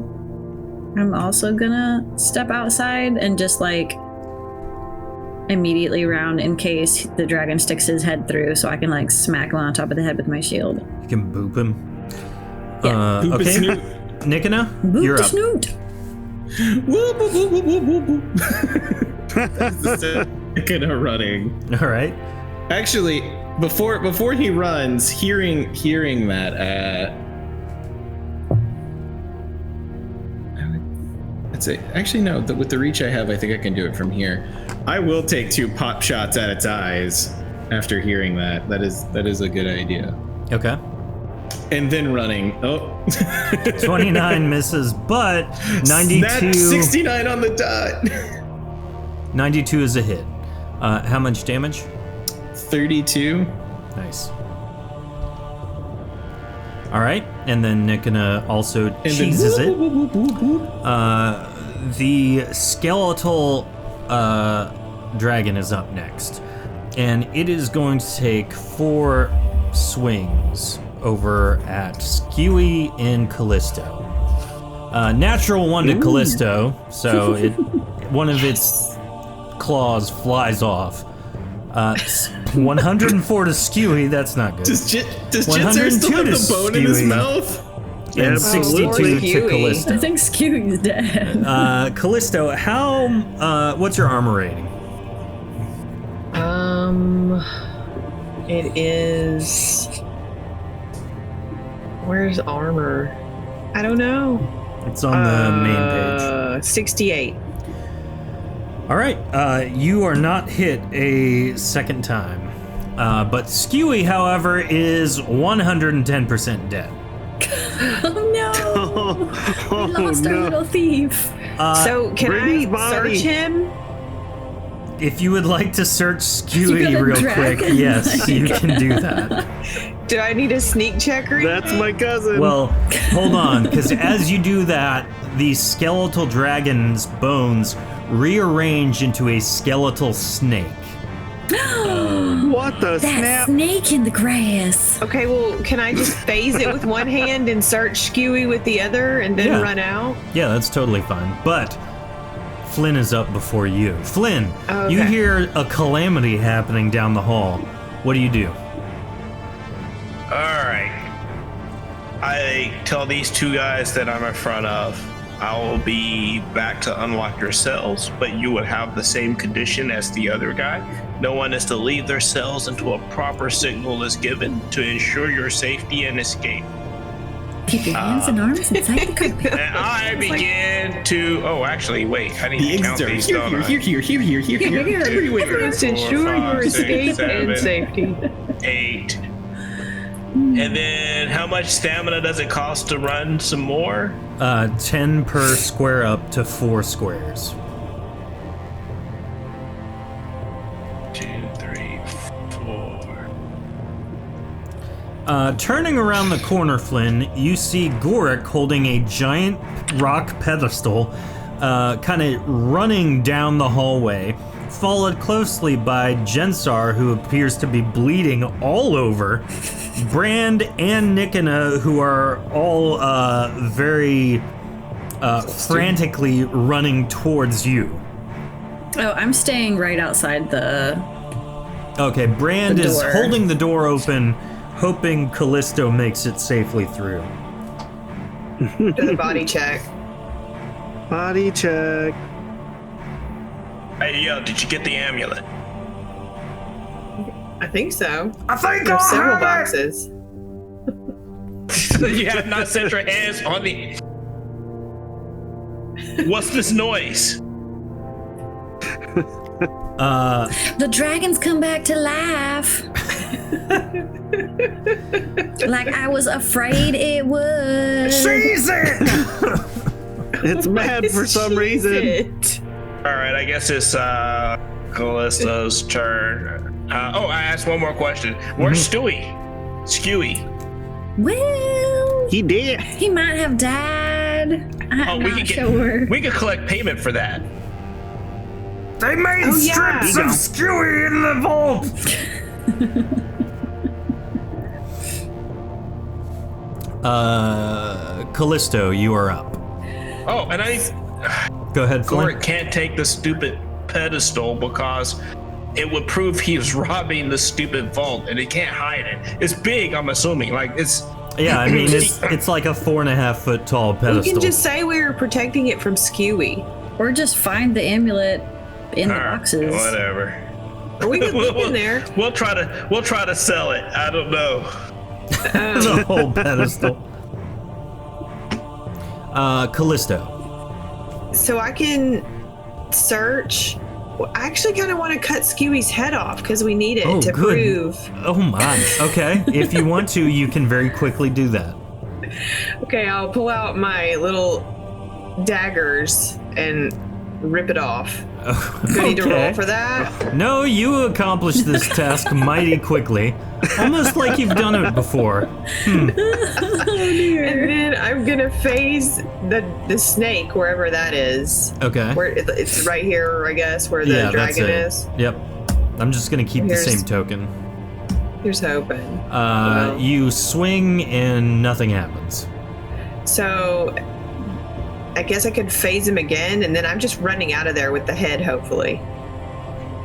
Speaker 1: I'm also gonna step outside and just like immediately round in case the dragon sticks his head through, so I can like smack him on top of the head with my shield.
Speaker 2: You can boop him.
Speaker 1: Yeah.
Speaker 7: Boop
Speaker 2: Okay.
Speaker 7: his snoot.
Speaker 2: Nikina,
Speaker 1: Boot
Speaker 2: you're
Speaker 1: the
Speaker 2: up.
Speaker 1: snoot.
Speaker 7: Whoop, whoop, whoop, whoop, whoop, whoop. That's the second of running.
Speaker 2: All right.
Speaker 7: Actually, before he runs, hearing that, that's it. Actually, no. With the reach I have, I think I can do it from here. I will take 2 pot shots at its eyes after hearing that. That is a good idea.
Speaker 2: Okay.
Speaker 7: And then running. Oh,
Speaker 2: 29 misses, but 92.
Speaker 7: Snap 69 on the dot.
Speaker 2: 92 is a hit. How much damage?
Speaker 7: 32.
Speaker 2: Nice. All right, and then Nikina also
Speaker 7: And then
Speaker 2: cheeses it.
Speaker 7: whoop, whoop, whoop, whoop, whoop.
Speaker 2: The skeletal dragon is up next, and it is going to take 4 swings over at Skewy and Callisto. Natural 1 to Callisto, so one of its claws flies off. 104 to Skewy, that's not good.
Speaker 7: Does Jitzer
Speaker 2: 102
Speaker 7: still have
Speaker 2: to
Speaker 7: the bone in his
Speaker 2: Skewy.
Speaker 7: mouth?
Speaker 2: And 62 to
Speaker 3: Skewy.
Speaker 2: Callisto.
Speaker 8: I think Skewing's dead.
Speaker 2: Callisto, what's your armor rating?
Speaker 3: It is. Where's armor? I don't know.
Speaker 2: It's on the main page.
Speaker 3: 68.
Speaker 2: All right, you are not hit a second time. But Skewy, however, is 110% dead.
Speaker 8: Oh no!
Speaker 5: Oh,
Speaker 8: We lost our
Speaker 5: no.
Speaker 8: little thief.
Speaker 3: So can
Speaker 5: bring
Speaker 3: I
Speaker 5: his body.
Speaker 3: search him?
Speaker 2: If you would like to search
Speaker 8: You got
Speaker 2: Skewy
Speaker 8: a
Speaker 2: real
Speaker 8: dragon?
Speaker 2: quick, yes, you can do that.
Speaker 3: Do I need a sneak check or
Speaker 5: That's my cousin.
Speaker 2: Well, hold on, because as you do that, the skeletal dragon's bones rearrange into a skeletal snake.
Speaker 5: what the
Speaker 1: That
Speaker 5: snap?
Speaker 1: snake in the grass.
Speaker 3: Okay, well, can I just phase it with one hand and search Skewy with the other and then
Speaker 2: Yeah.
Speaker 3: run out?
Speaker 2: Yeah, that's totally fine. But Flynn is up before you. Flynn,
Speaker 3: Oh,
Speaker 2: you
Speaker 3: okay.
Speaker 2: hear a calamity happening down the hall. What do you do?
Speaker 6: All right. I tell these 2 guys that I'm in front of, I will be back to unlock your cells, but you would have the same condition as the other guy. No one is to leave their cells until a proper signal is given to ensure your safety and escape.
Speaker 1: Keep your hands and arms inside the carpet.
Speaker 6: And I begin to. Oh, actually, wait. I need
Speaker 7: The
Speaker 6: to count
Speaker 7: exits are
Speaker 6: these.
Speaker 7: here,
Speaker 6: don't
Speaker 7: here,
Speaker 6: I?
Speaker 7: here, everywhere.
Speaker 3: To ensure your
Speaker 6: 5, 6,
Speaker 3: escape
Speaker 6: 7,
Speaker 3: and safety.
Speaker 6: 8. And then, how much stamina does it cost to run some more?
Speaker 2: 10 per square up to 4 squares.
Speaker 6: 2, 3, 4.
Speaker 2: Turning around the corner, Flynn, you see Gorik holding a giant rock pedestal, kind of running down the hallway, followed closely by Jensar, who appears to be bleeding all over, Brand and Nikina, who are all very frantically running towards you.
Speaker 8: Oh, I'm staying right outside the...
Speaker 2: Okay, Brand
Speaker 8: The
Speaker 2: is
Speaker 8: door.
Speaker 2: holding the door open, hoping Callisto makes it safely through.
Speaker 3: Do the body check.
Speaker 5: Body check.
Speaker 6: Hey, yo, did you get the amulet?
Speaker 3: I think so.
Speaker 2: I think
Speaker 3: There's several boxes.
Speaker 6: You have not set your hands on the... What's this noise?
Speaker 1: The dragons come back to life. Like I was afraid it would.
Speaker 2: Seize it!
Speaker 5: It's mad for some reason.
Speaker 6: All right, I guess it's Callisto's turn. I asked one more question. Where's Stewie?
Speaker 1: Well,
Speaker 5: He did.
Speaker 1: he might have died. I'm
Speaker 6: we
Speaker 1: not
Speaker 6: could
Speaker 1: sure.
Speaker 6: we could collect payment for that.
Speaker 2: They made strips of Stewie in the vault! Callisto, you are up.
Speaker 6: Oh, and
Speaker 2: Go ahead, Flynn.
Speaker 6: Gorik can't take the stupid pedestal because it would prove he's robbing the stupid vault, and he can't hide it. It's big, I'm assuming. Like it's.
Speaker 2: Yeah, I mean, it's like a 4.5 foot tall pedestal.
Speaker 3: We can just say we were protecting it from Skewy.
Speaker 8: Or just find the amulet in the boxes.
Speaker 6: Whatever.
Speaker 3: Or we could look in there.
Speaker 6: We'll try to sell it. I don't know.
Speaker 2: The whole pedestal. Callisto.
Speaker 3: So I can search. Well, I actually kind of want to cut Skewy's head off because we need it to
Speaker 2: good.
Speaker 3: prove.
Speaker 2: Oh my. Okay. If you want to, you can very quickly do that.
Speaker 3: Okay, I'll pull out my little daggers and rip it off. Do I need to roll for that?
Speaker 2: No, you accomplished this task mighty quickly. Almost like you've done it before.
Speaker 3: And then I'm gonna phase the snake wherever that is.
Speaker 2: Okay.
Speaker 3: Where it's right here, I guess, where the dragon is.
Speaker 2: Yep. I'm just gonna keep the
Speaker 3: Here's-
Speaker 2: same token.
Speaker 3: Here's hoping.
Speaker 2: You swing and nothing happens.
Speaker 3: So I guess I could phase him again, and then I'm just running out of there with the head, hopefully.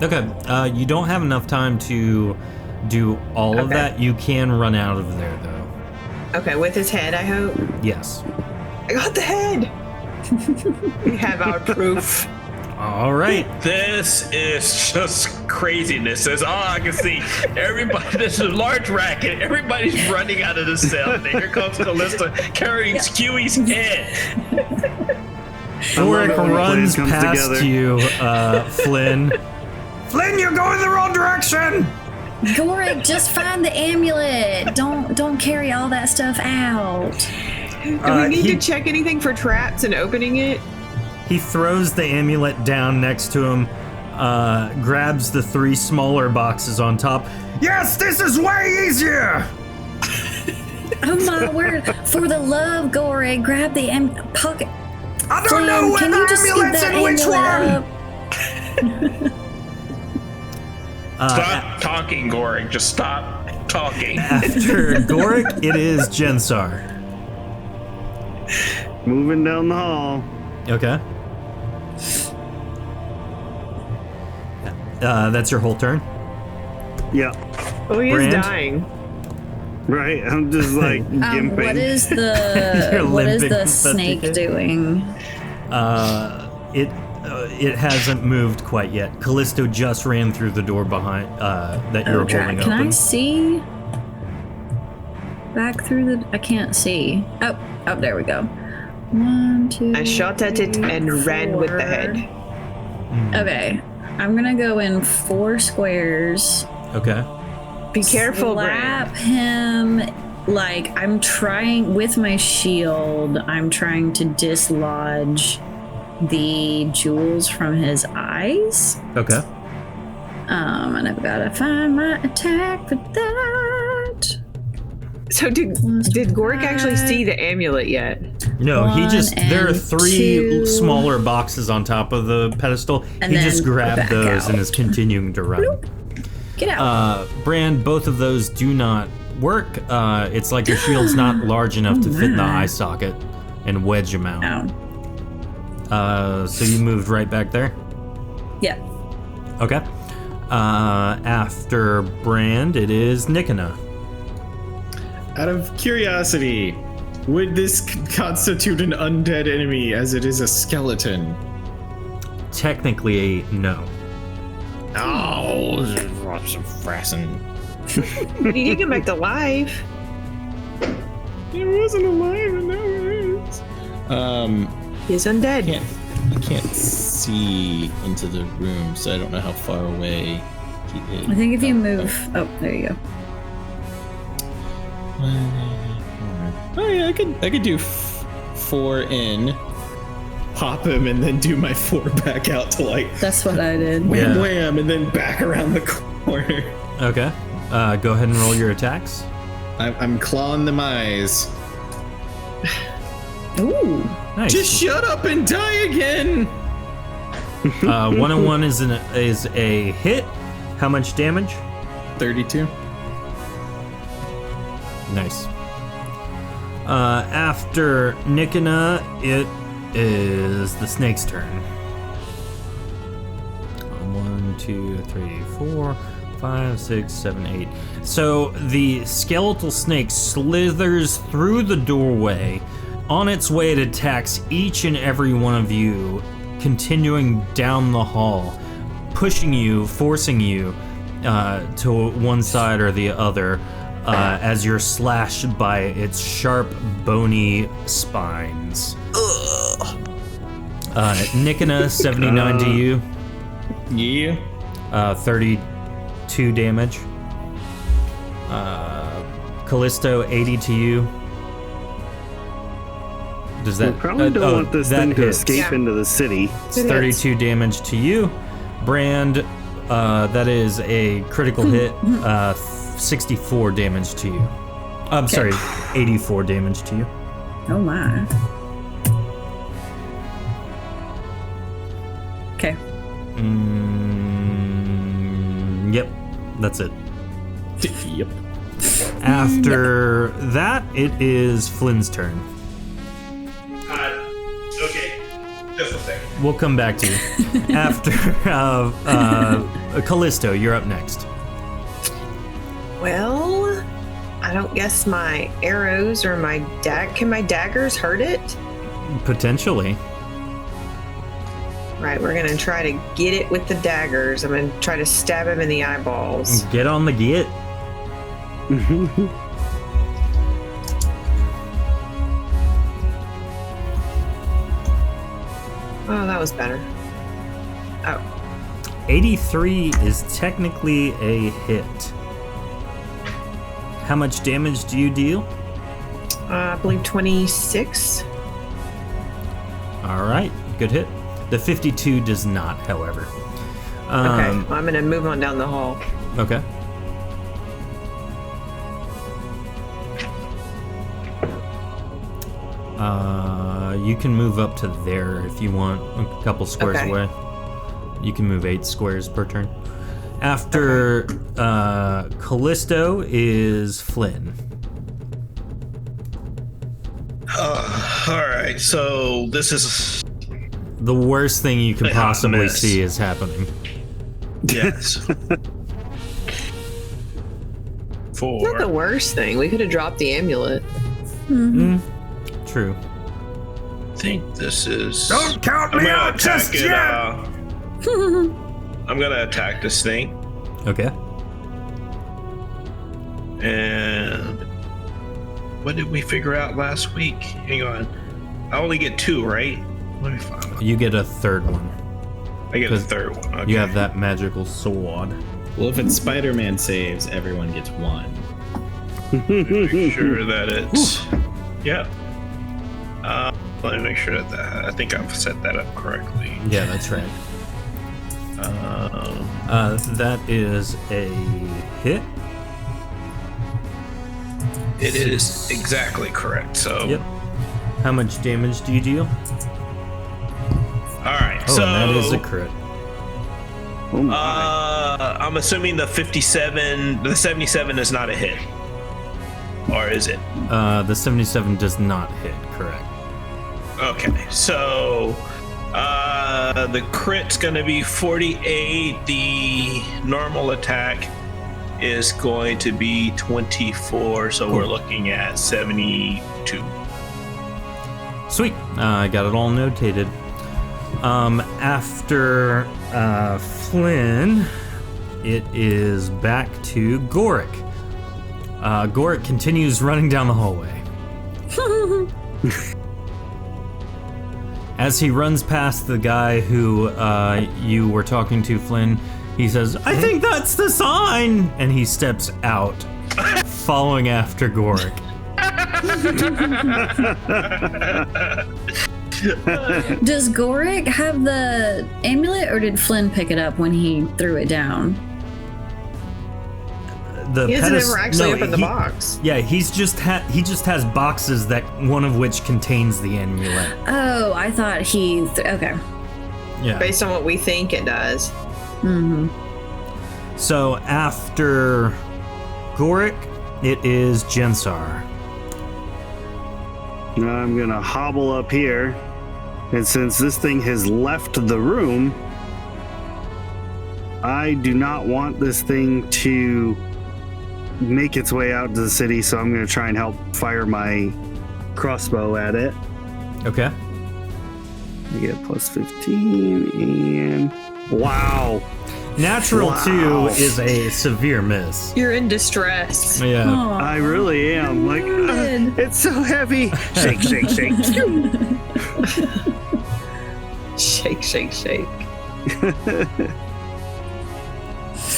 Speaker 2: Okay. You don't have enough time to do all of that. You can run out of there, though.
Speaker 3: Okay, with his head, I hope.
Speaker 2: Yes.
Speaker 3: I got the head! We have our proof.
Speaker 2: All right.
Speaker 6: This is just craziness. That's all I can see. Everybody, this is a large racket. Everybody's running out of the cell. And here comes Callisto carrying Skewy's head.
Speaker 2: Gorik
Speaker 5: when the
Speaker 2: runs
Speaker 5: plan comes
Speaker 2: past
Speaker 5: together.
Speaker 2: you, Flynn. Flynn, you're going the wrong direction!
Speaker 1: Gorik, just find the amulet. Don't carry all that stuff out.
Speaker 3: Do we need
Speaker 2: he-
Speaker 3: to check anything for traps and opening it?
Speaker 2: He throws the amulet down next to him, grabs the 3 smaller boxes on top. Yes, this is way easier!
Speaker 1: Oh my word! For the love, Gorik, grab the pocket.
Speaker 2: I don't know where
Speaker 1: Can
Speaker 2: the
Speaker 1: you just scoop
Speaker 2: amulet's
Speaker 1: that
Speaker 2: in which
Speaker 1: amulet
Speaker 2: one!
Speaker 1: up?
Speaker 6: Stop talking, Gorik. Just stop talking.
Speaker 2: After Gorik, it is Jensar.
Speaker 5: Moving down the hall.
Speaker 2: Okay. That's your whole turn?
Speaker 5: Yeah.
Speaker 3: Oh, he
Speaker 2: Brand?
Speaker 3: is dying.
Speaker 5: Right. I'm just like gimping.
Speaker 8: What is the
Speaker 2: You're
Speaker 8: what is
Speaker 2: limping,
Speaker 8: the
Speaker 2: that's
Speaker 8: snake
Speaker 2: okay.
Speaker 8: doing?
Speaker 2: It hasn't moved quite yet. Callisto just ran through the door behind that you're holding
Speaker 8: Can
Speaker 2: open.
Speaker 8: I see back through the? I can't see. Oh, there we go. 1, 2.
Speaker 3: I shot at it and ran with the head.
Speaker 8: Okay, I'm gonna go in 4 squares.
Speaker 2: Okay.
Speaker 3: Be careful,
Speaker 8: Slap
Speaker 3: Brand.
Speaker 8: him. Like I'm trying with my shield. I'm trying to dislodge the jewels from his eyes.
Speaker 2: Okay.
Speaker 8: And I've got to find my attack for that.
Speaker 3: So did Gork actually see the amulet yet?
Speaker 2: No, there are 3
Speaker 8: 2.
Speaker 2: smaller boxes on top of the pedestal.
Speaker 8: And
Speaker 2: he just
Speaker 8: then
Speaker 2: grabbed
Speaker 8: back
Speaker 2: those
Speaker 8: out.
Speaker 2: and is continuing to run.
Speaker 8: Get out.
Speaker 2: Brand, both of those do not work. It's like your shield's not large enough to fit in the eye socket and wedge them out. So you moved right back there?
Speaker 8: Yeah.
Speaker 2: Okay. After Brand, it is Nikona.
Speaker 7: Out of curiosity, would this constitute an undead enemy as it is a skeleton?
Speaker 2: Technically, no.
Speaker 7: Oh, some frassing.
Speaker 3: You can come back to life.
Speaker 7: It wasn't alive and now it is.
Speaker 3: He's undead.
Speaker 7: I can't see into the room, so I don't know how far away he is.
Speaker 8: I think if you move... Oh, there you go.
Speaker 7: Oh yeah, I could do 4 in, pop him, and then do my 4 back out to like
Speaker 8: That's what I did.
Speaker 7: wham
Speaker 2: Yeah.
Speaker 7: wham, and then back around the corner.
Speaker 2: Okay. Go ahead and roll your attacks.
Speaker 7: I'm clawing them eyes.
Speaker 8: Ooh.
Speaker 2: Nice.
Speaker 7: Just shut up and die again.
Speaker 2: 101 is a hit. How much damage?
Speaker 7: 32.
Speaker 2: Nice. After Nikona, it is the snake's turn. 1, 2, 3, 4, 5, 6, 7, 8. So the skeletal snake slithers through the doorway. On its way, it attacks each and every one of you, continuing down the hall, pushing you, forcing you to one side or the other. As you're slashed by its sharp, bony spines. Nikona, 79 to you.
Speaker 7: Yeah.
Speaker 2: 32 damage. Callisto, 80 to you. Does that?
Speaker 5: We probably don't want this thing to
Speaker 2: hits.
Speaker 5: escape into the city.
Speaker 2: It's 32 damage to you. Brand, that is a critical hit. 64 damage to you. I'm sorry, 84 damage to you.
Speaker 8: Oh my. Okay.
Speaker 2: Yep, that's it.
Speaker 7: Yep.
Speaker 2: After that, it is Flynn's turn.
Speaker 6: Okay. Just a second.
Speaker 2: We'll come back to you. After Callisto, you're up next.
Speaker 3: Well, I don't guess my arrows or my can my daggers hurt it?
Speaker 2: Potentially.
Speaker 3: Right, we're gonna try to get it with the daggers. I'm gonna try to stab him in the eyeballs.
Speaker 2: Get on the get.
Speaker 3: Oh, that was better. Oh,
Speaker 2: 83 is technically a hit. How much damage do you deal?
Speaker 3: I believe 26.
Speaker 2: All right, good hit. The 52 does not, however.
Speaker 3: Okay, I'm gonna move on down the hall.
Speaker 2: Okay. You can move up to there if you want, a couple squares
Speaker 3: Okay.
Speaker 2: away. You can move 8 squares per turn. After Callisto is Flynn.
Speaker 6: All right, so this is
Speaker 2: The worst thing you can
Speaker 6: A hot
Speaker 2: possibly
Speaker 6: mess.
Speaker 2: see is happening.
Speaker 6: yes.
Speaker 3: It's not the
Speaker 6: Four.
Speaker 3: worst thing. We could have dropped the amulet.
Speaker 2: True.
Speaker 6: I think this is.
Speaker 5: Don't count me out just yet!
Speaker 6: I'm gonna attack this thing,
Speaker 2: Okay.
Speaker 6: and what did we figure out last week? Hang on, I only get 2, right? Let me find one.
Speaker 2: You get a third one.
Speaker 6: I get a
Speaker 2: 'Cause
Speaker 6: third one. Okay.
Speaker 2: You have that magical sword.
Speaker 7: Well, if it's Spider-Man saves, everyone gets 1.
Speaker 6: Make sure that it's. Yep. Let me make sure that I think I've set that up correctly.
Speaker 2: Yeah, that's right. That is a hit.
Speaker 6: It is exactly correct. So,
Speaker 2: Yep. How much damage do you deal?
Speaker 6: all right.
Speaker 2: Oh,
Speaker 6: so
Speaker 2: and that is a crit.
Speaker 5: Oh my.
Speaker 6: I'm assuming the 77 is not a hit, or is it?
Speaker 2: The 77 does not hit, correct.
Speaker 6: Okay, so the crit's gonna be 48. The normal attack is going to be 24. So we're looking at 72.
Speaker 2: Sweet. I got it all notated. After Flynn, it is back to Goric. Goric continues running down the hallway. As he runs past the guy who you were talking to, Flynn, he says, "I think that's the sign!" And he steps out, following after Goric.
Speaker 8: Does Goric have the amulet, or did Flynn pick it up when he threw it down?
Speaker 3: He hasn't ever actually opened the box.
Speaker 2: Yeah, he just has boxes that one of which contains the amulet.
Speaker 8: Oh, I thought he. Okay.
Speaker 2: Yeah.
Speaker 3: Based on what we think it does.
Speaker 8: Mm-hmm.
Speaker 2: So after Goric, it is Jensar.
Speaker 5: Now I'm gonna hobble up here, and since this thing has left the room, I do not want this thing to make its way out to the city, so I'm gonna try and help fire my crossbow at it.
Speaker 2: Okay.
Speaker 5: I get plus 15, and wow.
Speaker 2: Natural
Speaker 5: Wow.
Speaker 2: 2 is a severe miss.
Speaker 3: You're in distress.
Speaker 2: Yeah.
Speaker 5: I really am. Like, it's so heavy. Shake, shake, shake.
Speaker 3: Shake, shake, shake.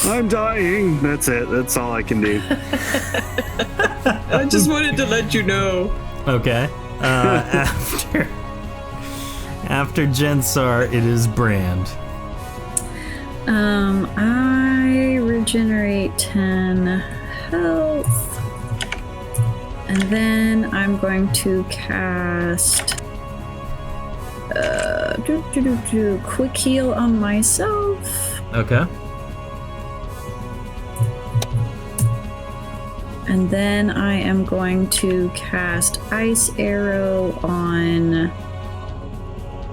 Speaker 5: I'm dying. That's it. That's all I can do.
Speaker 3: I just wanted to let you know.
Speaker 2: Okay. After Jensar, it is Brand.
Speaker 8: I regenerate 10 health. And then I'm going to cast quick heal on myself.
Speaker 2: Okay.
Speaker 8: And then I am going to cast Ice Arrow on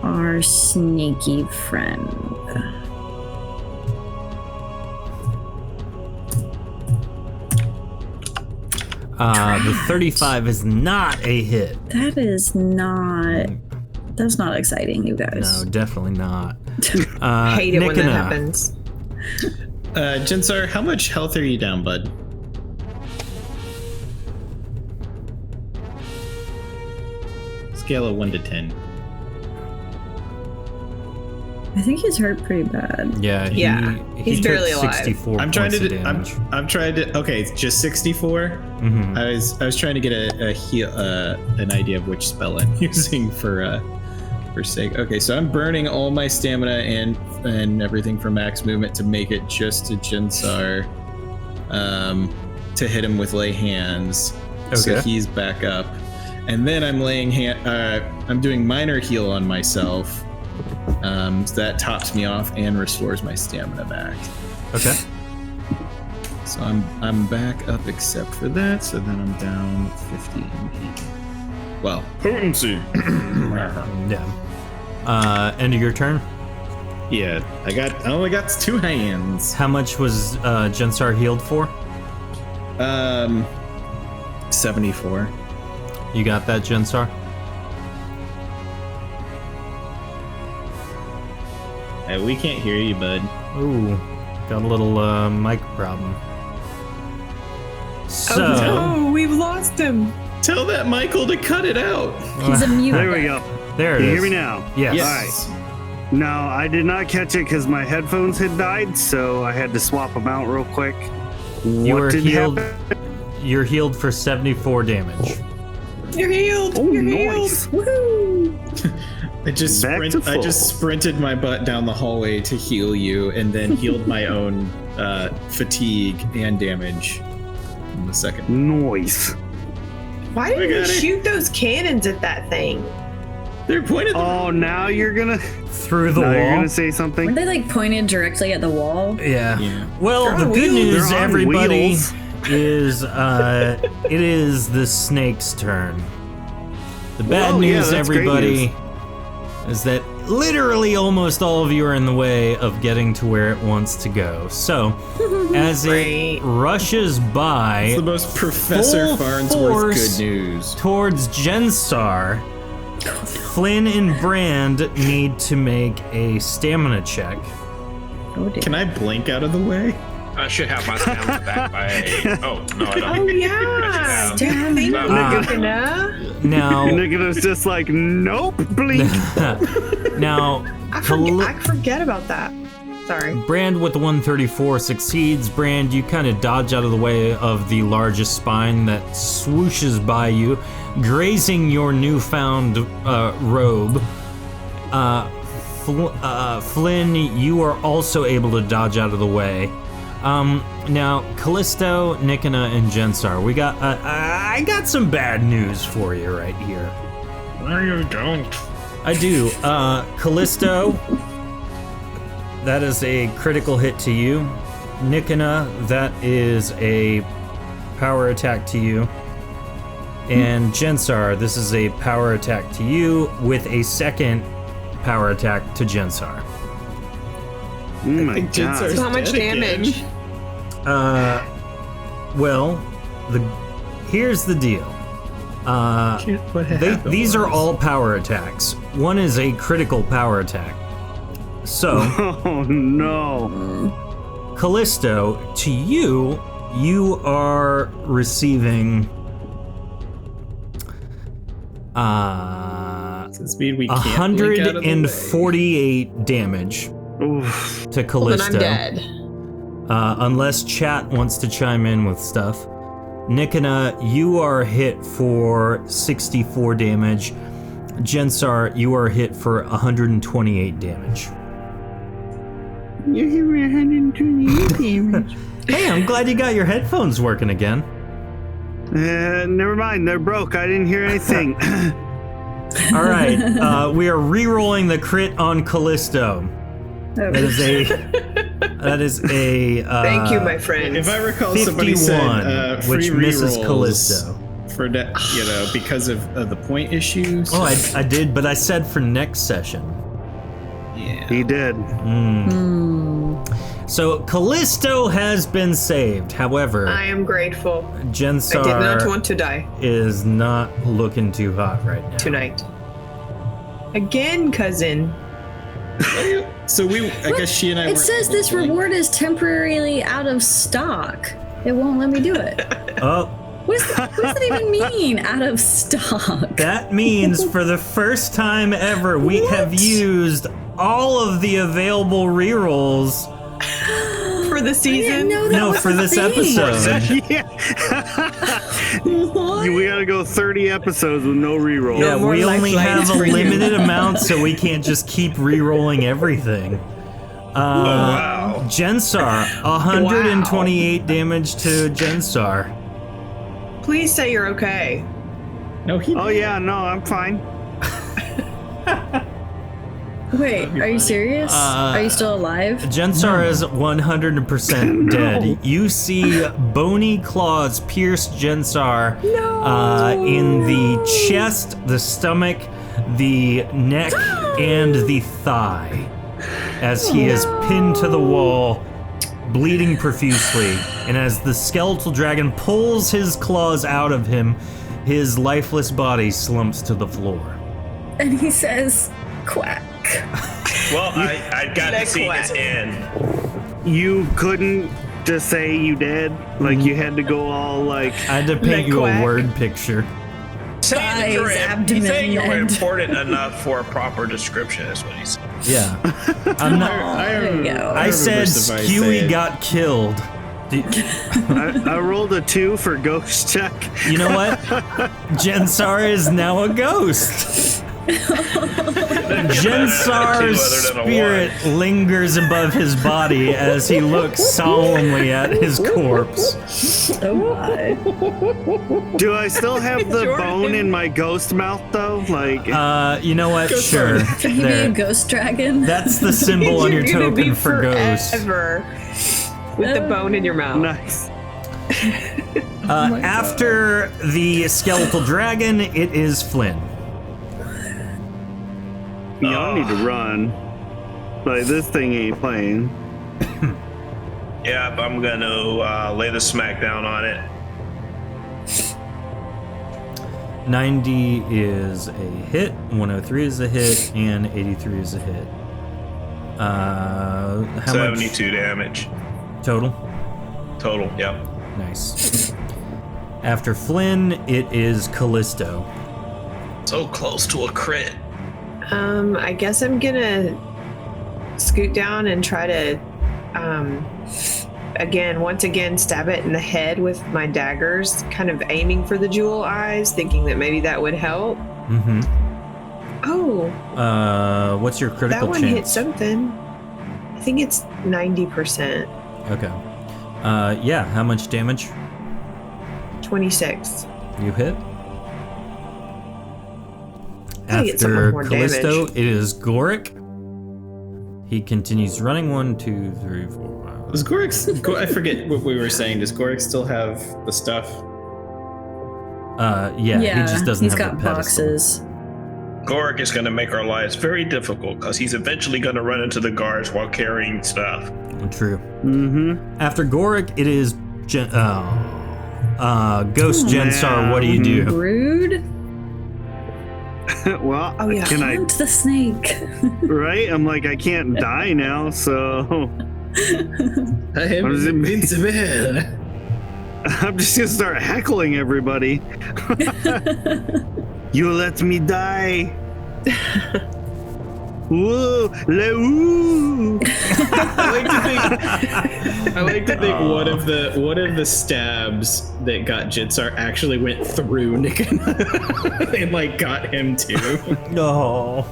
Speaker 8: our sneaky friend.
Speaker 2: The 35 is not a hit.
Speaker 8: That's not exciting, you guys.
Speaker 2: No, definitely not.
Speaker 3: Hate it when that
Speaker 2: Nikana.
Speaker 3: happens.
Speaker 7: Jensar, how much health are you down, bud? Scale of 1 to 10.
Speaker 8: I think he's hurt pretty bad.
Speaker 2: Yeah, he
Speaker 3: he's
Speaker 2: took
Speaker 3: barely alive.
Speaker 2: 64
Speaker 7: I'm trying
Speaker 2: points
Speaker 7: to.
Speaker 2: of damage.
Speaker 7: I'm trying to. Okay, it's just 64.
Speaker 2: Mhm.
Speaker 7: I was trying to get a heal, an idea of which spell I'm using for sake. Okay, so I'm burning all my stamina and everything for max movement to make it just to Jensar, to hit him with lay hands. So
Speaker 2: Okay.
Speaker 7: he's back up, and then I'm I'm doing minor heal on myself. So that tops me off and restores my stamina back.
Speaker 2: Okay.
Speaker 7: So I'm back up except for that. So then I'm down 50 MP. Well, potency.
Speaker 2: Yeah. End of your turn.
Speaker 7: Yeah, I only got 2 hands.
Speaker 2: How much was Jensar healed for?
Speaker 7: 74.
Speaker 2: You got that, Jensar?
Speaker 7: We can't hear you, bud.
Speaker 2: Ooh, got a little mic problem. So,
Speaker 3: Oh, we've lost him.
Speaker 4: Tell that Michael to cut it out.
Speaker 8: He's a mute.
Speaker 5: There we go.
Speaker 2: there it
Speaker 5: Can you
Speaker 2: is.
Speaker 5: hear me now?
Speaker 2: Yes.
Speaker 7: Yes.
Speaker 5: No, I did not catch it because my headphones had died, so I had to swap them out real quick.
Speaker 2: You
Speaker 5: What
Speaker 2: were
Speaker 5: did
Speaker 2: healed.
Speaker 5: happen?
Speaker 2: You're healed for 74 damage.
Speaker 3: You're healed.
Speaker 5: Oh,
Speaker 3: You're
Speaker 5: nice.
Speaker 3: healed. Woo!
Speaker 7: I just
Speaker 5: Back to full.
Speaker 7: sprinted my butt down the hallway to heal you, and then healed my own fatigue and damage in the second.
Speaker 5: Noise.
Speaker 3: Why didn't you shoot those cannons at that thing?
Speaker 7: They're pointed.
Speaker 5: Oh, now you're gonna
Speaker 2: Through the
Speaker 5: now
Speaker 2: wall.
Speaker 5: you're gonna say something.
Speaker 8: Were they like pointed directly at the wall?
Speaker 2: Yeah.
Speaker 7: Yeah.
Speaker 2: Well, the
Speaker 3: on
Speaker 2: good
Speaker 3: wheels.
Speaker 2: news,
Speaker 5: They're on
Speaker 2: everybody,
Speaker 5: wheels.
Speaker 2: is it is the snake's turn. The bad
Speaker 5: Oh, yeah,
Speaker 2: news,
Speaker 5: that's great
Speaker 2: everybody, is that literally almost all of you are in the way of getting to where it wants to go. So, as it
Speaker 3: Right.
Speaker 2: rushes by
Speaker 7: It's the most Professor
Speaker 2: full
Speaker 7: Farnsworth
Speaker 2: force
Speaker 7: good news.
Speaker 2: towards Jensar, Flynn and Brand need to make a stamina check.
Speaker 8: Oh, dear.
Speaker 7: Can I blink out of the way?
Speaker 6: I should have my stamina back by. Oh no, I don't.
Speaker 3: Oh yeah. Thank you, Nikana.
Speaker 2: Now,
Speaker 5: Nicholas just like, nope, blink.
Speaker 2: now,
Speaker 3: I
Speaker 2: Cali-
Speaker 3: forget about that. Sorry.
Speaker 2: Brand with the 134 succeeds. Brand, you kind of dodge out of the way of the largest spine that swooshes by you, grazing your newfound robe. Flynn, you are also able to dodge out of the way. Now, Callisto, Nikana, and Jensar, we got. I got some bad news for you right here.
Speaker 6: No, you don't.
Speaker 2: I do. Callisto, that is a critical hit to you. Nikana, that is a power attack to you. And Jensar, this is a power attack to you with a second power attack to Jensar.
Speaker 5: Oh my
Speaker 7: think Jensar's
Speaker 5: god.
Speaker 3: So how much
Speaker 7: dead again.
Speaker 3: damage?
Speaker 2: Well, here's the deal. These are all power attacks. One is a critical power attack. So,
Speaker 5: Oh no.
Speaker 2: Callisto, to you, you are receiving
Speaker 7: Speed we can't blink out of the way.
Speaker 2: 148 damage
Speaker 5: Oof.
Speaker 2: to
Speaker 3: Well, then
Speaker 2: Callisto.
Speaker 3: I'm dead.
Speaker 2: Unless chat wants to chime in with stuff. Nikana, you are hit for 64 damage. Jensar, you are hit for 128 damage.
Speaker 5: You hit me 128 damage.
Speaker 2: Hey, I'm glad you got your headphones working again.
Speaker 5: Never mind, they're broke. I didn't hear anything.
Speaker 2: All right, we are re-rolling the crit on Callisto. That is a.
Speaker 3: Thank you, my friend.
Speaker 7: If I recall, somebody
Speaker 2: 51,
Speaker 7: said free
Speaker 2: which misses
Speaker 7: rerolls
Speaker 2: Callisto.
Speaker 7: for because of the point issues.
Speaker 2: Oh, I did, but I said for next session.
Speaker 7: yeah.
Speaker 5: He did.
Speaker 2: So Callisto has been saved. However,
Speaker 3: I am grateful.
Speaker 2: Jensar
Speaker 3: I did not want to die
Speaker 2: is not looking too hot right now.
Speaker 3: tonight. Again, cousin.
Speaker 7: So I guess she and I.
Speaker 8: It
Speaker 7: weren't
Speaker 8: says
Speaker 7: able
Speaker 8: this
Speaker 7: to blink.
Speaker 8: reward is temporarily out of stock. It won't let me do it.
Speaker 2: Oh,
Speaker 8: What does that even mean, out of stock?
Speaker 2: that means for the first time ever, we have used all of the available rerolls.
Speaker 3: For the
Speaker 8: I didn't
Speaker 3: season.
Speaker 8: know that
Speaker 2: No,
Speaker 8: was
Speaker 2: for
Speaker 8: a
Speaker 2: this
Speaker 8: thing.
Speaker 2: episode.
Speaker 8: What?
Speaker 5: We gotta go 30 episodes with no reroll.
Speaker 2: Yeah,
Speaker 3: more
Speaker 2: we only
Speaker 3: lifelines
Speaker 2: have a
Speaker 3: for you.
Speaker 2: limited amount, so we can't just keep re-rolling everything.
Speaker 6: Wow.
Speaker 2: Jensar, 128 damage to Jensar.
Speaker 3: Please say you're okay.
Speaker 7: No, he.
Speaker 5: Oh yeah, no, I'm fine.
Speaker 8: Wait, are you serious? Are you still alive?
Speaker 2: Jensar is 100% dead. You see bony claws pierce Jensar in the chest, the stomach, the neck, and the thigh as he is pinned to the wall, bleeding profusely. And as the skeletal dragon pulls his claws out of him, his lifeless body slumps to the floor.
Speaker 8: And he says, quack.
Speaker 6: Well, I got to see his end.
Speaker 5: You couldn't just say you did? Like you had to go all like
Speaker 2: I had to paint you a
Speaker 3: quack.
Speaker 2: word picture.
Speaker 6: Saying that you're,
Speaker 8: abdomen,
Speaker 6: saying you're
Speaker 8: and-
Speaker 6: important enough for a proper description is what he said.
Speaker 2: Yeah. I'm not.
Speaker 8: There you go.
Speaker 2: I said
Speaker 7: Suffice
Speaker 2: Skewy
Speaker 7: saying.
Speaker 2: got killed.
Speaker 5: I rolled a 2 for ghost check.
Speaker 2: You know what? Jensar is now a ghost. Jensar's spirit lingers above his body as he looks solemnly at his corpse.
Speaker 8: Oh my.
Speaker 5: Do I still have the bone in my ghost mouth though? Like,
Speaker 2: you know what? Sure.
Speaker 8: Can he be a ghost dragon?
Speaker 2: That's the symbol on your
Speaker 3: You're gonna be
Speaker 2: token for ghost.
Speaker 3: forever with the bone in your mouth.
Speaker 5: nice.
Speaker 2: After the skeletal dragon, it is Flynn.
Speaker 5: Y'all need to run. Like, this thing ain't playing.
Speaker 6: Yep, I'm gonna lay the smack down on it.
Speaker 2: 90 is a hit, 103 is a hit, and 83 is a hit. How
Speaker 6: 72 damage.
Speaker 2: much total?
Speaker 6: Total, yep.
Speaker 2: Nice. After Flynn, it is Callisto.
Speaker 6: So close to a crit.
Speaker 3: I guess I'm gonna scoot down and try to, once again, stab it in the head with my daggers, kind of aiming for the jewel eyes, thinking that maybe that would help.
Speaker 2: Mm-hmm.
Speaker 3: Oh.
Speaker 2: What's your critical
Speaker 3: That one
Speaker 2: chance?
Speaker 3: hit something. I think it's 90%.
Speaker 2: Okay. Yeah, how much damage?
Speaker 3: 26.
Speaker 2: You hit?
Speaker 3: I get so much
Speaker 2: After
Speaker 3: more
Speaker 2: Callisto,
Speaker 3: damage.
Speaker 2: it is Goric. He continues running. 1, 2, 3, 4, 5.
Speaker 7: Does Gorix? I forget what we were saying. Does Gorix still have the stuff?
Speaker 2: Yeah, he just doesn't
Speaker 8: he's
Speaker 2: have
Speaker 8: got
Speaker 2: the pedestal.
Speaker 8: boxes.
Speaker 6: Goric is gonna make our lives very difficult because he's eventually gonna run into the guards while carrying stuff.
Speaker 2: True.
Speaker 5: Mm-hmm.
Speaker 2: After Goric, it is Ghost Jensar. What do you do?
Speaker 8: Rude.
Speaker 5: Well,
Speaker 3: Oh, yeah.
Speaker 5: can I?
Speaker 8: Hunt the snake.
Speaker 5: Right? I'm like, I can't die now, so
Speaker 7: I am
Speaker 5: What does it mean?
Speaker 7: invincible.
Speaker 5: I'm just gonna start heckling everybody. You let me die. Whoa, woo.
Speaker 7: I like to think one of the stabs that got Jitsar actually went through Nick and like got him too.
Speaker 2: No.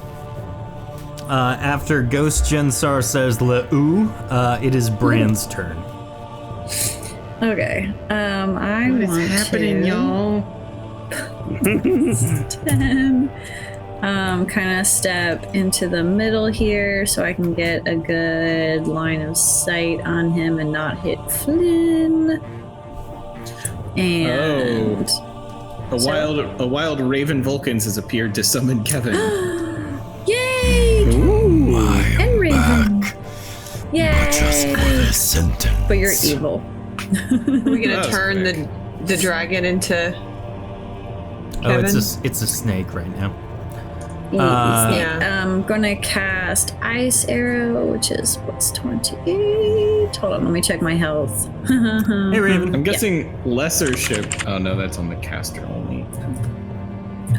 Speaker 2: After Ghost Jensar says "le-oo," it is Bran's turn.
Speaker 8: Okay. I
Speaker 7: What is
Speaker 8: want
Speaker 7: happening,
Speaker 8: to
Speaker 7: y'all?
Speaker 8: 10. Kind of step into the middle here so I can get a good line of sight on him and not hit Flynn. And
Speaker 7: A wild Raven Vulcans has appeared to summon Kevin.
Speaker 8: yay! And Raven. Yay! But you're evil.
Speaker 3: Are we gonna
Speaker 7: That was
Speaker 3: turn
Speaker 7: quick.
Speaker 3: the dragon into
Speaker 2: Oh,
Speaker 3: Kevin?
Speaker 2: it's a snake right now.
Speaker 3: Yeah.
Speaker 8: I'm gonna cast Ice Arrow, which is what's 28. Hold on, let me check my health.
Speaker 2: Hey, Raven.
Speaker 7: I'm guessing lesser ship. Oh no, that's on the caster only.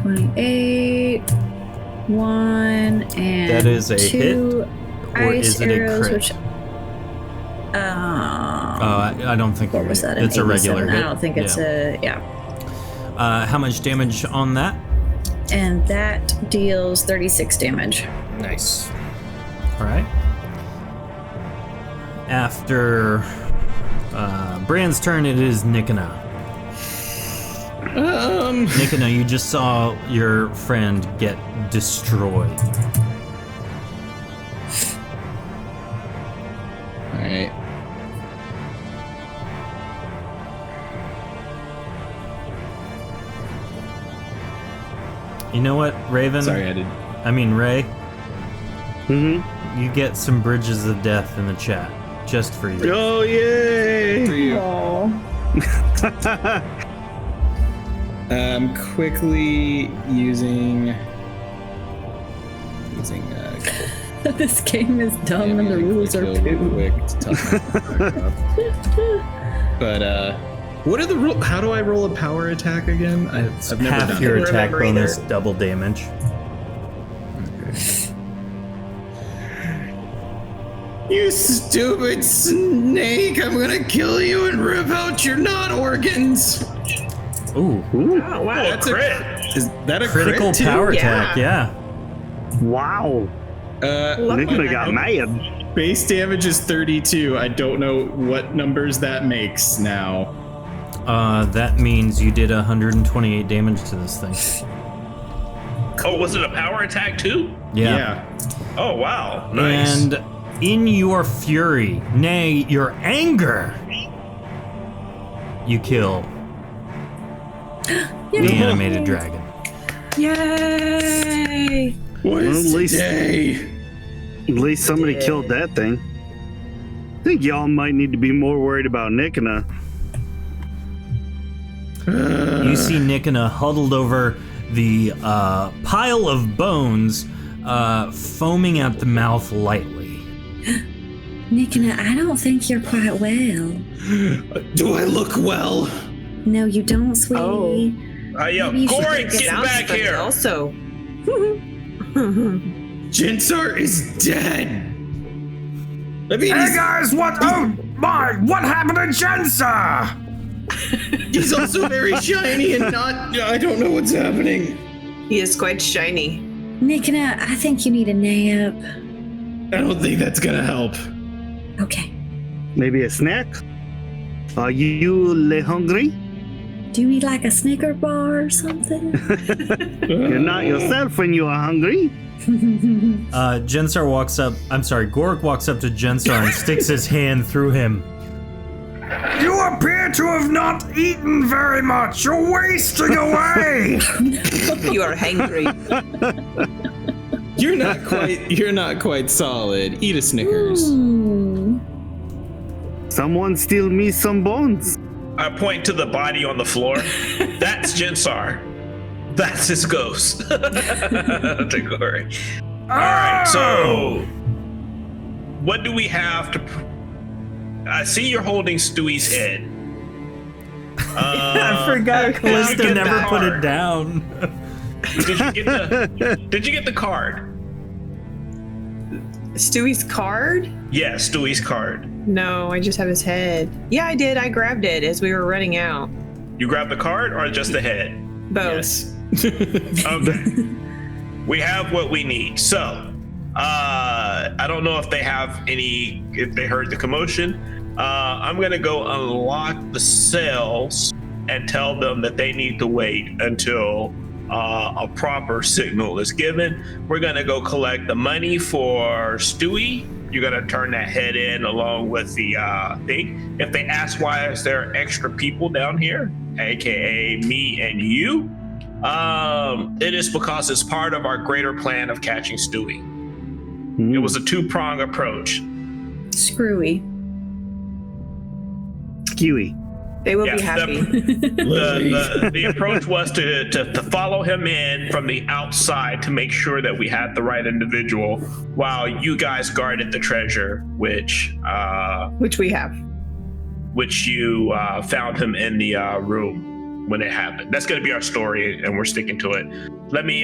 Speaker 8: 28, 1, and
Speaker 2: That is a
Speaker 8: 2
Speaker 2: hit, or
Speaker 8: ice
Speaker 2: is it a
Speaker 8: arrows,
Speaker 2: crit?
Speaker 8: which
Speaker 2: I don't think
Speaker 8: what
Speaker 2: you're
Speaker 8: was
Speaker 2: right.
Speaker 8: that? An
Speaker 2: It's a regular
Speaker 8: 87?
Speaker 2: hit.
Speaker 8: I don't think it's
Speaker 2: Yeah. How much damage on that?
Speaker 8: and that deals 36 damage.
Speaker 2: Nice. All right. After Bran's turn, it is Nikana. Nikana, you just saw your friend get destroyed.
Speaker 7: All right.
Speaker 2: You know what, Raven?
Speaker 7: Sorry, I did.
Speaker 2: I mean, Ray.
Speaker 5: Mm-hmm.
Speaker 2: You get some bridges of death in the chat, just for you.
Speaker 5: Oh yay!
Speaker 7: I'm quickly using.
Speaker 8: This game is dumb and the rules are poo.
Speaker 7: But what are the rules? How do I roll a power attack again? I've never
Speaker 2: Half
Speaker 7: done
Speaker 2: your
Speaker 7: it.
Speaker 2: attack
Speaker 3: remember either.
Speaker 2: bonus, double damage.
Speaker 7: You stupid snake! I'm gonna kill you and rip out your
Speaker 2: Ooh,
Speaker 7: organs.
Speaker 3: Oh wow.
Speaker 7: That's
Speaker 6: crit.
Speaker 7: Is that a
Speaker 2: critical
Speaker 7: crit too?
Speaker 2: power
Speaker 3: Yeah.
Speaker 2: attack, yeah.
Speaker 5: Wow. Nicola got mad.
Speaker 7: Base damage is 32. I don't know what numbers that makes now.
Speaker 2: That means you did 128 damage to this thing.
Speaker 6: Oh, was it a power attack too?
Speaker 2: Yeah.
Speaker 6: Oh, wow. Nice.
Speaker 2: And in your fury, nay, your anger, you kill the animated dragon.
Speaker 8: Yay!
Speaker 7: What is
Speaker 5: Well,
Speaker 7: today?
Speaker 5: At least somebody killed that thing. I think y'all might need to be more worried about Nikona.
Speaker 2: You see Nikona huddled over the pile of bones, foaming at the mouth lightly.
Speaker 1: Nikona, I don't think you're quite well.
Speaker 7: Do I look well?
Speaker 1: No, you don't, sweetie.
Speaker 3: Oh.
Speaker 6: Yo,
Speaker 1: Maybe you should
Speaker 6: Gory,
Speaker 1: get
Speaker 6: get
Speaker 3: Sounds
Speaker 6: back
Speaker 3: funny
Speaker 6: here.
Speaker 3: Also.
Speaker 7: Jensar is dead. I mean,
Speaker 9: guys, what happened to Jensa?
Speaker 7: he's also very shiny and not. I don't know what's happening.
Speaker 3: He is quite shiny.
Speaker 1: Nikona, I think you need a nap.
Speaker 7: I don't think that's gonna help.
Speaker 1: Okay.
Speaker 5: Maybe a snack? Are you hungry?
Speaker 1: Do you need like a Snicker bar or something?
Speaker 5: You're not yourself when you are hungry.
Speaker 2: Gorik walks up to Jensar and sticks his hand through him.
Speaker 9: You appear to have not eaten very much. You're wasting away.
Speaker 3: You are hangry.
Speaker 7: You're not quite solid. Eat a Snickers.
Speaker 5: Someone steal me some bones.
Speaker 6: I point to the body on the floor. That's Jensar. That's his ghost. To Gory. All right, so what do we have to? I see you're holding Stewie's head.
Speaker 2: I forgot Callista never put it down.
Speaker 6: Did you get the card?
Speaker 3: Stewie's card?
Speaker 6: Yeah, Stewie's card.
Speaker 3: No, I just have his head. Yeah, I did. I grabbed it as we were running out.
Speaker 6: You grabbed the card or just the head?
Speaker 3: Both.
Speaker 6: Okay. We have what we need. So, I don't know if they heard the commotion. I'm gonna go unlock the cells and tell them that they need to wait until a proper signal is given. We're gonna go collect the money for Stewie. You're gonna turn that head in along with the thing. If they ask why is there extra people down here, aka me and you, it is because it's part of our greater plan of catching Stewie. It was a two-prong approach.
Speaker 8: Screwy.
Speaker 5: Skewy.
Speaker 3: They will be happy.
Speaker 6: The approach was to follow him in from the outside to make sure that we had the right individual while you guys guarded the treasure, which
Speaker 3: Which we have.
Speaker 6: which you found him in the room when it happened. That's going to be our story, and we're sticking to it. Let me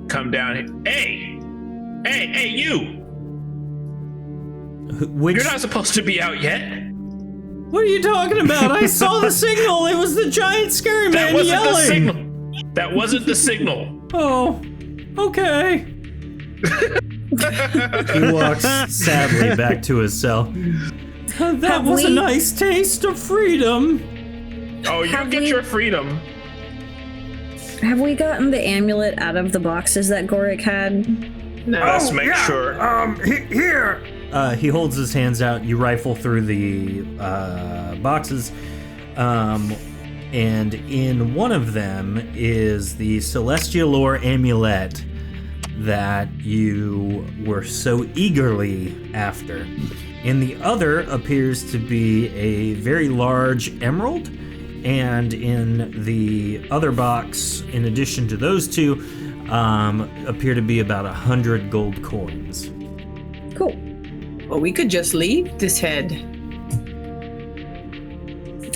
Speaker 6: come down here. Hey, you! You're not supposed to be out yet.
Speaker 2: What are you talking about? I saw the signal. It was the giant scary man
Speaker 6: That wasn't
Speaker 2: yelling.
Speaker 6: the signal. That wasn't the signal.
Speaker 2: Oh, okay. He walks sadly back to his cell. That was a nice taste of freedom.
Speaker 6: Oh, you get your freedom.
Speaker 8: Have we gotten the amulet out of the boxes that Gorik had?
Speaker 3: No.
Speaker 6: Let's make sure.
Speaker 9: Here.
Speaker 2: He holds his hands out. You rifle through the boxes, and in one of them is the Celestial Ore amulet that you were so eagerly after. In the other appears to be a very large emerald, and in the other box, in addition to those two, appear to be about 100 gold coins.
Speaker 8: Cool.
Speaker 3: Well, we could just leave this head.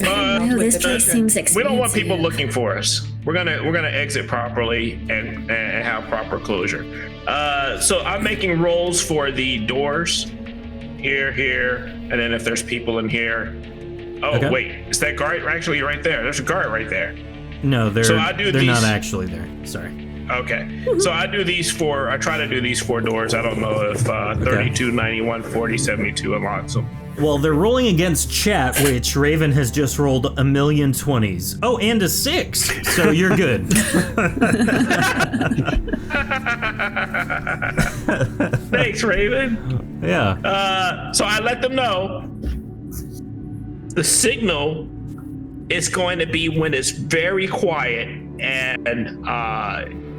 Speaker 1: No, this place seems expensive.
Speaker 6: We don't want people looking for us. We're gonna exit properly and have proper closure. So I'm making rolls for the doors, here, and then if there's people in here. Oh
Speaker 2: Okay.
Speaker 6: wait, is that guard actually right there? There's a guard right there.
Speaker 2: No, they're
Speaker 6: So I do
Speaker 2: they're not
Speaker 6: these-
Speaker 2: actually there. Sorry.
Speaker 6: Okay. So I try to do these 4 doors. I don't know if 32, 91, 40, 72 unlocks them.
Speaker 2: Well, they're rolling against chat, which Raven has just rolled a million 20s. Oh, and a 6. So you're good.
Speaker 6: Thanks, Raven.
Speaker 2: Yeah.
Speaker 6: So I let them know the signal is going to be when it's very quiet and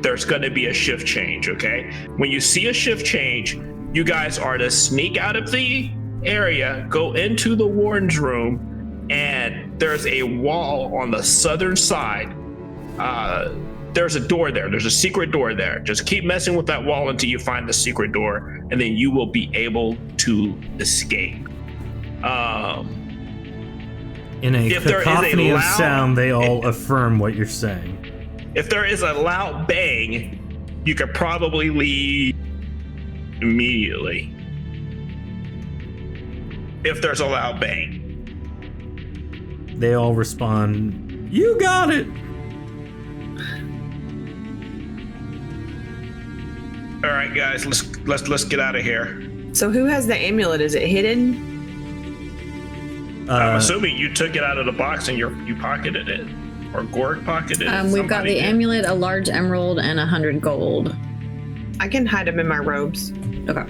Speaker 6: there's going to be a shift change, okay? When you see a shift change, you guys are to sneak out of the area, go into the warden's room, and there's a wall on the southern side. There's a door there. There's a secret door there. Just keep messing with that wall until you find the secret door, and then you will be able to escape.
Speaker 2: In a
Speaker 6: if there is a
Speaker 2: cacophony of
Speaker 6: loud-
Speaker 2: sound, they all affirm what you're saying.
Speaker 6: If there is a loud bang, you could probably leave immediately. If there's a loud bang.
Speaker 2: They all respond, "You got it."
Speaker 6: All right, guys, let's get out of here.
Speaker 3: So who has the amulet? Is it hidden?
Speaker 6: I'm assuming you took it out of the box and you pocketed it, or Gorg pocketed it.
Speaker 8: We've got
Speaker 6: Somebody
Speaker 8: the
Speaker 6: did.
Speaker 8: amulet, a large emerald, and 100 gold.
Speaker 3: I can hide them in my robes.
Speaker 8: Okay.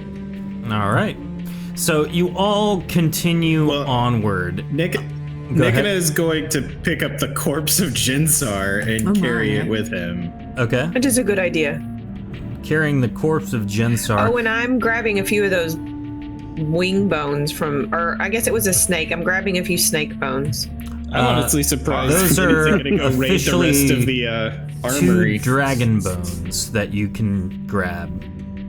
Speaker 2: All right. So you all continue onward.
Speaker 7: Nikina
Speaker 2: ahead.
Speaker 7: is going to pick up the corpse of Jinsar and carry it with him.
Speaker 2: Okay.
Speaker 3: It is a good idea.
Speaker 2: Carrying the corpse of Jinsar.
Speaker 3: Oh, and I'm grabbing a few of those wing bones from, or I guess it was a snake. I'm grabbing a few snake bones.
Speaker 7: I'm honestly surprised
Speaker 2: those
Speaker 7: he's
Speaker 2: are
Speaker 7: going to go raid the
Speaker 2: officially
Speaker 7: rest of the armory.
Speaker 2: 2 dragon bones that you can grab.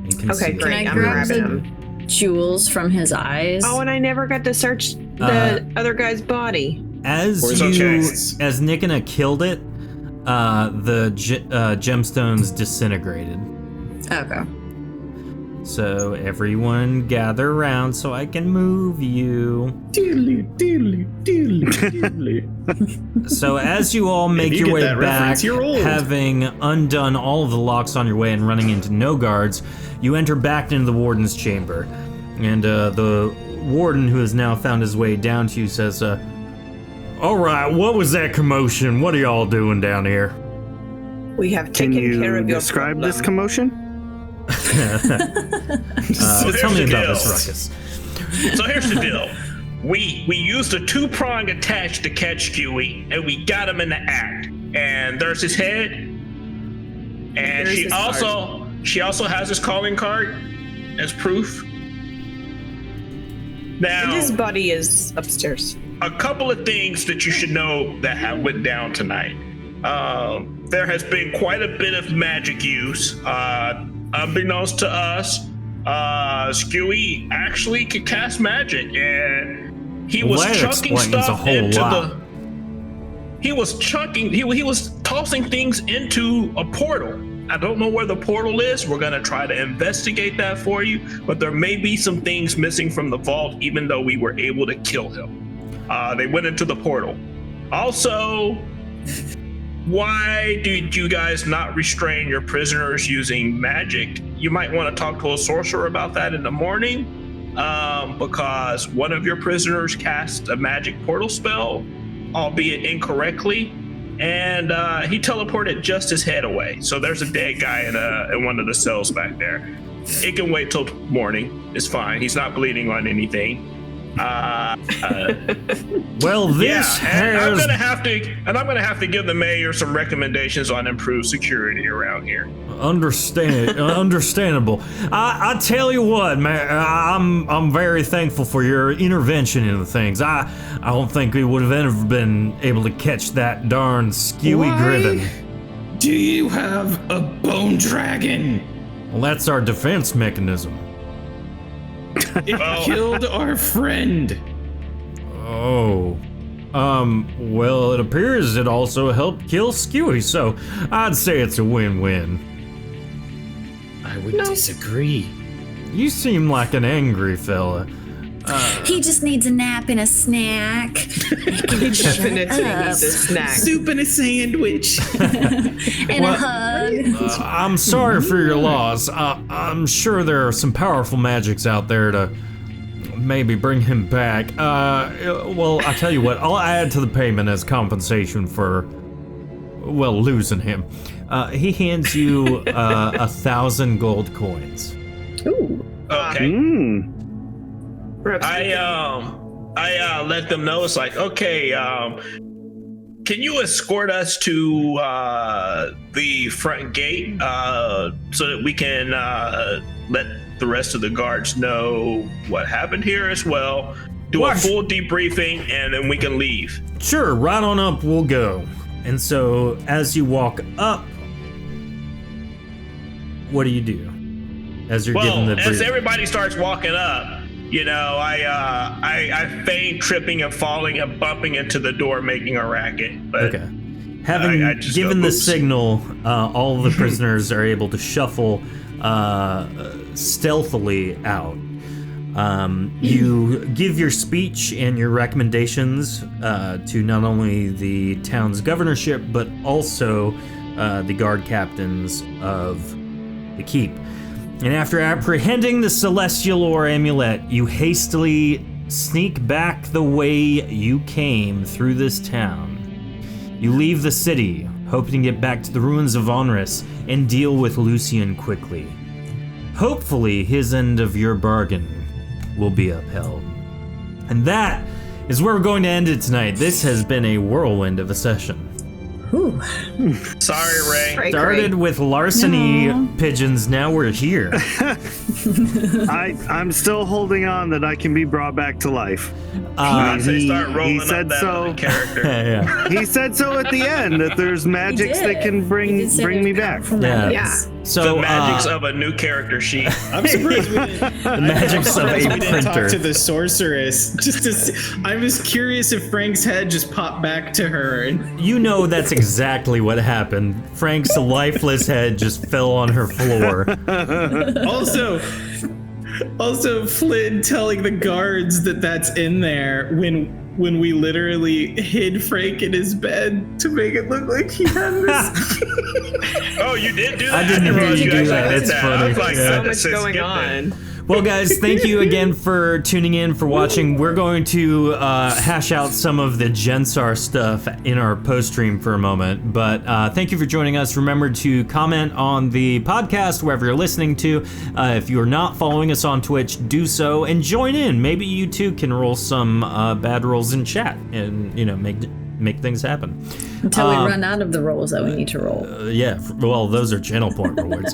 Speaker 2: You can
Speaker 3: Okay,
Speaker 2: see.
Speaker 3: great.
Speaker 8: Can I
Speaker 3: I'm
Speaker 8: grab
Speaker 3: grabbing
Speaker 8: the
Speaker 3: them.
Speaker 8: jewels from his eyes?
Speaker 3: Oh, and I never got to search the other guy's body.
Speaker 2: As
Speaker 7: Where's
Speaker 2: you,
Speaker 7: the chests?
Speaker 2: as Nikina killed it, the gemstones disintegrated.
Speaker 8: Okay.
Speaker 2: So everyone gather around so I can move you. So as you all make
Speaker 7: you
Speaker 2: your
Speaker 7: get
Speaker 2: way
Speaker 7: that
Speaker 2: back,
Speaker 7: reference, you're old.
Speaker 2: having undone all of the locks on your way and running into no guards, you enter back into the warden's chamber. And the warden, who has now found his way down to you, says, "All right, what was that commotion? What are y'all doing down here?"
Speaker 3: We have
Speaker 5: Can
Speaker 3: taken care
Speaker 5: you
Speaker 3: of your
Speaker 5: describe
Speaker 3: problem.
Speaker 5: this commotion?
Speaker 2: Tell me
Speaker 6: here's the
Speaker 2: about
Speaker 6: deal.
Speaker 2: this ruckus.
Speaker 6: So here's the deal. We used a 2-prong attach to catch Huey, and we got him in the act. And there's his head. And
Speaker 3: There's
Speaker 6: she
Speaker 3: his
Speaker 6: also has his calling card as proof. Now,
Speaker 3: And his body is upstairs.
Speaker 6: a couple of things that you should know that have went down tonight. There has been quite a bit of magic use. Unbeknownst to us, Skewy actually could cast magic, and he was
Speaker 2: That
Speaker 6: chucking
Speaker 2: explains a
Speaker 6: stuff
Speaker 2: whole
Speaker 6: into
Speaker 2: lot.
Speaker 6: He was tossing things into a portal. I don't know where the portal is. We're gonna try to investigate that for you, but there may be some things missing from the vault, even though we were able to kill him. They went into the portal. Also, why did you guys not restrain your prisoners using magic? You might want to talk to a sorcerer about that in the morning, because one of your prisoners cast a magic portal spell, albeit incorrectly, and he teleported just his head away. So there's a dead guy in one of the cells back there. It can wait till morning. It's fine. He's not bleeding on anything.
Speaker 2: Well, this
Speaker 6: and I'm
Speaker 2: has
Speaker 6: gonna have to give the mayor some recommendations on improved security around here.
Speaker 2: understandable. I tell you what, man, I'm very thankful for your intervention into things. I don't think we would have ever been able to catch that darn Skewy Griffin.
Speaker 7: Do you have a bone dragon?
Speaker 2: Well, that's our defense mechanism.
Speaker 7: It killed our friend.
Speaker 2: Oh. Well, it appears it also helped kill Skewy, so I'd say it's a win-win.
Speaker 7: I would disagree.
Speaker 2: You seem like an angry fella.
Speaker 1: He just needs a nap and a snack.
Speaker 3: Definitely needs a snack.
Speaker 7: Soup and a sandwich.
Speaker 1: And a hug.
Speaker 2: I'm sorry for your loss. I'm sure there are some powerful magics out there to maybe bring him back. Well, I'll tell you what, I'll add to the payment as compensation for, well, losing him. He hands you 1,000 gold coins.
Speaker 8: Ooh.
Speaker 6: Okay.
Speaker 3: Perhaps
Speaker 6: I let them know. It's like, okay, can you escort us to the front gate so that we can let the rest of the guards know what happened here as well? Do a full debriefing, and then we can leave.
Speaker 2: Sure, right on up, we'll go. And so, as you walk up, what do you do? As you're given the brief?
Speaker 6: As everybody starts walking up, you know, I feign tripping and falling and bumping into the door, making a racket. But
Speaker 2: okay. Having given the signal, all of the prisoners are able to shuffle stealthily out. You give your speech and your recommendations to not only the town's governorship, but also the guard captains of the keep. And after apprehending the celestial ore amulet, you hastily sneak back the way you came through this town. You leave the city, hoping to get back to the ruins of Onris and deal with Lucian quickly. Hopefully, his end of your bargain will be upheld. And that is where we're going to end it tonight. This has been a whirlwind of a session.
Speaker 8: Ooh.
Speaker 6: Sorry, Ray.
Speaker 2: Started with larceny pigeons, now we're here.
Speaker 5: I'm still holding on that I can be brought back to life.
Speaker 6: He
Speaker 5: said so.
Speaker 6: Character.
Speaker 2: Yeah.
Speaker 5: He said so at the end that there's magics that can bring me back.
Speaker 2: Yeah. So
Speaker 6: the magics of a new character sheet.
Speaker 7: I'm surprised we didn't.
Speaker 2: the magics of a
Speaker 7: we didn't talk
Speaker 2: printer.
Speaker 7: to the sorceress. Just to see, I was curious if Frank's head just popped back to her. And
Speaker 2: You know that's exactly what happened. Frank's lifeless head just fell on her floor.
Speaker 7: also, Flynn telling the guards that that's in there when we literally hid Frank in his bed to make it look like he had this.
Speaker 6: Oh, you did do that?
Speaker 2: I didn't hear you do that. It's funny.
Speaker 6: I was like,
Speaker 2: Yeah.
Speaker 3: so much going on.
Speaker 2: Well, guys, thank you again for tuning in, for watching. We're going to hash out some of the Gensar stuff in our post-stream for a moment. But thank you for joining us. Remember to comment on the podcast, wherever you're listening to. If you're not following us on Twitch, do so and join in. Maybe you too can roll some bad rolls in chat and, you know, make things happen.
Speaker 8: Until we run out of the rolls that we need to roll.
Speaker 2: Well, those are channel point rewards.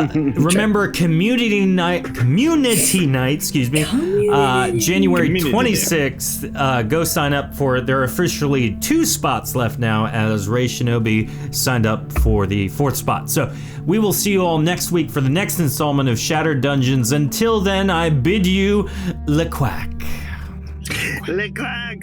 Speaker 2: Remember community night, January 26th. Go sign up for it. There are officially 2 spots left now, as Ray Shinobi signed up for the 4th spot. So we will see you all next week for the next installment of Shattered Dungeons. Until then, I bid you le quack.
Speaker 5: Le quack.